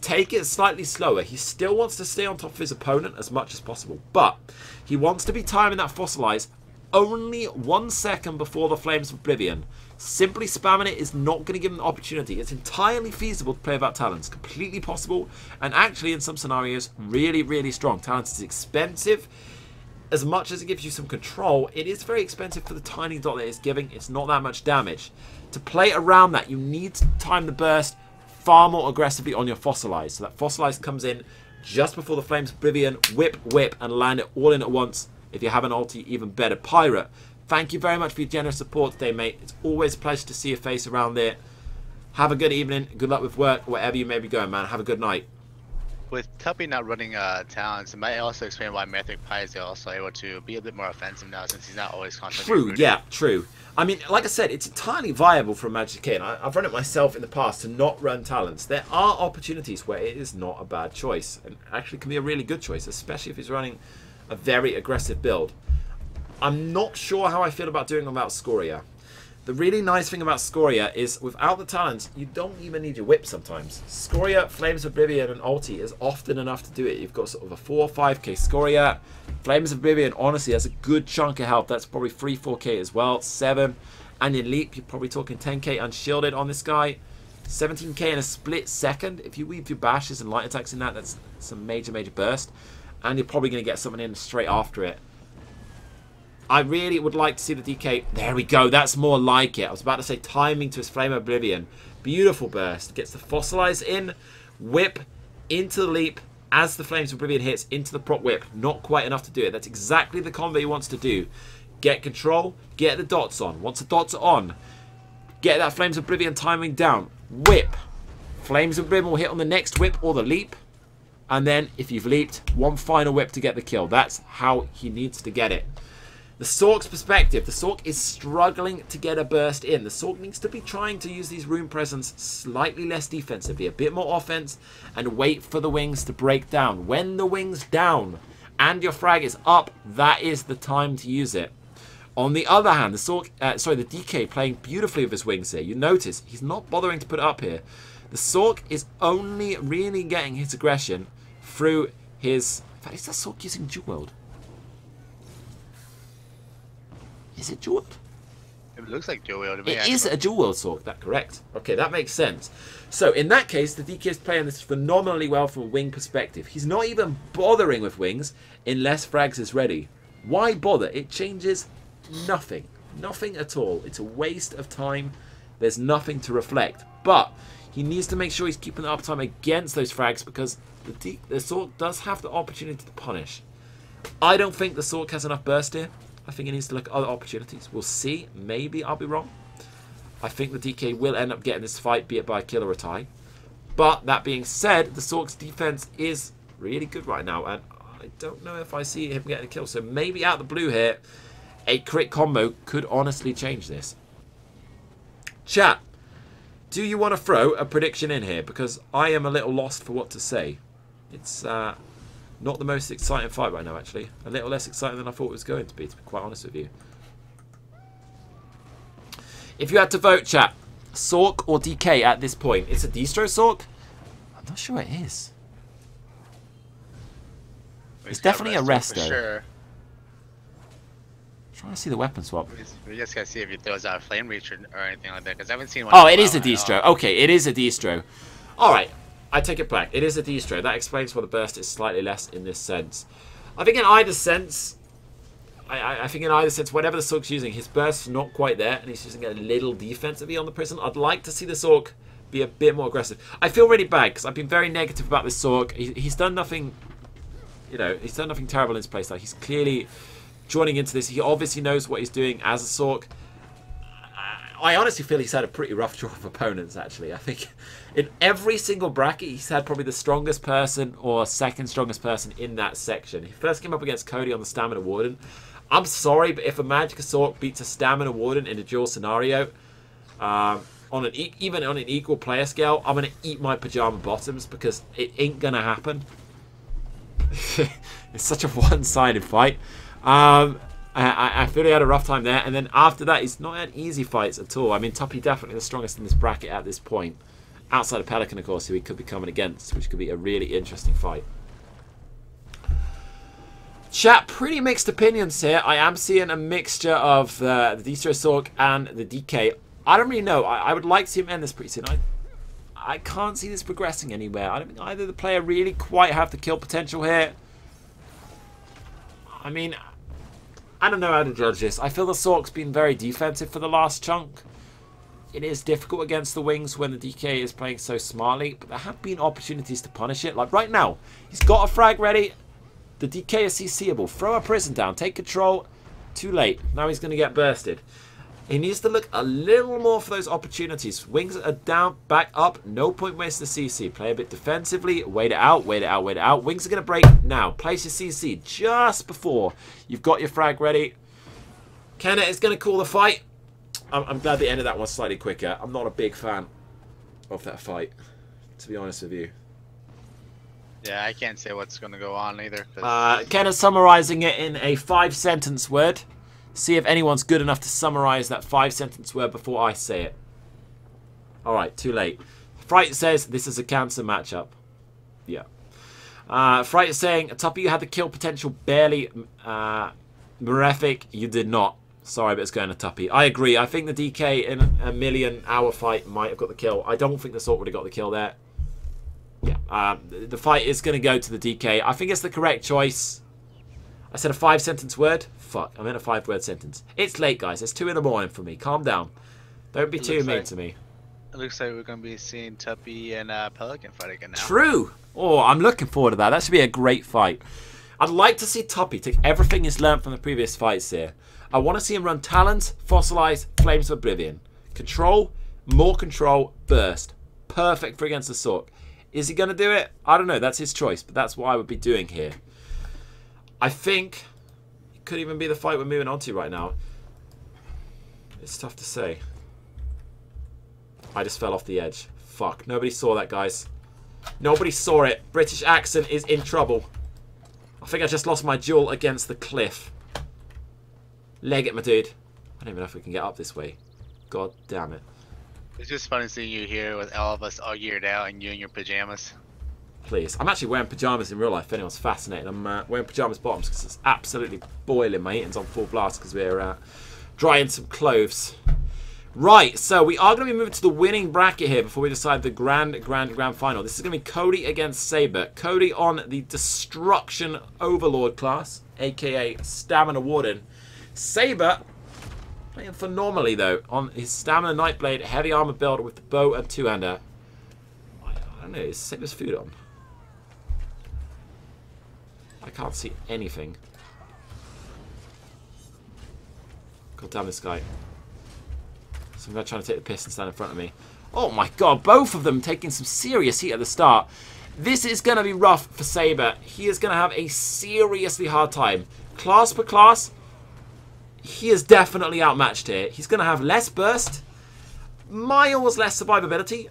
Take it slightly slower. He still wants to stay on top of his opponent as much as possible, but he wants to be timing that Fossilize only 1 second before the Flames of Oblivion. Simply spamming it is not going to give him the opportunity. It's entirely feasible to play without talents. Completely possible. And actually, in some scenarios, really, really strong. Talents is expensive. As much as it gives you some control, it is very expensive for the tiny dot that it's giving. It's not that much damage. To play around that, you need to time the burst far more aggressively on your Fossilize. So that Fossilize comes in just before the Flames of Oblivion. Whip, whip, and land it all in at once. If you have an ulti, even better. Pirate, thank you very much for your generous support today, mate. It's always a pleasure to see your face around there. Have a good evening. Good luck with work, wherever you may be going, man. Have a good night. With Tuppy not running talents, it might also explain why Mythic Pie is also able to be a bit more offensive now, since he's not always constantly True, yeah, true. I mean, like I said, it's entirely viable for a Magic Kid. I've run it myself in the past to not run talents. There are opportunities where it is not a bad choice, and actually can be a really good choice, especially if he's running a very aggressive build. I'm not sure how I feel about doing without Scoria. The really nice thing about Scoria is without the talents, you don't even need your whip sometimes. Scoria, Flames of Oblivion, and ulti is often enough to do it. You've got sort of a 4 or 5k Scoria. Flames of Oblivion, honestly, has a good chunk of health. That's probably 3, 4k as well. 7. And in Leap, you're probably talking 10k unshielded on this guy. 17k in a split second. If you weave your bashes and light attacks in that, that's some major, major burst. And you're probably going to get someone in straight after it. I really would like to see the DK. There we go. That's more like it. I was about to say timing to his Flame of Oblivion. Beautiful burst. Gets the Fossilize in. Whip into the Leap as the Flames of Oblivion hits into the prop whip. Not quite enough to do it. That's exactly the combo he wants to do. Get control. Get the dots on. Once the dots are on, get that Flames of Oblivion timing down. Whip. Flames of Oblivion will hit on the next whip or the Leap. And then if you've leaped, one final whip to get the kill. That's how he needs to get it. The Sork's perspective. The Sork is struggling to get a burst in. The Sork needs to be trying to use these rune presence slightly less defensively, a bit more offense, and wait for the wings to break down. When the wings down and your frag is up, that is the time to use it. On the other hand, the Sork, the DK playing beautifully with his wings here. You notice he's not bothering to put it up here. The Sork is only really getting his aggression through his... In fact, is that Sork using Duel? Is it Duel? It looks like Duel to me. It is a Duel Sork, that's correct. Okay, that makes sense. So, in that case, the DK is playing this phenomenally well from a wing perspective. He's not even bothering with wings unless frags is ready. Why bother? It changes nothing. Nothing at all. It's a waste of time. There's nothing to reflect. But he needs to make sure he's keeping the uptime against those frags because the Sork does have the opportunity to punish. I don't think the Sork has enough burst here. I think he needs to look at other opportunities. We'll see. Maybe I'll be wrong. I think the DK will end up getting this fight, be it by a kill or a tie. But that being said, the Sork's defense is really good right now. And I don't know if I see him getting a kill. So maybe out the blue here, a crit combo could honestly change this. Chat, do you want to throw a prediction in here? Because I am a little lost for what to say. It's... not the most exciting fight right now, actually. A little less exciting than I thought it was going to be quite honest with you. If you had to vote, chat, Sork or DK at this point, it's a distro Sork? I'm not sure it is. It's definitely a resto. Sure. I'm trying to see the weapon swap. We just gotta see if he throws out a flame reach or anything like that, because I haven't seen one. Oh, it is a distro. Okay, it is a distro. Alright. I take it back. It is a distro. That explains why the burst is slightly less in this sense. I think in either sense, whatever the Sork's using, his burst's not quite there, and he's using it a little defensively on the prison. I'd like to see the Sork be a bit more aggressive. I feel really bad because I've been very negative about this Sork. He's done nothing, you know, he's done nothing terrible in his playstyle. He's clearly joining into this. He obviously knows what he's doing as a Sork. I honestly feel he's had a pretty rough draw of opponents, actually. I think in every single bracket, he's had probably the strongest person or second strongest person in that section. He first came up against Cody on the Stamina Warden. I'm sorry, but if a Magic Sork beats a Stamina Warden in a duel scenario, even on an equal player scale, I'm going to eat my pajama bottoms because it ain't going to happen. It's such a one-sided fight. I feel he had a rough time there, and then after that, he's not had easy fights at all. I mean, Tuppy definitely the strongest in this bracket at this point. Outside of Pelican, of course, who he could be coming against, which could be a really interesting fight. Chat, pretty mixed opinions here. I am seeing a mixture of the distro Sork and the DK. I don't really know. I would like to see him end this pretty soon. I can't see this progressing anywhere. I don't think either the player really quite have the kill potential here. I mean... I don't know how to judge this. I feel the Sork's been very defensive for the last chunk. It is difficult against the wings when the DK is playing so smartly, but there have been opportunities to punish it. Like right now, he's got a frag ready. The DK is CCable. Throw a prison down. Take control. Too late. Now he's going to get bursted. He needs to look a little more for those opportunities. Wings are down, back up. No point wasting the CC. Play a bit defensively. Wait it out, wait it out, wait it out. Wings are going to break now. Place your CC just before you've got your frag ready. Kenneth is going to call the fight. I'm glad the end of that was slightly quicker. I'm not a big fan of that fight, to be honest with you. Yeah, I can't say what's going to go on either. Kenneth summarizing it in a 5-sentence word. See if anyone's good enough to summarize that 5-sentence word before I say it. Alright, too late. Fright says this is a cancer matchup. Yeah. Fright is saying, Tuppy, you had the kill potential barely. Mirifique, you did not. Sorry, but it's going to Tuppy. I agree. I think the DK in a million-hour fight might have got the kill. I don't think the Salt would have got the kill there. Yeah. The fight is going to go to the DK. I think it's the correct choice. I said a 5-sentence word. Fuck, I meant a 5-word sentence. It's late, guys. It's 2 in the morning for me. Calm down. Don't be too mean to me. It looks like we're going to be seeing Tuppy and Pelican fight again now. True. Oh, I'm looking forward to that. That should be a great fight. I'd like to see Tuppy take everything he's learned from the previous fights here. I want to see him run Talons, Fossilize, Flames of Oblivion. Control, more control, burst. Perfect for against the Sork. Is he going to do it? I don't know. That's his choice, but that's what I would be doing here. I think it could even be the fight we're moving on to right now. It's tough to say. I just fell off the edge. Fuck. Nobody saw that, guys. Nobody saw it. British accent is in trouble. I think I just lost my duel against the cliff. Leg it, my dude. I don't even know if we can get up this way. God damn it. It's just funny seeing you here with all of us all geared out and you in your pajamas. Please. I'm actually wearing pajamas in real life if anyone's fascinated. I'm wearing pajamas bottoms because it's absolutely boiling. My heating's on full blast because we're drying some clothes. Right, so we are going to be moving to the winning bracket here before we decide the grand final. This is going to be Cody against Saber. Cody on the Destruction Overlord class, aka Stamina Warden. Saber playing phenomenally though on his Stamina Nightblade heavy armor build with the bow and two-hander. I don't know, is Saber's food on? I can't see anything. God damn this guy. Some guy trying to take the piss and stand in front of me. Oh my god, both of them taking some serious heat at the start. This is going to be rough for Saber. He is going to have a seriously hard time. Class per class, he is definitely outmatched here. He's going to have less burst, miles less survivability,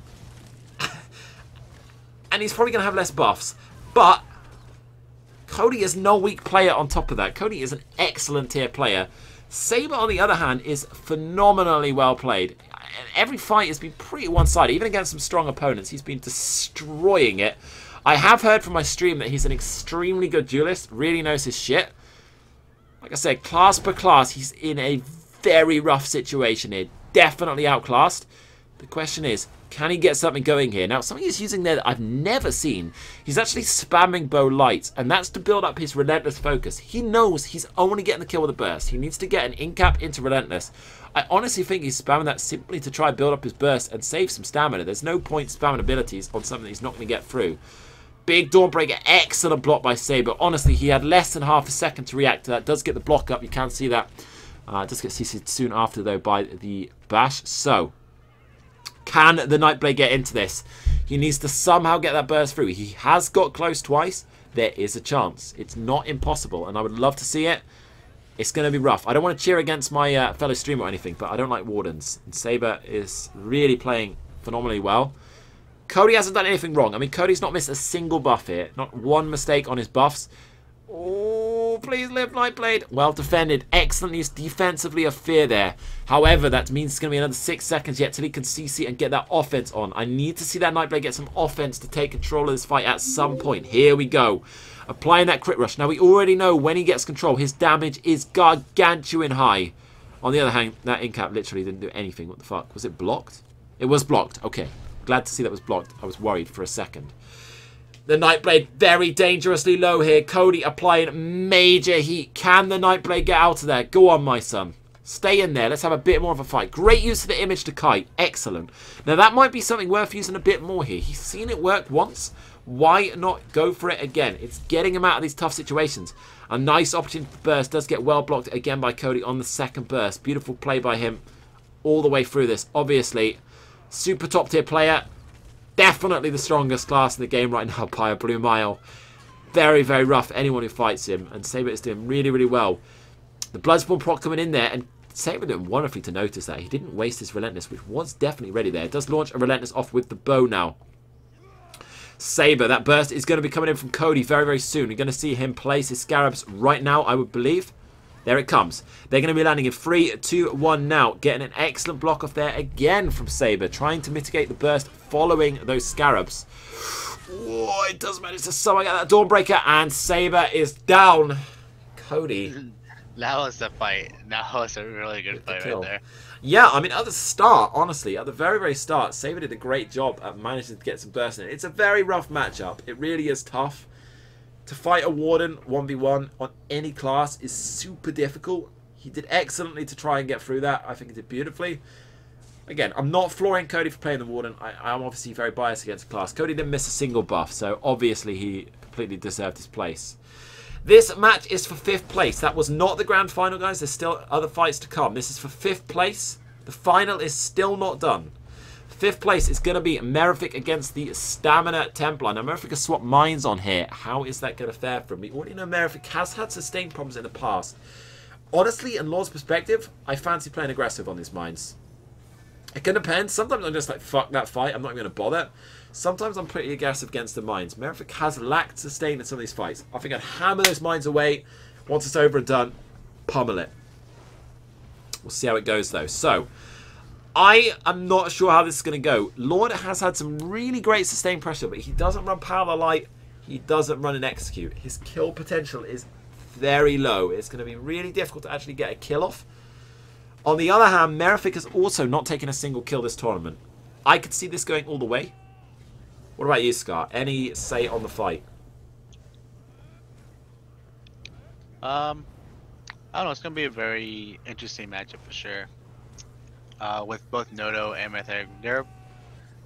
and he's probably going to have less buffs. But Cody is no weak player on top of that. Cody is an excellent tier player. Saber, on the other hand, is phenomenally well played. Every fight has been pretty one-sided. Even against some strong opponents, he's been destroying it. I have heard from my stream that he's an extremely good duelist. Really knows his shit. Like I said, class per class, he's in a very rough situation here. Definitely outclassed. The question is, can he get something going here? Now, something he's using there that I've never seen. He's actually spamming bow lights, and that's to build up his relentless focus. He knows he's only getting the kill with a burst. He needs to get an in-cap into relentless. I honestly think he's spamming that simply to try and build up his burst and save some stamina. There's no point spamming abilities on something he's not going to get through. Big Dawnbreaker, excellent block by Saber. Honestly, he had less than half a second to react to that. Does get the block up, you can see that. Does get CC'd soon after, though, by the bash. So, can the Nightblade get into this? He needs to somehow get that burst through. He has got close twice. There is a chance. It's not impossible, and I would love to see it. It's going to be rough. I don't want to cheer against my fellow streamer or anything, but I don't like Wardens. And Saber is really playing phenomenally well. Cody hasn't done anything wrong. I mean, Cody's not missed a single buff here. Not one mistake on his buffs. Oh, please live, Nightblade. Well defended. Excellent use defensively of fear there. However, that means it's going to be another 6 seconds yet till he can CC and get that offense on. I need to see that Nightblade get some offense to take control of this fight at some point. Here we go. Applying that crit rush. Now, we already know when he gets control, his damage is gargantuan high. On the other hand, that in-cap literally didn't do anything. What the fuck? Was it blocked? It was blocked. Okay. Glad to see that was blocked. I was worried for a second. The Nightblade very dangerously low here. Cody applying major heat. Can the Nightblade get out of there? Go on, my son. Stay in there. Let's have a bit more of a fight. Great use of the image to kite. Excellent. Now, that might be something worth using a bit more here. He's seen it work once. Why not go for it again? It's getting him out of these tough situations. A nice opportunity to burst. Does get well blocked again by Cody on the second burst. Beautiful play by him all the way through this. Obviously, super top tier player. Definitely the strongest class in the game right now by a blue mile. Very, very rough anyone who fights him. And Saber is doing really, really well. The Bloodspawn proc coming in there. And Saber doing wonderfully to notice that. He didn't waste his Relentless, which was definitely ready there. It does launch a Relentless off with the bow now. Saber, that burst is going to be coming in from Cody very, very soon. We're going to see him place his Scarabs right now, I would believe. There it comes. They're going to be landing in 3, 2, 1 now. Getting an excellent block off there again from Saber. Trying to mitigate the burst following those scarabs. Oh, it does manage to summon out that Dawnbreaker. And Saber is down. Cody. That was a fight. That was a really good fight right there. Yeah, I mean, at the start, honestly, at the very, very start, Saber did a great job at managing to get some burst in. It's a very rough matchup. It really is tough. To fight a Warden 1v1 on any class is super difficult. He did excellently to try and get through that. I think he did beautifully. Again, I'm not flooring Cody for playing the Warden. I'm obviously very biased against the class. Cody didn't miss a single buff, so obviously he completely deserved his place. This match is for 5th place. That was not the grand final, guys. There's still other fights to come. This is for 5th place. The final is still not done. 5th place is going to be Mirifique against the Stamina Templar. Now, Mirifique has swapped mines on here. How is that going to fare for him? We already know Mirifique has had sustained problems in the past. Honestly, in Law's perspective, I fancy playing aggressive on these mines. It can depend. Sometimes I'm just like, fuck that fight. I'm not going to bother. Sometimes I'm pretty aggressive against the mines. Mirifique has lacked sustain in some of these fights. I think I'd hammer those mines away. Once it's over and done, pummel it. We'll see how it goes, though. So, I am not sure how this is going to go. Lord has had some really great sustained pressure, but he doesn't run Power of the Light. He doesn't run an Execute. His kill potential is very low. It's going to be really difficult to actually get a kill off. On the other hand, Mirifique has also not taken a single kill this tournament. I could see this going all the way. What about you, Scar? Any say on the fight? I don't know. It's going to be a very interesting matchup for sure. With both Noto and Method, they're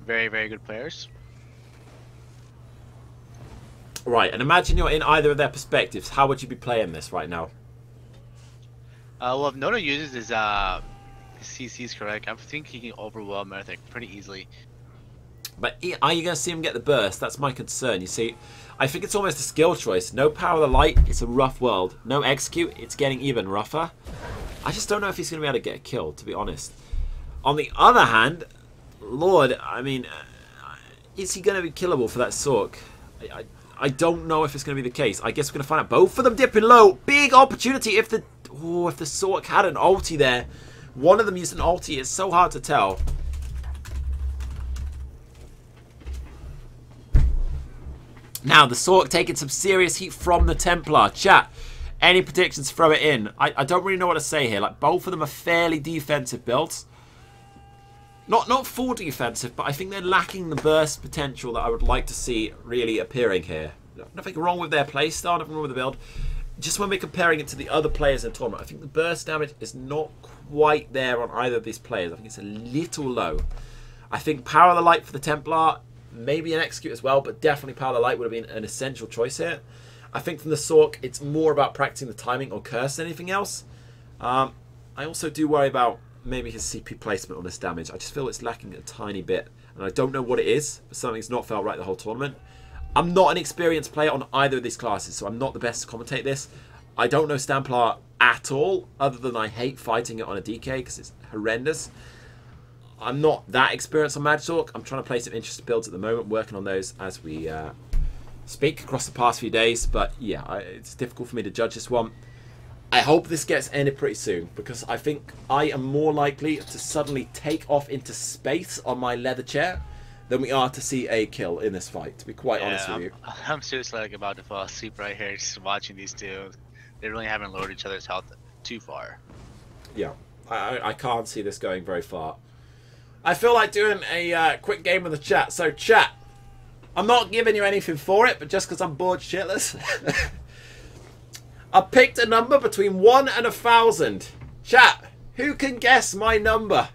very, very good players. Right, and imagine you're in either of their perspectives. How would you be playing this right now? Well, if Noto uses his CCs correct, I think he can overwhelm Method pretty easily. But are you going to see him get the burst? That's my concern. You see, I think it's almost a skill choice. No Power of the Light, it's a rough world. No Execute, it's getting even rougher. I just don't know if he's going to be able to get a kill, to be honest. On the other hand, Lord, I mean, is he going to be killable for that Sork? I don't know if it's going to be the case. I guess we're going to find out. Both of them dipping low. Big opportunity if the Sork had an ulti there. One of them used an ulti. It's so hard to tell. Now, the Sork taking some serious heat from the Templar. Chat, any predictions, throw it in. I don't really know what to say here. Like, both of them are fairly defensive builds. Not full defensive, but I think they're lacking the burst potential that I would like to see really appearing here. Nothing wrong with their playstyle, nothing wrong with the build. Just when we're comparing it to the other players in the tournament, I think the burst damage is not quite there on either of these players. I think it's a little low. I think Power of the Light for the Templar, maybe an Execute as well, but definitely Power of the Light would have been an essential choice here. I think from the Sork, it's more about practicing the timing or curse than anything else. I also do worry about maybe his CP placement on this damage. I just feel it's lacking a tiny bit, and I don't know what it is, but something's not felt right the whole tournament. I'm not an experienced player on either of these classes, so I'm not the best to commentate this. I don't know Stamplar at all, other than I hate fighting it on a DK because it's horrendous. I'm not that experienced on Magsork. I'm trying to play some interesting builds at the moment, working on those as we speak across the past few days. But yeah, it's difficult for me to judge this one. I hope this gets ended pretty soon, because I think I am more likely to suddenly take off into space on my leather chair than we are to see a kill in this fight, to be quite honest with you. I'm seriously like about to fall asleep right here just watching these two. They really haven't lowered each other's health too far. Yeah, I can't see this going very far. I feel like doing a quick game with the chat. So chat, I'm not giving you anything for it, but just because I'm bored shitless. I picked a number between 1 and 1,000. Chat, who can guess my number?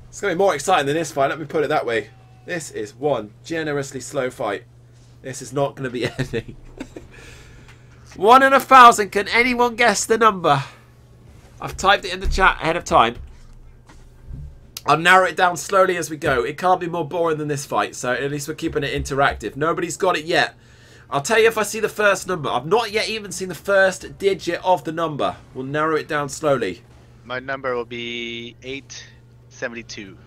It's going to be more exciting than this fight, let me put it that way. This is one generously slow fight. This is not going to be anything. 1 in 1,000, can anyone guess the number? I've typed it in the chat ahead of time. I'll narrow it down slowly as we go. It can't be more boring than this fight, so at least we're keeping it interactive. Nobody's got it yet. I'll tell you if I see the first number. I've not yet even seen the first digit of the number. We'll narrow it down slowly. My number will be 872.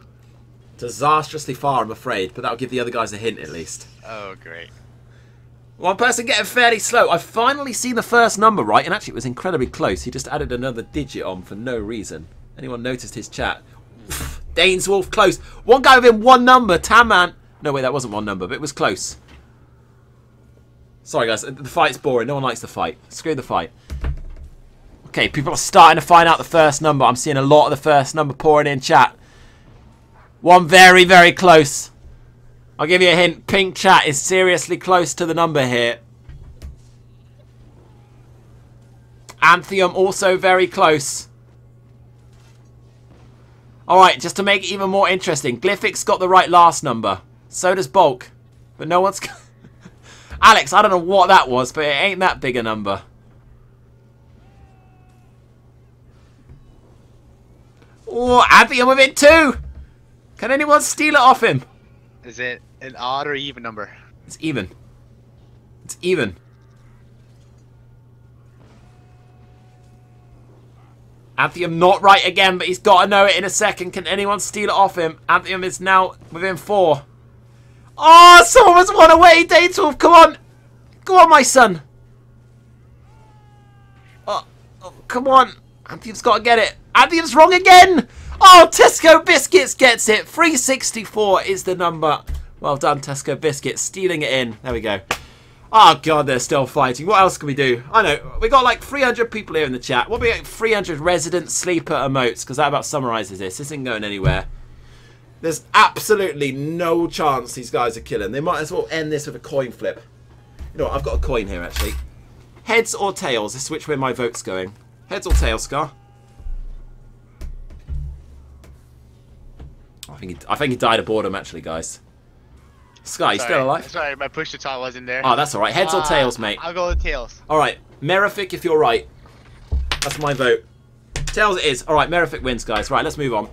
Disastrously far, I'm afraid, but that'll give the other guys a hint at least. Oh, great. One person getting fairly slow. I've finally seen the first number right, and actually it was incredibly close. He just added another digit on for no reason. Anyone noticed his chat? Dane's Wolf close. One guy within one number. Tamman. No, wait, that wasn't one number, but it was close. Sorry, guys. The fight's boring. No one likes the fight. Screw the fight. Okay, people are starting to find out the first number. I'm seeing a lot of the first number pouring in chat. One very, very close. I'll give you a hint. Pink chat is seriously close to the number here. Anthium also very close. Alright, just to make it even more interesting. Glyphic's got the right last number. So does Bulk. But no one's... Alex, I don't know what that was, but it ain't that big a number. Oh, Anthium within 2! Can anyone steal it off him? Is it an odd or even number? It's even. It's even. Anthium not right again, but he's got to know it in a second. Can anyone steal it off him? Anthium is now within 4. Oh, someone was 1 away. Daytooth, come on. Go on, my son. Oh, come on. Anthium's got to get it. Anthium's wrong again. Oh, Tesco Biscuits gets it. 364 is the number. Well done, Tesco Biscuits. Stealing it in. There we go. Oh, God, they're still fighting. What else can we do? I know. We got like 300 people here in the chat. What about like 300 resident sleeper emotes? Because that about summarizes this. This isn't going anywhere. There's absolutely no chance these guys are killing. They might as well end this with a coin flip. You know what? I've got a coin here, actually. Heads or tails? This is which way my vote's going. Heads or tails, Scar? I think he died of boredom, actually, guys. Sky, you still alive? Sorry, my push to talk wasn't there. Oh, that's alright. Heads or tails, mate? I'll go with tails. Alright, Mirifique if you're right. That's my vote. Tails it is. Alright, Mirifique wins, guys. Right, let's move on.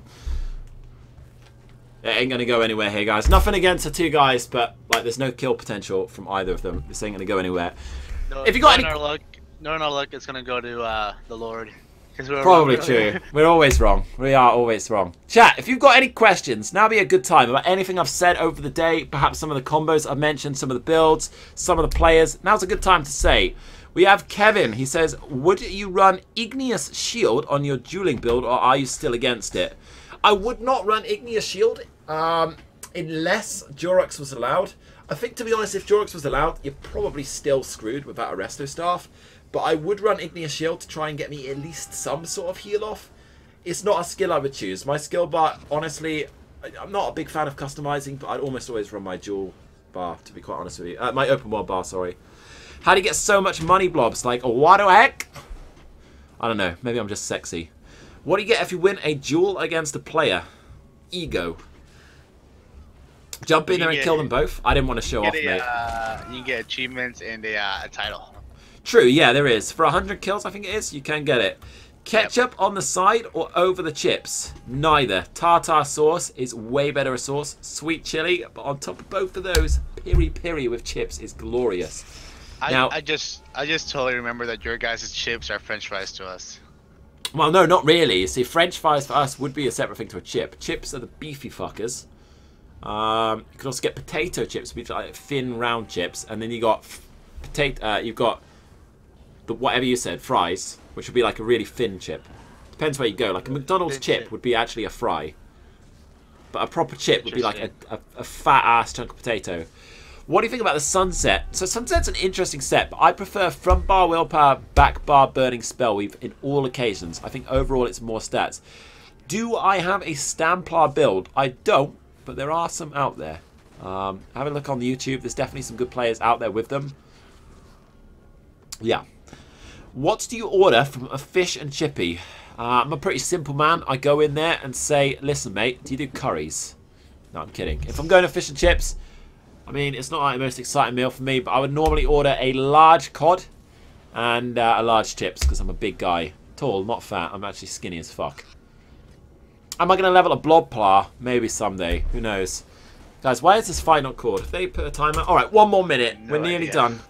It ain't going to go anywhere here, guys. Nothing against the two guys, but like, there's no kill potential from either of them. This ain't going to go anywhere. No, if you got any... Knowing our luck, it's going to go to the Lord. Probably true. We're always wrong. We are always wrong. Chat, if you've got any questions, now be a good time about anything I've said over the day, perhaps some of the combos I've mentioned, some of the builds, some of the players. Now's a good time to say. We have Kevin. He says, would you run Igneous Shield on your dueling build, or are you still against it? I would not run Igneous Shield unless Jorux was allowed. I think, to be honest, if Jorux was allowed, you're probably still screwed without a Resto Staff. But I would run Igneous Shield to try and get me at least some sort of heal off. It's not a skill I would choose. My skill bar, honestly, I'm not a big fan of customizing, but I'd almost always run my dual bar, to be quite honest with you. My open world bar, sorry. How do you get so much money, Blobs? Like, what the heck? I don't know. Maybe I'm just sexy. What do you get if you win a duel against a player? Ego. Jump in there and kill them both? I didn't want to show off, mate. You can get achievements and a title. True, yeah, there is. For 100 kills, I think it is, you can get it. Ketchup on the side or over the chips? Neither. Tartar sauce is way better a sauce. Sweet chili, but on top of both of those, piri-piri with chips is glorious. I just totally remember that your guys' chips are French fries to us. Well, no, not really. You see, French fries for us would be a separate thing to a chip. Chips are the beefy fuckers. You could also get potato chips, which are like thin, round chips, and then you got potato. You've got the whatever you said, fries, which would be like a really thin chip. Depends where you go. Like a McDonald's chip would be actually a fry, but a proper chip would be like a fat ass chunk of potato. What do you think about the Sunset? So Sunset's an interesting set, but I prefer front bar willpower, back bar burning spell weave in all occasions. I think overall it's more stats. Do I have a Stamplar build? I don't, but there are some out there. Have a look on YouTube. There's definitely some good players out there with them. Yeah. What do you order from a fish and chippy? I'm a pretty simple man. I go in there and say, listen, mate, do you do curries? No, I'm kidding. If I'm going to fish and chips, I mean, it's not like the most exciting meal for me, but I would normally order a large cod and a large chips because I'm a big guy. Tall, not fat. I'm actually skinny as fuck. Am I going to level a Blobplar? Maybe someday. Who knows? Guys, why is this fight not called? If they put a timer... Alright, one more minute. We're nearly done.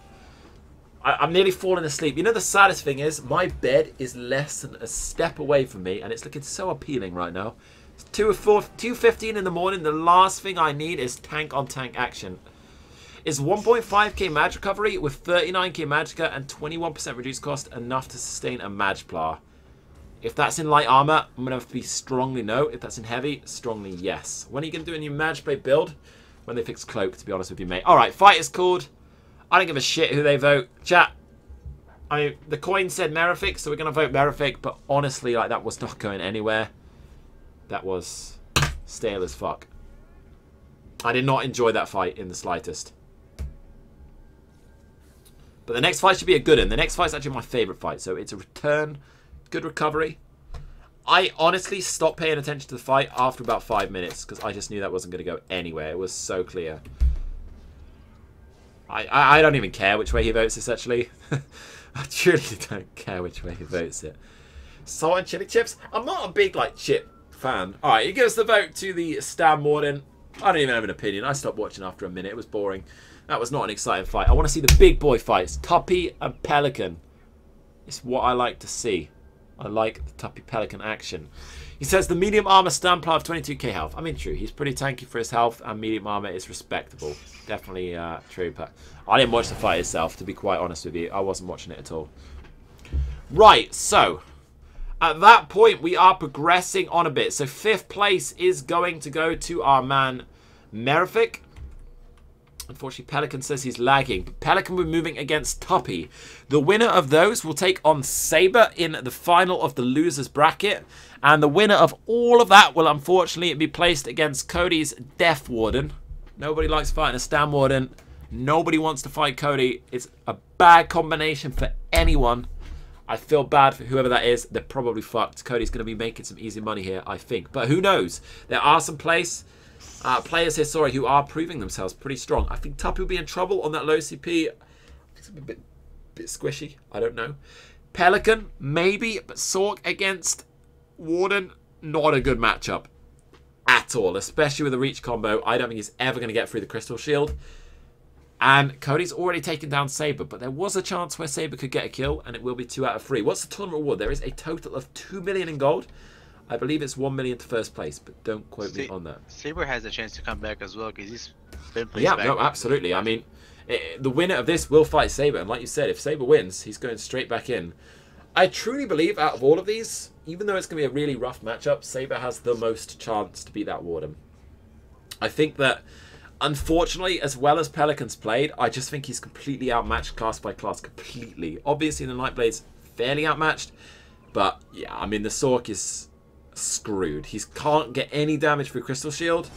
I'm nearly falling asleep. You know the saddest thing is, my bed is less than a step away from me, and it's looking so appealing right now. It's 2:15 in the morning. The last thing I need is tank-on-tank action. Is 1.5k Mage recovery with 39k Magicka and 21% reduced cost enough to sustain a Magplar? If that's in light armor, I'm going to have to be strongly no. If that's in heavy, strongly yes. When are you going to do a new Mageblade build? When they fix Cloak, to be honest with you, mate. Alright, fight is called. I don't give a shit who they vote. Chat. The coin said Mirifique, so we're going to vote Mirifique. But honestly, like, that was not going anywhere. That was stale as fuck. I did not enjoy that fight in the slightest. But the next fight should be a good one. The next fight is actually my favourite fight. So it's a return, good recovery. I honestly stopped paying attention to the fight after about 5 minutes because I just knew that wasn't going to go anywhere. It was so clear. I don't even care which way he votes this, actually. I truly don't care which way he votes it. Salt and chili chips? I'm not a big, like, chip fan. Alright, he gives the vote to the Stam Warden. I don't even have an opinion. I stopped watching after a minute. It was boring. That was not an exciting fight. I want to see the big boy fights. Tuppy and Pelican. It's what I like to see. I like the Tuppy Pelican action. He says the medium armor Stamplar of 22k health. I mean, true. He's pretty tanky for his health, and medium armor is respectable. Definitely true. But I didn't watch the fight itself, to be quite honest with you. I wasn't watching it at all. Right, so at that point, we are progressing on a bit. So 5th place is going to go to our man, Mirifique. Unfortunately, Pelican says he's lagging. But Pelican will be moving against Tuppy. The winner of those will take on Saber in the final of the losers bracket. And the winner of all of that will unfortunately be placed against Cody's Death Warden. Nobody likes fighting a Stam Warden. Nobody wants to fight Cody. It's a bad combination for anyone. I feel bad for whoever that is. They're probably fucked. Cody's going to be making some easy money here, I think. But who knows? There are some players here, sorry, who are proving themselves pretty strong. I think Tuppy will be in trouble on that low CP. It's a bit squishy. I don't know. Pelican, maybe. But Sork against Warden, not a good matchup at all. Especially with the reach combo. I don't think he's ever going to get through the Crystal Shield. And Cody's already taken down Saber, but there was a chance where Saber could get a kill, and it will be 2 out of 3. What's the tournament reward? There is a total of 2 million in gold. I believe it's 1 million to 1st place, but don't quote me on that. Saber has a chance to come back as well, because he's been placed back. Yeah, no, absolutely. I mean, the winner of this will fight Saber, and like you said, if Saber wins, he's going straight back in. I truly believe out of all of these, even though it's going to be a really rough matchup, Saber has the most chance to beat that Warden. I think that, unfortunately, as well as Pelican's played, I just think he's completely outmatched class by class, completely. Obviously, the Nightblade's fairly outmatched, but yeah, I mean, the Sork is screwed. He can't get any damage through Crystal Shield.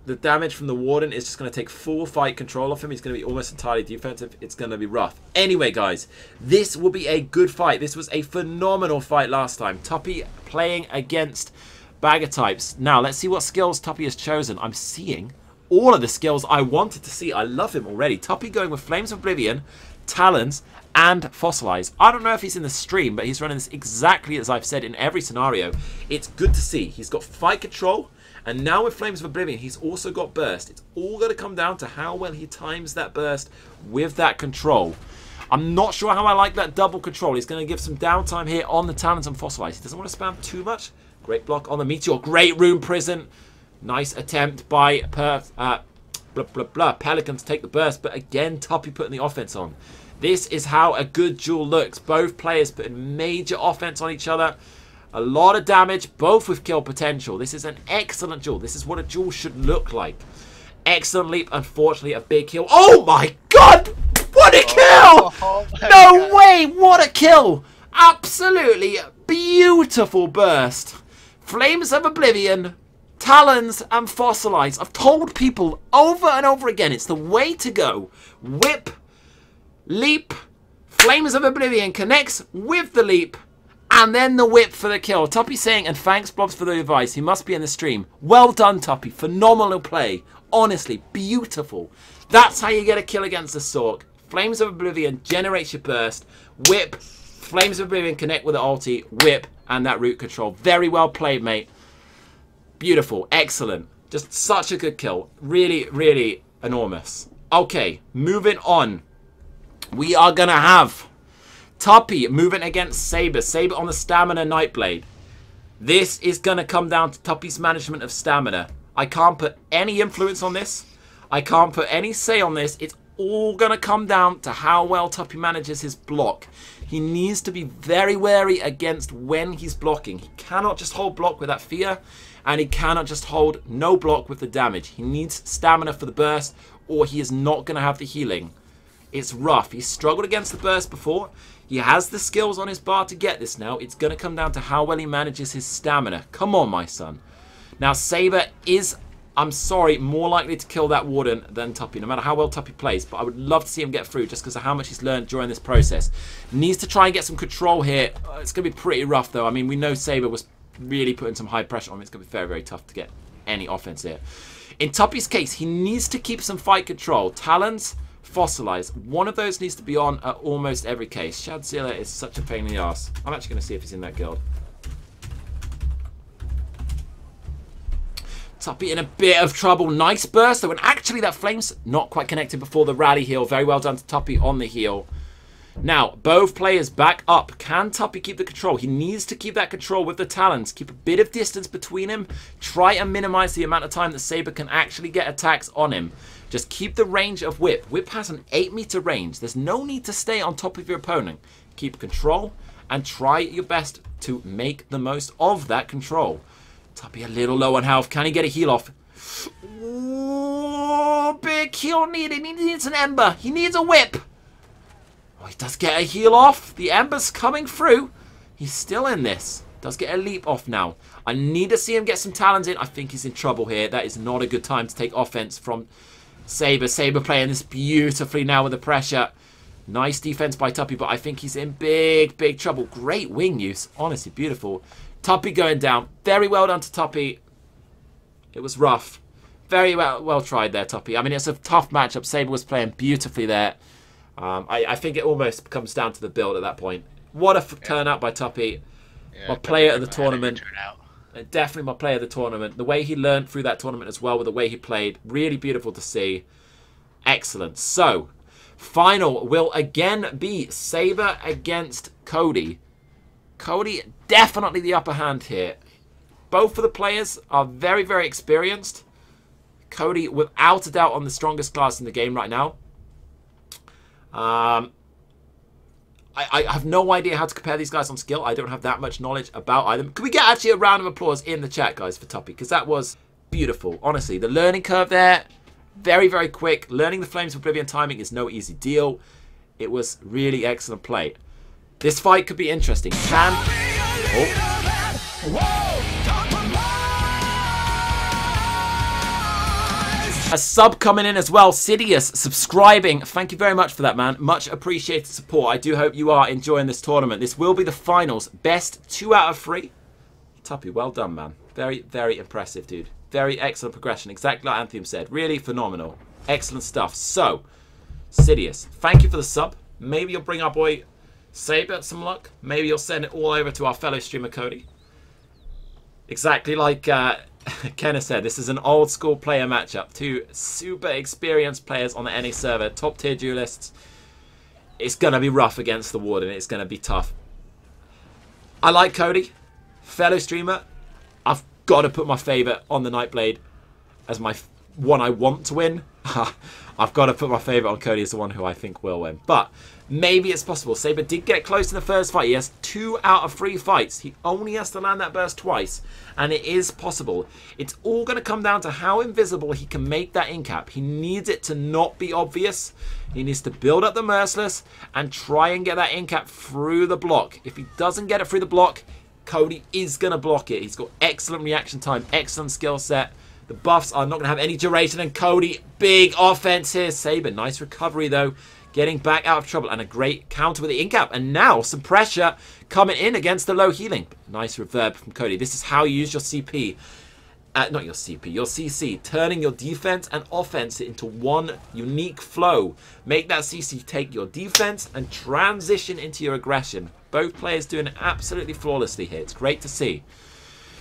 The damage from the Warden is just going to take full fight control of him. He's going to be almost entirely defensive. It's going to be rough. Anyway, guys, this will be a good fight. This was a phenomenal fight last time. Tuppy playing against Bagger types. Now, let's see what skills Tuppy has chosen. I'm seeing all of the skills I wanted to see. I love him already. Tuppy going with Flames of Oblivion, Talons, and Fossilize. I don't know if he's in the stream, but he's running this exactly as I've said in every scenario. It's good to see. He's got fight control, and now with Flames of Oblivion, he's also got burst. It's all going to come down to how well he times that burst with that control. I'm not sure how I like that double control. He's going to give some downtime here on the Talons and Fossilize. He doesn't want to spam too much. Great block on the Meteor. Great Rune Prison. Nice attempt by Pelican to take the burst, but again, Tuppy putting the offense on. This is how a good duel looks. Both players putting major offense on each other. A lot of damage, both with kill potential. This is an excellent duel. This is what a duel should look like. Excellent leap. Unfortunately, a big kill. Oh my god! What a kill! No way! What a kill! Absolutely beautiful burst. Flames of Oblivion, Talons, and Fossilize. I've told people over and over again, it's the way to go. Whip, leap, Flames of Oblivion connects with the leap, and then the whip for the kill. Tuppy saying, and thanks Blobs for the advice. He must be in the stream. Well done, Tuppy. Phenomenal play. Honestly, beautiful. That's how you get a kill against the Sork. Flames of Oblivion generates your burst. Whip, Flames of Oblivion connect with the ulti. Whip, and that root control. Very well played, mate. Beautiful. Excellent. Just such a good kill. Really, really enormous. Okay, moving on. We are going to have Tuppy moving against Saber. Saber on the Stamina Nightblade. This is going to come down to Tuppy's management of stamina. I can't put any influence on this. I can't put any say on this. It's all going to come down to how well Tuppy manages his block. He needs to be very wary against when he's blocking. He cannot just hold block with that fear, and he cannot just hold no block with the damage. He needs stamina for the burst, or he is not going to have the healing. It's rough. He's struggled against the burst before. He has the skills on his bar to get this now. It's going to come down to how well he manages his stamina. Come on, my son. Now, Saber is, I'm sorry, more likely to kill that Warden than Tuppy, no matter how well Tuppy plays. But I would love to see him get through just because of how much he's learned during this process. Needs to try and get some control here. It's going to be pretty rough, though. I mean, we know Saber was really putting some high pressure on him. It's going to be very, very tough to get any offense here. In Tuppy's case, he needs to keep some fight control. Talons, Fossilize. One of those needs to be on at almost every case. Shadzilla is such a pain in the ass. I'm actually going to see if he's in that guild. Tuppy in a bit of trouble. Nice burst though, and actually that flame's not quite connected before the rally heal. Very well done to Tuppy on the heal. Now, both players back up. Can Tuppy keep the control? He needs to keep that control with the talons. Keep a bit of distance between him. Try and minimize the amount of time that Saber can actually get attacks on him. Just keep the range of Whip. Whip has an 8-meter range. There's no need to stay on top of your opponent. Keep control and try your best to make the most of that control. Tuppy a little low on health. Can he get a heal off? Ooh, big heal needed. He needs an Ember. He needs a Whip. Oh, he does get a heal off. The Ember's coming through. He's still in this. Does get a leap off now. I need to see him get some talons in. I think he's in trouble here. That is not a good time to take offense from Saber. Saber playing this beautifully now with the pressure. Nice defense by Tuppy, but I think he's in big, big trouble. Great wing use. Honestly, beautiful. Tuppy going down. Very well done to Tuppy. It was rough. Very well tried there, Tuppy. I mean, it's a tough matchup. Saber was playing beautifully there. I think it almost comes down to the build at that point. What a turnout by Tuppy. Yeah, my player of the tournament. Definitely my player of the tournament. The way he learned through that tournament as well with the way he played. Really beautiful to see. Excellent. So, final will again be Saber against Cody. Cody definitely the upper hand here. Both of the players are very, very experienced. Cody without a doubt on the strongest class in the game right now. I have no idea how to compare these guys on skill. I don't have that much knowledge about either. Could we get actually a round of applause in the chat, guys, for Tuppy? Because that was beautiful. Honestly, the learning curve there, very, very quick. Learning the Flames of Oblivion timing is no easy deal. It was really excellent play. This fight could be interesting. Can... Oh. A sub coming in as well. Sidious subscribing. Thank you very much for that, man. Much appreciated support. I do hope you are enjoying this tournament. This will be the finals. Best 2 out of 3. Tuppy, well done, man. Very, very impressive, dude. Very excellent progression. Exactly like Anthem said. Really phenomenal. Excellent stuff. So, Sidious, thank you for the sub. Maybe you'll bring our boy Saber some luck. Maybe you'll send it all over to our fellow streamer, Cody. Exactly like... Kenneth said, this is an old school player matchup. 2 super experienced players on the NA server. Top tier duelists. It's going to be rough against the Warden. It's going to be tough. I like Cody. Fellow streamer. I've got to put my favourite on the Nightblade as my one I want to win. I've got to put my favourite on Cody as the one who I think will win. But maybe it's possible. Saber did get close in the first fight. He has 2 out of 3 fights. He only has to land that burst twice. And it is possible. It's all going to come down to how invisible he can make that in-cap. He needs it to not be obvious. He needs to build up the Merciless and try and get that in-cap through the block. If he doesn't get it through the block, Cody is going to block it. He's got excellent reaction time, excellent skill set. The buffs are not going to have any duration. And Cody, big offense here. Saber, nice recovery though. Getting back out of trouble and a great counter with the in-cap. And now some pressure coming in against the low healing. Nice reverb from Cody. This is how you use your CP. Not your CP, your CC. Turning your defense and offense into one unique flow. Make that CC take your defense and transition into your aggression. Both players doing it absolutely flawlessly here. It's great to see.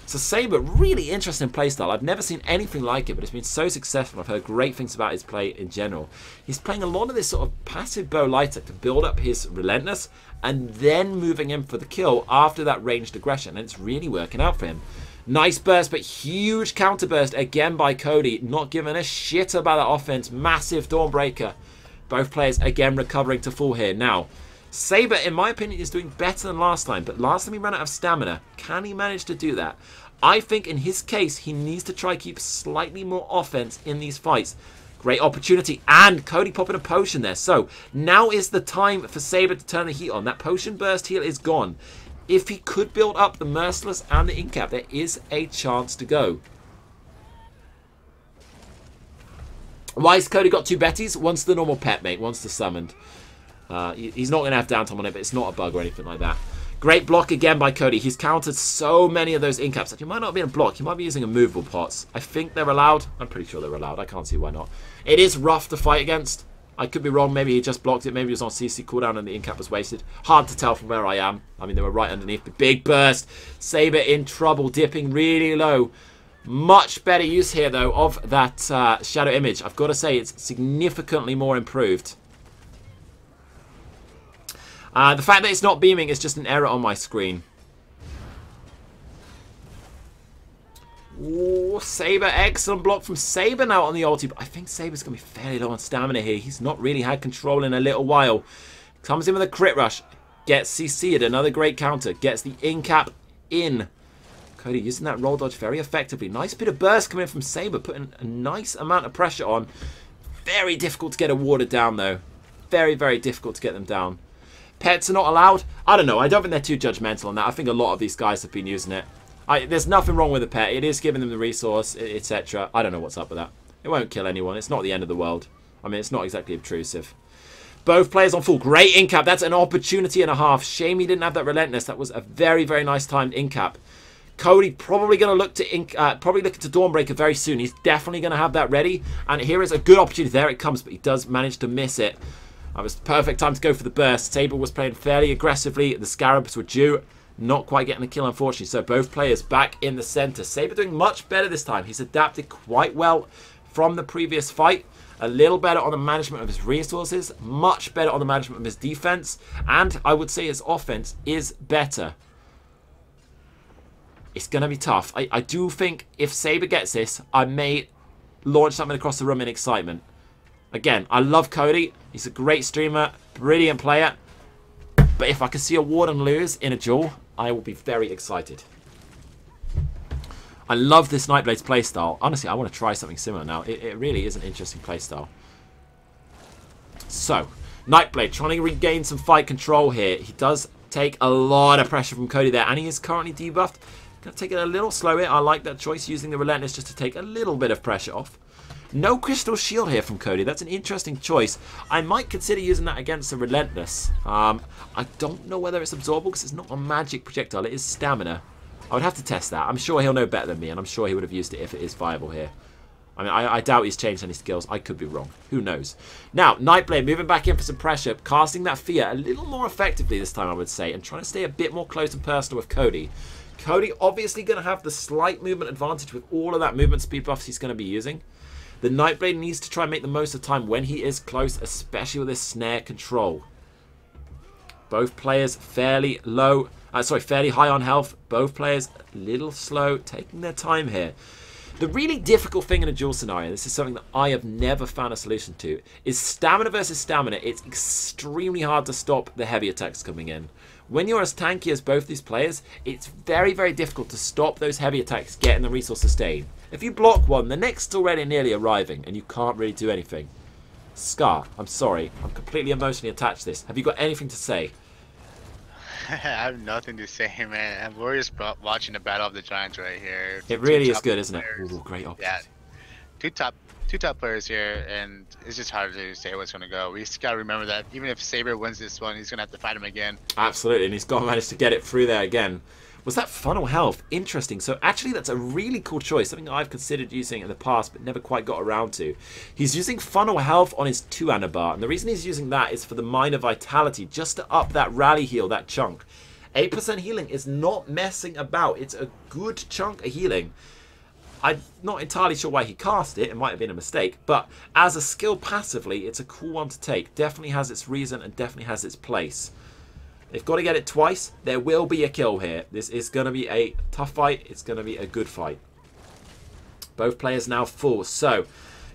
So Saber, really interesting playstyle. I've never seen anything like it, but it's been so successful. I've heard great things about his play in general. He's playing a lot of this sort of passive bow lighter to build up his Relentless and then moving in for the kill after that ranged aggression. And it's really working out for him. Nice burst, but huge counter burst again by Cody. Not giving a shit about that offense. Massive Dawnbreaker. Both players again recovering to full here. Now, Saber, in my opinion, is doing better than last time. But last time he ran out of stamina. Can he manage to do that? I think in his case, he needs to try keep slightly more offense in these fights. Great opportunity. And Cody popping a potion there. So, now is the time for Saber to turn the heat on. That potion burst heal is gone. If he could build up the Merciless and the Incap, there is a chance to go. Why has Cody got 2 Bettys? One's the normal pet mate, one's the summoned. He's not going to have downtime on it, but it's not a bug or anything like that. Great block again by Cody. He's countered so many of those Incaps that he might not be in a block. He might be using immovable pots. I think they're allowed. I'm pretty sure they're allowed. I can't see why not. It is rough to fight against. I could be wrong. Maybe he just blocked it. Maybe he was on CC cooldown and the Incap was wasted. Hard to tell from where I am. I mean, they were right underneath. The big burst. Saber in trouble. Dipping really low. Much better use here, though, of that shadow image. I've got to say, it's significantly more improved. The fact that it's not beaming is just an error on my screen. Ooh, Saber, excellent block from Saber now on the ulti. But I think Saber's going to be fairly low on stamina here. He's not really had control in a little while. Comes in with a crit rush. Gets CC'd, another great counter. Gets the Incap in. Cody using that roll dodge very effectively. Nice bit of burst coming from Saber, putting a nice amount of pressure on. Very difficult to get a water down, though. Very, very difficult to get them down. Pets are not allowed. I don't know. I don't think they're too judgmental on that. I think a lot of these guys have been using it. There's nothing wrong with a pet. It is giving them the resource, etc. I don't know what's up with that. It won't kill anyone. It's not the end of the world. I mean, it's not exactly obtrusive. Both players on full. Great Incap. That's an opportunity and a half. Shame he didn't have that Relentless. That was a very, very nice timed Incap. Cody probably going to look to Dawnbreaker very soon. He's definitely going to have that ready. And here is a good opportunity. There it comes, but he does manage to miss it. That was the perfect time to go for the burst. Saber was playing fairly aggressively. The Scarabs were due. Not quite getting the kill, unfortunately. So both players back in the center. Saber doing much better this time. He's adapted quite well from the previous fight. A little better on the management of his resources. Much better on the management of his defense. And I would say his offense is better. It's going to be tough. I do think if Saber gets this, I may launch something across the room in excitement. Again, I love Cody. He's a great streamer. Brilliant player. But if I can see a Warden lose in a duel, I will be very excited. I love this Nightblade's playstyle. Honestly, I want to try something similar now. It really is an interesting playstyle. So, Nightblade trying to regain some fight control here. He does take a lot of pressure from Cody there, and he is currently debuffed. Going to take it a little slow here. I like that choice, using the Relentless just to take a little bit of pressure off. No Crystal Shield here from Cody. That's an interesting choice. I might consider using that against the Relentless. I don't know whether it's absorbable because it's not a magic projectile. It is stamina. I would have to test that. I'm sure he'll know better than me, and I'm sure he would have used it if it is viable here. I mean, I doubt he's changed any skills. I could be wrong. Who knows? Now, Nightblade moving back in for some pressure, casting that fear a little more effectively this time, I would say, and trying to stay a bit more close and personal with Cody. Cody obviously going to have the slight movement advantage with all of that movement speed buffs he's going to be using. The Nightblade needs to try and make the most of time when he is close, especially with his snare control. Both players fairly low, fairly high on health. Both players a little slow, taking their time here. The really difficult thing in a duel scenario, this is something that I have never found a solution to, is stamina versus stamina. It's extremely hard to stop the heavy attacks coming in. When you're as tanky as both these players, it's very, very difficult to stop those heavy attacks getting the resource sustain. If you block one, the next already nearly arriving, and you can't really do anything. Scar, I'm sorry. I'm completely emotionally attached to this. Have you got anything to say? I have nothing to say, man. We're just watching the Battle of the Giants right here. It really is good, isn't it? Ooh, great opportunity. Yeah, two top players here, and it's just hard to say what's going to go. We just got to remember that even if Saber wins this one, he's going to have to fight him again. Absolutely, and he's got to manage to get it through there again. Was that funnel health? Interesting. So actually that's a really cool choice. Something I've considered using in the past but never quite got around to. He's using funnel health on his 2 bar. And the reason he's using that is for the minor vitality. Just to up that rally heal, that chunk. 8% healing is not messing about. It's a good chunk of healing. I'm not entirely sure why he cast it. It might have been a mistake. But as a skill passively, it's a cool one to take. Definitely has its reason and definitely has its place. They've got to get it twice. There will be a kill here. This is going to be a tough fight. It's going to be a good fight. Both players now full. So,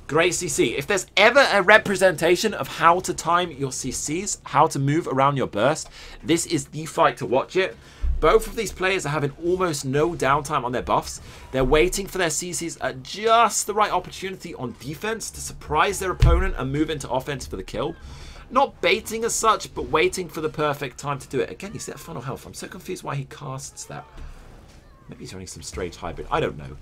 great CC. If there's ever a representation of how to time your CCs, how to move around your burst, this is the fight to watch it. Both of these players are having almost no downtime on their buffs. They're waiting for their CCs at just the right opportunity on defense to surprise their opponent and move into offense for the kill. Not baiting as such, but waiting for the perfect time to do it. Again, you see that funnel health. I'm so confused why he casts that. Maybe he's running some strange hybrid. I don't know.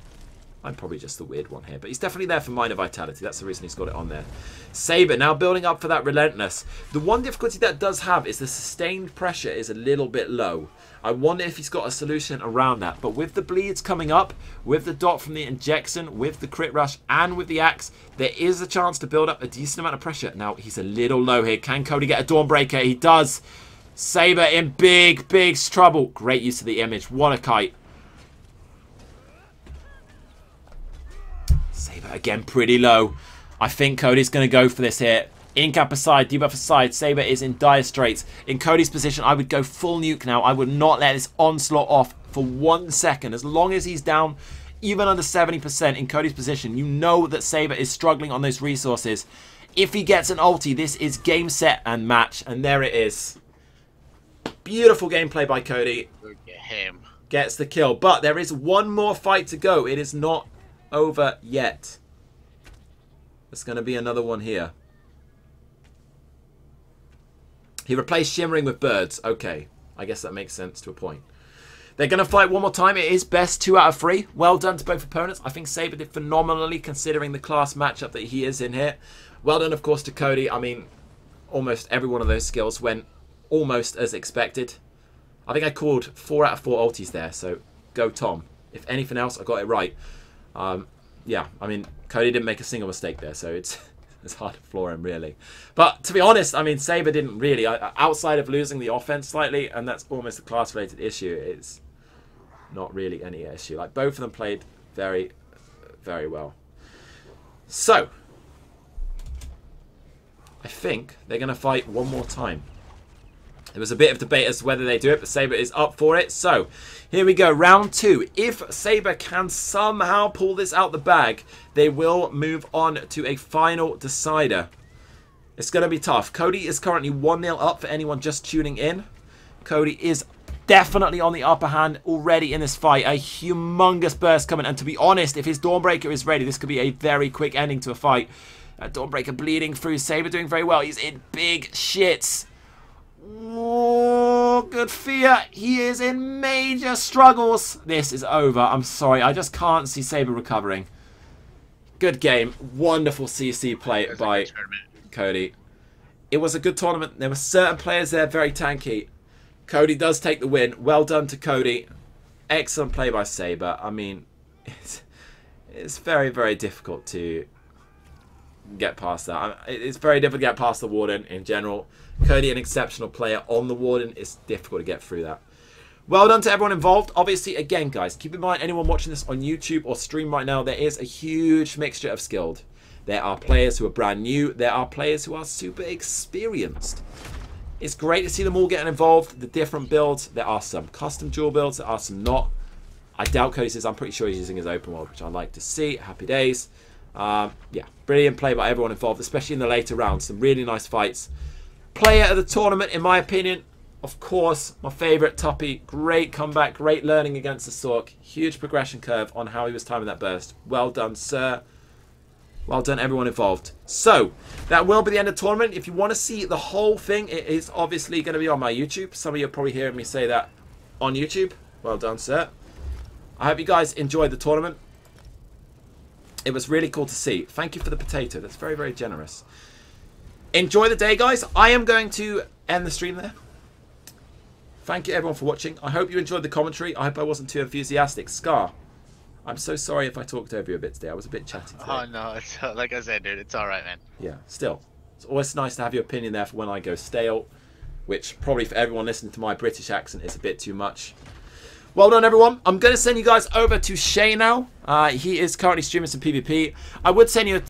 I'm probably just the weird one here. But he's definitely there for minor vitality. That's the reason he's got it on there. Saber now building up for that relentless. The one difficulty that does have is the sustained pressure is a little bit low. I wonder if he's got a solution around that. But with the bleeds coming up, with the dot from the injection, with the crit rush, and with the axe, there is a chance to build up a decent amount of pressure. Now, he's a little low here. Can Cody get a Dawnbreaker? He does. Saber in big, big trouble. Great use of the image. What a kite. Saber again pretty low. I think Cody's going to go for this here. Incap aside, debuff aside, Saber is in dire straits. In Cody's position, I would go full nuke now. I would not let this onslaught off for 1 second. As long as he's down even under 70% in Cody's position, you know that Saber is struggling on those resources. If he gets an ulti, this is game, set, and match. And there it is. Beautiful gameplay by Cody. Look at him. Gets the kill. But there is one more fight to go. It is not over yet. There's going to be another one here. He replaced Shimmering with Birds. Okay. I guess that makes sense to a point. They're going to fight one more time. It is best 2 out of 3. Well done to both opponents. I think Saber did phenomenally considering the class matchup that he is in here. Well done, of course, to Cody. I mean, almost every one of those skills went almost as expected. I think I called 4 out of 4 ultis there. So, go Tom. If anything else, I got it right. Yeah, I mean, Cody didn't make a single mistake there. So, it's hard to floor him, really. But to be honest, I mean, Saber didn't really. Outside of losing the offense slightly, and that's almost a class-related issue, it's not really any issue. Like, both of them played very, very well. So, I think they're going to fight one more time. There was a bit of debate as to whether they do it, but Saber is up for it. So, here we go. Round 2. If Saber can somehow pull this out the bag, they will move on to a final decider. It's going to be tough. Cody is currently 1-0 up for anyone just tuning in. Cody is definitely on the upper hand already in this fight. A humongous burst coming. And to be honest, if his Dawnbreaker is ready, this could be a very quick ending to a fight. Dawnbreaker bleeding through. Saber doing very well. He's in big shits. Oh, good fear. He is in major struggles. This is over. I'm sorry. I just can't see Saber recovering. Good game. Wonderful CC play by Cody. It was a good tournament. There were certain players there very tanky. Cody does take the win. Well done to Cody. Excellent play by Saber. I mean, it's very, very difficult to get past that. It's very difficult to get past the Warden in general. Cody, an exceptional player on the Warden. It's difficult to get through that. Well done to everyone involved. Obviously, again, guys, keep in mind, anyone watching this on YouTube or stream right now, there is a huge mixture of skilled. There are players who are brand new. There are players who are super experienced. It's great to see them all getting involved. The different builds. There are some custom dual builds. There are some not. I doubt Cody says, I'm pretty sure he's using his open world, which I like to see. Happy days. Yeah, brilliant play by everyone involved, especially in the later rounds. Some really nice fights. Player of the tournament, in my opinion, of course, my favourite, Tuppy. Great comeback, great learning against the Sork. Huge progression curve on how he was timing that burst. Well done, sir. Well done, everyone involved. So, that will be the end of the tournament. If you want to see the whole thing, it is obviously going to be on my YouTube. Some of you are probably hearing me say that on YouTube. Well done, sir. I hope you guys enjoyed the tournament. It was really cool to see. Thank you for the potato. That's very, very generous. Enjoy the day, guys. I am going to end the stream there. Thank you, everyone, for watching. I hope you enjoyed the commentary. I hope I wasn't too enthusiastic. Scar, I'm so sorry if I talked over you a bit today. I was a bit chatty today. Oh, no. It's, like I said, dude, it's all right, man. Yeah, still. It's always nice to have your opinion there for when I go stale, which probably for everyone listening to my British accent is a bit too much. Well done, everyone. I'm going to send you guys over to Shay now. He is currently streaming some PvP. I would send you